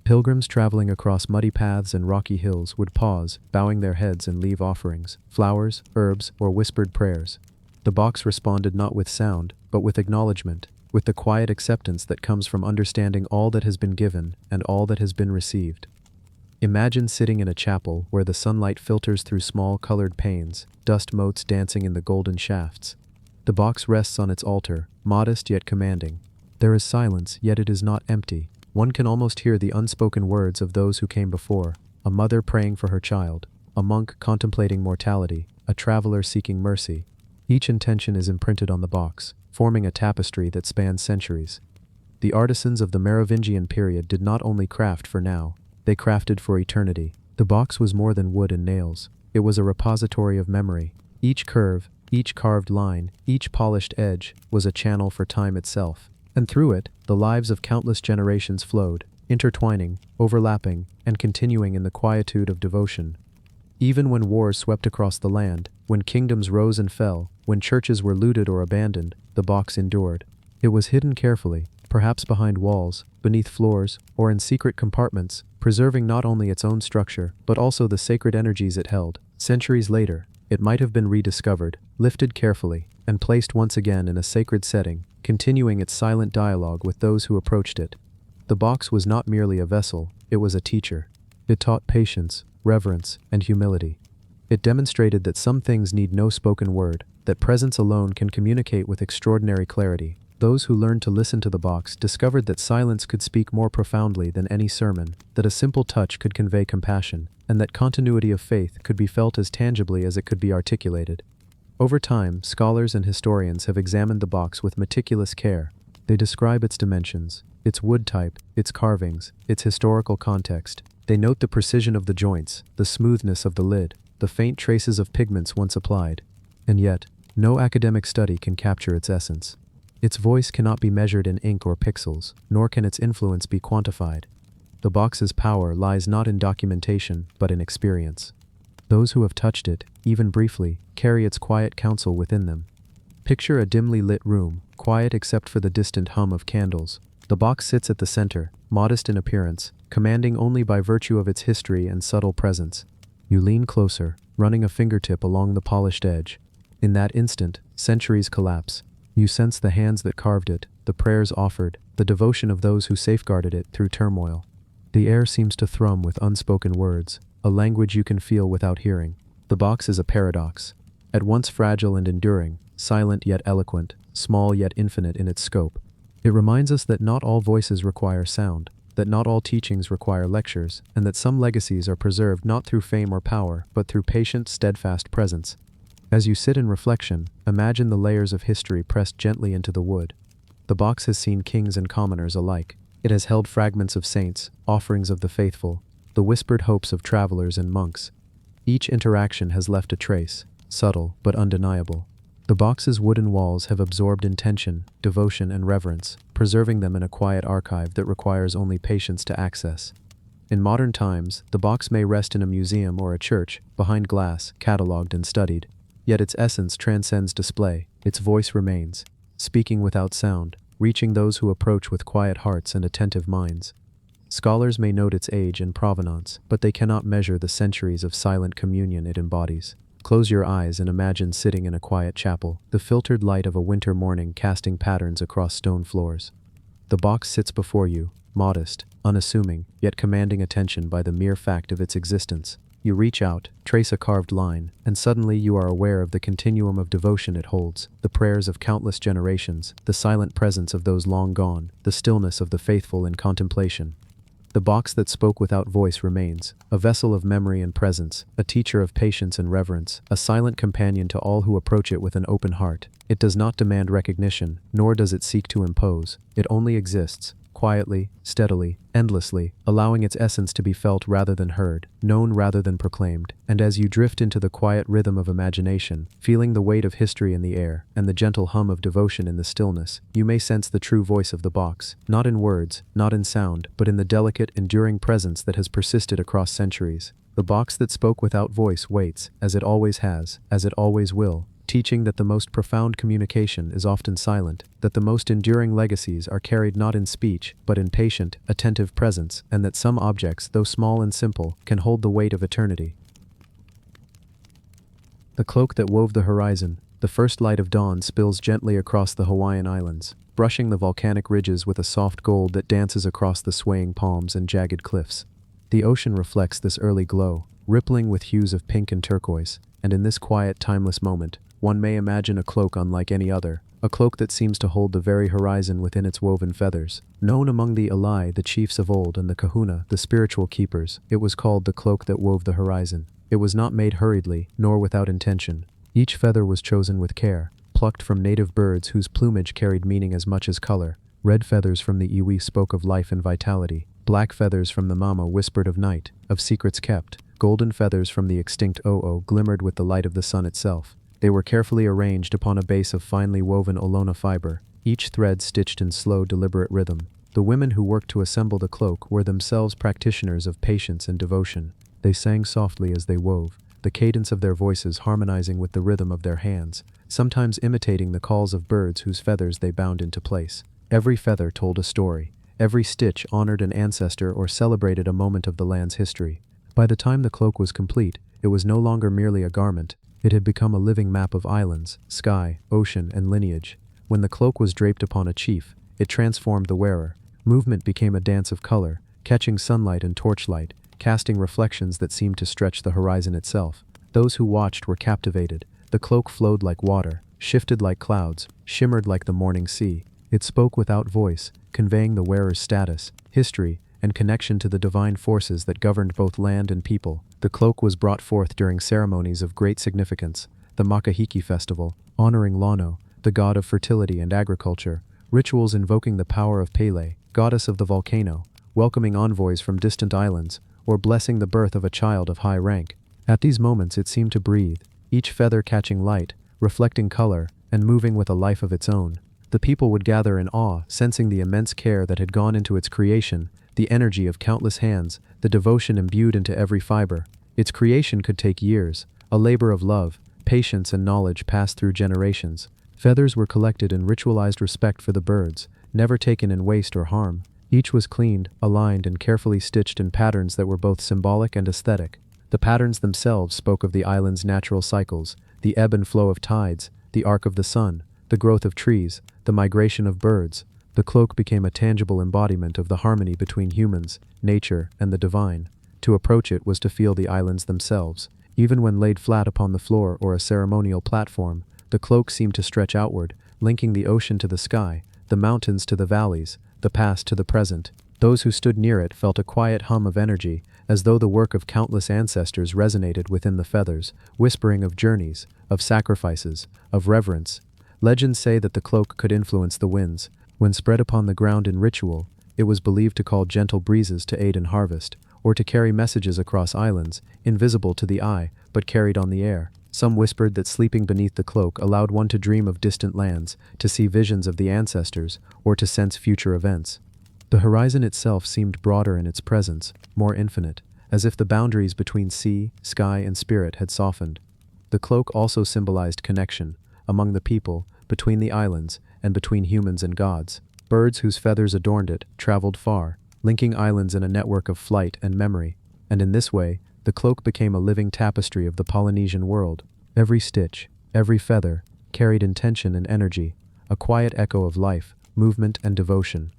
Pilgrims traveling across muddy paths and rocky hills would pause, bowing their heads and leave offerings, flowers, herbs, or whispered prayers. The box responded not with sound, but with acknowledgement, with the quiet acceptance that comes from understanding all that has been given and all that has been received. Imagine sitting in a chapel where the sunlight filters through small colored panes, dust motes dancing in the golden shafts. The box rests on its altar, modest yet commanding. There is silence, yet it is not empty. One can almost hear the unspoken words of those who came before, a mother praying for her child, a monk contemplating mortality, a traveler seeking mercy. Each intention is imprinted on the box, forming a tapestry that spans centuries. The artisans of the Merovingian period did not only craft for now, they crafted for eternity. The box was more than wood and nails. It was a repository of memory. Each curve, each carved line, each polished edge was a channel for time itself. And through it, the lives of countless generations flowed, intertwining, overlapping, and continuing in the quietude of devotion. Even when wars swept across the land, when kingdoms rose and fell, when churches were looted or abandoned, the box endured. It was hidden carefully, perhaps behind walls, beneath floors, or in secret compartments, preserving not only its own structure, but also the sacred energies it held. Centuries later, it might have been rediscovered, lifted carefully, and placed once again in a sacred setting, continuing its silent dialogue with those who approached it. The box was not merely a vessel, it was a teacher. It taught patience, reverence, and humility. It demonstrated that some things need no spoken word, that presence alone can communicate with extraordinary clarity. Those who learned to listen to the box discovered that silence could speak more profoundly than any sermon, that a simple touch could convey compassion, and that continuity of faith could be felt as tangibly as it could be articulated. Over time, scholars and historians have examined the box with meticulous care. They describe its dimensions, its wood type, its carvings, its historical context. They note the precision of the joints, the smoothness of the lid, the faint traces of pigments once applied. And yet, no academic study can capture its essence. Its voice cannot be measured in ink or pixels, nor can its influence be quantified. The box's power lies not in documentation, but in experience. Those who have touched it, even briefly, carry its quiet counsel within them. Picture a dimly lit room, quiet except for the distant hum of candles. The box sits at the center, modest in appearance, commanding only by virtue of its history and subtle presence. You lean closer, running a fingertip along the polished edge. In that instant, centuries collapse. You sense the hands that carved it, the prayers offered, the devotion of those who safeguarded it through turmoil. The air seems to thrum with unspoken words, a language you can feel without hearing. The box is a paradox. At once fragile and enduring, silent yet eloquent, small yet infinite in its scope. It reminds us that not all voices require sound, that not all teachings require lectures, and that some legacies are preserved not through fame or power, but through patient, steadfast presence. As you sit in reflection, imagine the layers of history pressed gently into the wood. The box has seen kings and commoners alike. It has held fragments of saints, offerings of the faithful, the whispered hopes of travelers and monks. Each interaction has left a trace, subtle but undeniable. The box's wooden walls have absorbed intention, devotion, and reverence, preserving them in a quiet archive that requires only patience to access. In modern times, the box may rest in a museum or a church, behind glass, catalogued and studied. Yet its essence transcends display, its voice remains, speaking without sound, reaching those who approach with quiet hearts and attentive minds. Scholars may note its age and provenance, but they cannot measure the centuries of silent communion it embodies. Close your eyes and imagine sitting in a quiet chapel, the filtered light of a winter morning casting patterns across stone floors. The box sits before you, modest, unassuming, yet commanding attention by the mere fact of its existence. You reach out, trace a carved line, and suddenly you are aware of the continuum of devotion it holds, the prayers of countless generations, the silent presence of those long gone, the stillness of the faithful in contemplation. The box that spoke without voice remains, a vessel of memory and presence, a teacher of patience and reverence, a silent companion to all who approach it with an open heart. It does not demand recognition, nor does it seek to impose. It only exists, quietly, steadily, endlessly, allowing its essence to be felt rather than heard, known rather than proclaimed. And as you drift into the quiet rhythm of imagination, feeling the weight of history in the air, and the gentle hum of devotion in the stillness, you may sense the true voice of the box, not in words, not in sound, but in the delicate, enduring presence that has persisted across centuries. The box that spoke without voice waits, as it always has, as it always will, teaching that the most profound communication is often silent, that the most enduring legacies are carried not in speech, but in patient, attentive presence, and that some objects, though small and simple, can hold the weight of eternity. The cloak that wove the horizon, the first light of dawn spills gently across the Hawaiian Islands, brushing the volcanic ridges with a soft gold that dances across the swaying palms and jagged cliffs. The ocean reflects this early glow, rippling with hues of pink and turquoise, and in this quiet, timeless moment, one may imagine a cloak unlike any other, a cloak that seems to hold the very horizon within its woven feathers. Known among the Alai, the chiefs of old, and the Kahuna, the spiritual keepers, it was called the cloak that wove the horizon. It was not made hurriedly, nor without intention. Each feather was chosen with care, plucked from native birds whose plumage carried meaning as much as color. Red feathers from the iwi spoke of life and vitality. Black feathers from the mama whispered of night, of secrets kept. Golden feathers from the extinct oo glimmered with the light of the sun itself. They were carefully arranged upon a base of finely woven olona fiber, each thread stitched in slow, deliberate rhythm. The women who worked to assemble the cloak were themselves practitioners of patience and devotion. They sang softly as they wove, the cadence of their voices harmonizing with the rhythm of their hands, sometimes imitating the calls of birds whose feathers they bound into place. Every feather told a story. Every stitch honored an ancestor or celebrated a moment of the land's history. By the time the cloak was complete, it was no longer merely a garment. It had become a living map of islands, sky, ocean, and lineage. When the cloak was draped upon a chief, it transformed the wearer. Movement became a dance of color, catching sunlight and torchlight, casting reflections that seemed to stretch the horizon itself. Those who watched were captivated. The cloak flowed like water, shifted like clouds, shimmered like the morning sea. It spoke without voice, conveying the wearer's status, history, and connection to the divine forces that governed both land and people. The cloak was brought forth during ceremonies of great significance, the Makahiki festival, honoring Lano, the god of fertility and agriculture, rituals invoking the power of Pele, goddess of the volcano, welcoming envoys from distant islands, or blessing the birth of a child of high rank. At these moments it seemed to breathe, each feather catching light, reflecting color, and moving with a life of its own. The people would gather in awe, sensing the immense care that had gone into its creation, the energy of countless hands, the devotion imbued into every fiber. Its creation could take years, a labor of love, patience and knowledge passed through generations. Feathers were collected in ritualized respect for the birds, never taken in waste or harm. Each was cleaned, aligned, and carefully stitched in patterns that were both symbolic and aesthetic. The patterns themselves spoke of the island's natural cycles, the ebb and flow of tides, the arc of the sun, the growth of trees, the migration of birds. The cloak became a tangible embodiment of the harmony between humans, nature, and the divine. To approach it was to feel the islands themselves. Even when laid flat upon the floor or a ceremonial platform, the cloak seemed to stretch outward, linking the ocean to the sky, the mountains to the valleys, the past to the present. Those who stood near it felt a quiet hum of energy, as though the work of countless ancestors resonated within the feathers, whispering of journeys, of sacrifices, of reverence. Legends say that the cloak could influence the winds. When spread upon the ground in ritual, it was believed to call gentle breezes to aid in harvest, or to carry messages across islands, invisible to the eye, but carried on the air. Some whispered that sleeping beneath the cloak allowed one to dream of distant lands, to see visions of the ancestors, or to sense future events. The horizon itself seemed broader in its presence, more infinite, as if the boundaries between sea, sky, and spirit had softened. The cloak also symbolized connection, among the people, between the islands, and between humans and gods. Birds whose feathers adorned it traveled far, linking islands in a network of flight and memory, and in this way, the cloak became a living tapestry of the Polynesian world. Every stitch, every feather, carried intention and energy, a quiet echo of life, movement, and devotion.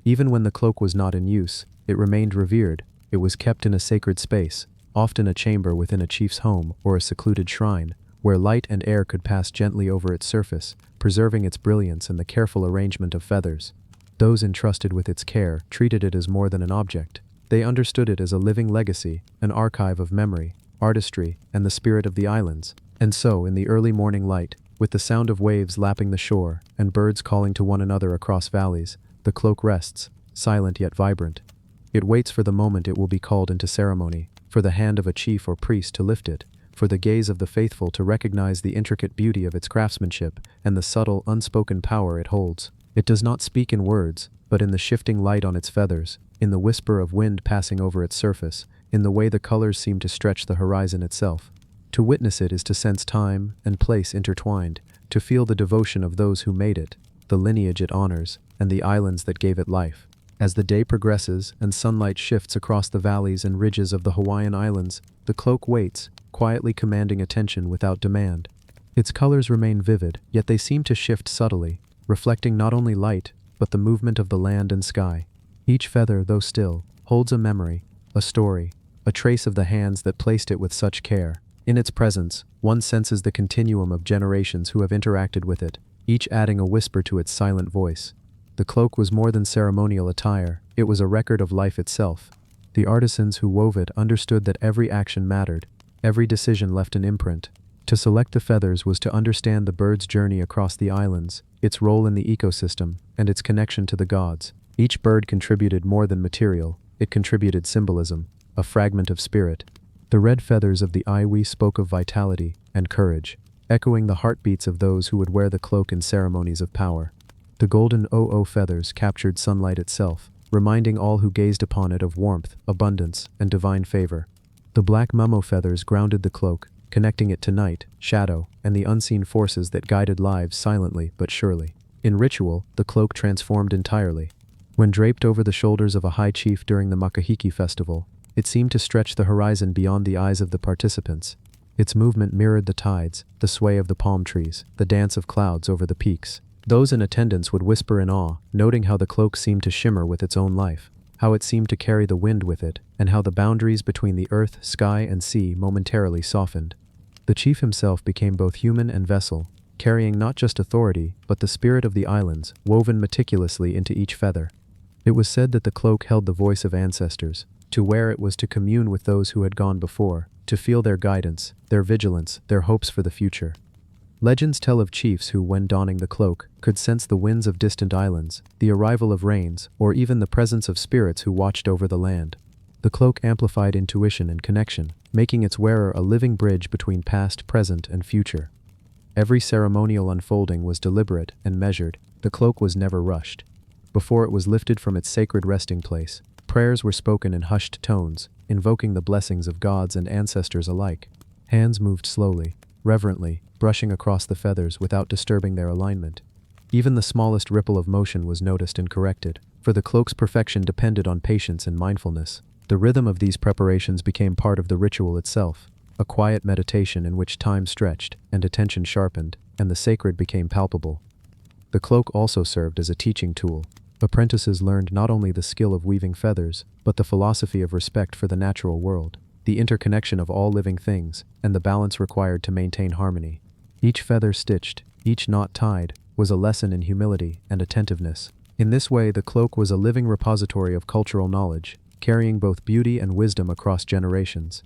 Even when the cloak was not in use, it remained revered. It was kept in a sacred space, often a chamber within a chief's home or a secluded shrine, where light and air could pass gently over its surface, preserving its brilliance and the careful arrangement of feathers. Those entrusted with its care treated it as more than an object. They understood it as a living legacy, an archive of memory, artistry, and the spirit of the islands. And so, in the early morning light, with the sound of waves lapping the shore and birds calling to one another across valleys, the cloak rests, silent yet vibrant. It waits for the moment it will be called into ceremony, for the hand of a chief or priest to lift it, for the gaze of the faithful to recognize the intricate beauty of its craftsmanship and the subtle, unspoken power it holds. It does not speak in words, but in the shifting light on its feathers, in the whisper of wind passing over its surface, in the way the colors seem to stretch the horizon itself. To witness it is to sense time and place intertwined, to feel the devotion of those who made it, the lineage it honors, and the islands that gave it life. As the day progresses and sunlight shifts across the valleys and ridges of the Hawaiian Islands, the cloak waits, quietly commanding attention without demand. Its colors remain vivid, yet they seem to shift subtly, reflecting not only light, but the movement of the land and sky. Each feather, though still, holds a memory, a story, a trace of the hands that placed it with such care. In its presence, one senses the continuum of generations who have interacted with it, each adding a whisper to its silent voice. The cloak was more than ceremonial attire, it was a record of life itself. The artisans who wove it understood that every action mattered, every decision left an imprint. To select the feathers was to understand the bird's journey across the islands, its role in the ecosystem, and its connection to the gods. Each bird contributed more than material, it contributed symbolism, a fragment of spirit. The red feathers of the iwi spoke of vitality and courage, echoing the heartbeats of those who would wear the cloak in ceremonies of power. The golden o'o feathers captured sunlight itself, reminding all who gazed upon it of warmth, abundance, and divine favor. The black mamo feathers grounded the cloak, connecting it to night, shadow, and the unseen forces that guided lives silently but surely. In ritual, the cloak transformed entirely. When draped over the shoulders of a high chief during the Makahiki festival, it seemed to stretch the horizon beyond the eyes of the participants. Its movement mirrored the tides, the sway of the palm trees, the dance of clouds over the peaks. Those in attendance would whisper in awe, noting how the cloak seemed to shimmer with its own life, how it seemed to carry the wind with it, and how the boundaries between the earth, sky, and sea momentarily softened. The chief himself became both human and vessel, carrying not just authority, but the spirit of the islands, woven meticulously into each feather. It was said that the cloak held the voice of ancestors. To wear it was to commune with those who had gone before, to feel their guidance, their vigilance, their hopes for the future. Legends tell of chiefs who, when donning the cloak, could sense the winds of distant islands, the arrival of rains, or even the presence of spirits who watched over the land. The cloak amplified intuition and connection, making its wearer a living bridge between past, present, and future. Every ceremonial unfolding was deliberate and measured. The cloak was never rushed. Before it was lifted from its sacred resting place, prayers were spoken in hushed tones, invoking the blessings of gods and ancestors alike. Hands moved slowly, reverently, brushing across the feathers without disturbing their alignment. Even the smallest ripple of motion was noticed and corrected, for the cloak's perfection depended on patience and mindfulness. The rhythm of these preparations became part of the ritual itself, a quiet meditation in which time stretched and attention sharpened, and the sacred became palpable. The cloak also served as a teaching tool. Apprentices learned not only the skill of weaving feathers, but the philosophy of respect for the natural world, the interconnection of all living things, and the balance required to maintain harmony. Each feather stitched, each knot tied, was a lesson in humility and attentiveness. In this way, the cloak was a living repository of cultural knowledge, carrying both beauty and wisdom across generations.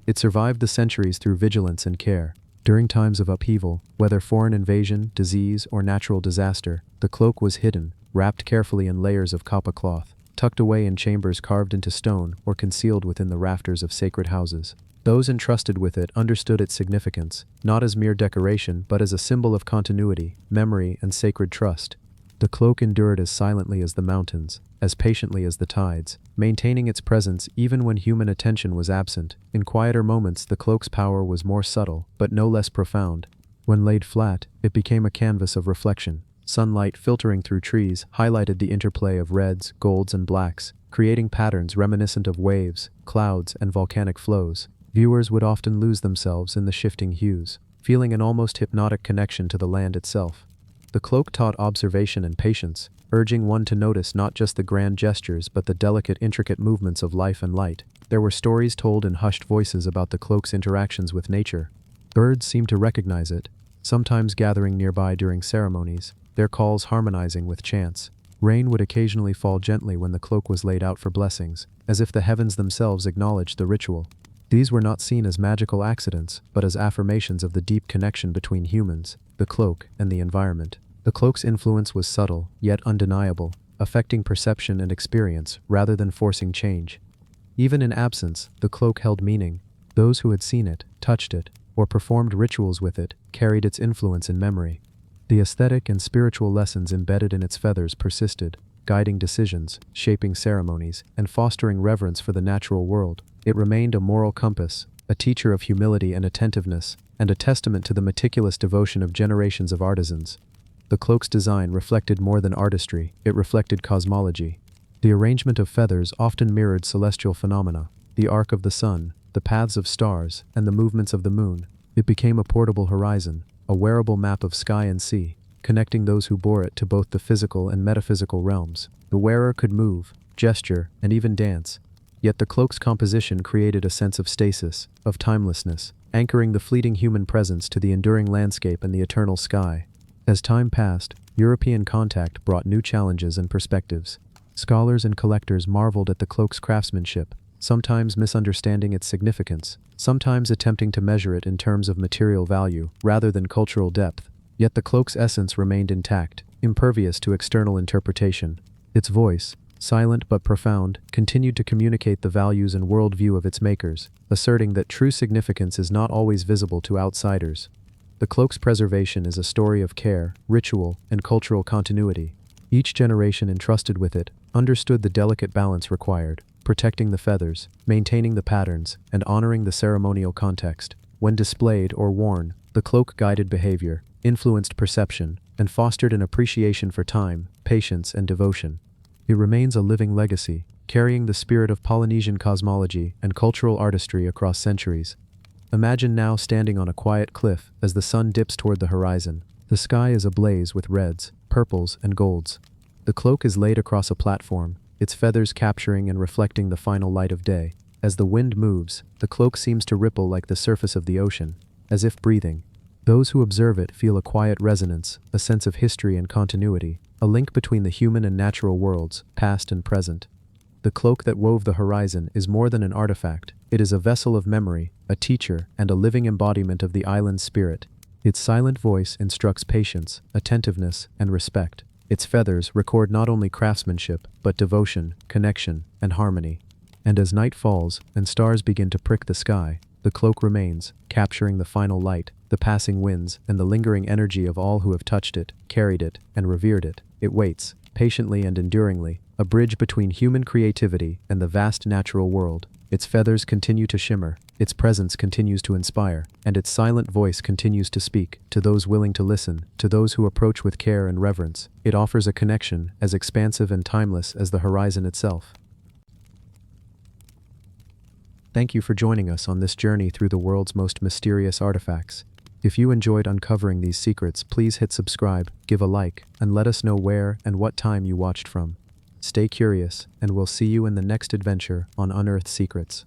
It survived the centuries through vigilance and care. During times of upheaval, whether foreign invasion, disease, or natural disaster, the cloak was hidden, wrapped carefully in layers of kapa cloth, tucked away in chambers carved into stone, or concealed within the rafters of sacred houses. Those entrusted with it understood its significance, not as mere decoration, but as a symbol of continuity, memory, and sacred trust. The cloak endured as silently as the mountains, as patiently as the tides, maintaining its presence even when human attention was absent. In quieter moments, the cloak's power was more subtle, but no less profound. When laid flat, it became a canvas of reflection. Sunlight filtering through trees highlighted the interplay of reds, golds, and blacks, creating patterns reminiscent of waves, clouds, and volcanic flows. Viewers would often lose themselves in the shifting hues, feeling an almost hypnotic connection to the land itself. The cloak taught observation and patience, urging one to notice not just the grand gestures but the delicate, intricate movements of life and light. There were stories told in hushed voices about the cloak's interactions with nature. Birds seemed to recognize it, sometimes gathering nearby during ceremonies, their calls harmonizing with chants. Rain would occasionally fall gently when the cloak was laid out for blessings, as if the heavens themselves acknowledged the ritual. These were not seen as magical accidents, but as affirmations of the deep connection between humans, the cloak, and the environment. The cloak's influence was subtle, yet undeniable, affecting perception and experience rather than forcing change. Even in absence, the cloak held meaning. Those who had seen it, touched it, or performed rituals with it, carried its influence in memory. The aesthetic and spiritual lessons embedded in its feathers persisted, guiding decisions, shaping ceremonies, and fostering reverence for the natural world. It remained a moral compass, a teacher of humility and attentiveness, and a testament to the meticulous devotion of generations of artisans. The cloak's design reflected more than artistry, it reflected cosmology. The arrangement of feathers often mirrored celestial phenomena, the arc of the sun, the paths of stars, and the movements of the moon. It became a portable horizon, a wearable map of sky and sea, connecting those who bore it to both the physical and metaphysical realms. The wearer could move, gesture, and even dance. Yet the cloak's composition created a sense of stasis, of timelessness, anchoring the fleeting human presence to the enduring landscape and the eternal sky. As time passed, European contact brought new challenges and perspectives. Scholars and collectors marveled at the cloak's craftsmanship, sometimes misunderstanding its significance, sometimes attempting to measure it in terms of material value rather than cultural depth. Yet the cloak's essence remained intact, impervious to external interpretation. Its voice, silent but profound, continued to communicate the values and worldview of its makers, asserting that true significance is not always visible to outsiders. The cloak's preservation is a story of care, ritual, and cultural continuity. Each generation entrusted with it understood the delicate balance required, protecting the feathers, maintaining the patterns, and honoring the ceremonial context. When displayed or worn, the cloak guided behavior, influenced perception, and fostered an appreciation for time, patience, and devotion. It remains a living legacy, carrying the spirit of Polynesian cosmology and cultural artistry across centuries. Imagine now standing on a quiet cliff as the sun dips toward the horizon. The sky is ablaze with reds, purples, and golds. The cloak is laid across a platform, its feathers capturing and reflecting the final light of day. As the wind moves, the cloak seems to ripple like the surface of the ocean, as if breathing. Those who observe it feel a quiet resonance, a sense of history and continuity, a link between the human and natural worlds, past and present. The cloak that wove the horizon is more than an artifact. It is a vessel of memory, a teacher, and a living embodiment of the island's spirit. Its silent voice instructs patience, attentiveness, and respect. Its feathers record not only craftsmanship, but devotion, connection, and harmony. And as night falls and stars begin to prick the sky, the cloak remains, capturing the final light, the passing winds, and the lingering energy of all who have touched it, carried it, and revered it. It waits, patiently and enduringly, a bridge between human creativity and the vast natural world. Its feathers continue to shimmer, its presence continues to inspire, and its silent voice continues to speak to those willing to listen, to those who approach with care and reverence. It offers a connection as expansive and timeless as the horizon itself. Thank you for joining us on this journey through the world's most mysterious artifacts. If you enjoyed uncovering these secrets, please hit subscribe, give a like, and let us know where and what time you watched from. Stay curious, and we'll see you in the next adventure on Unearthed Secrets.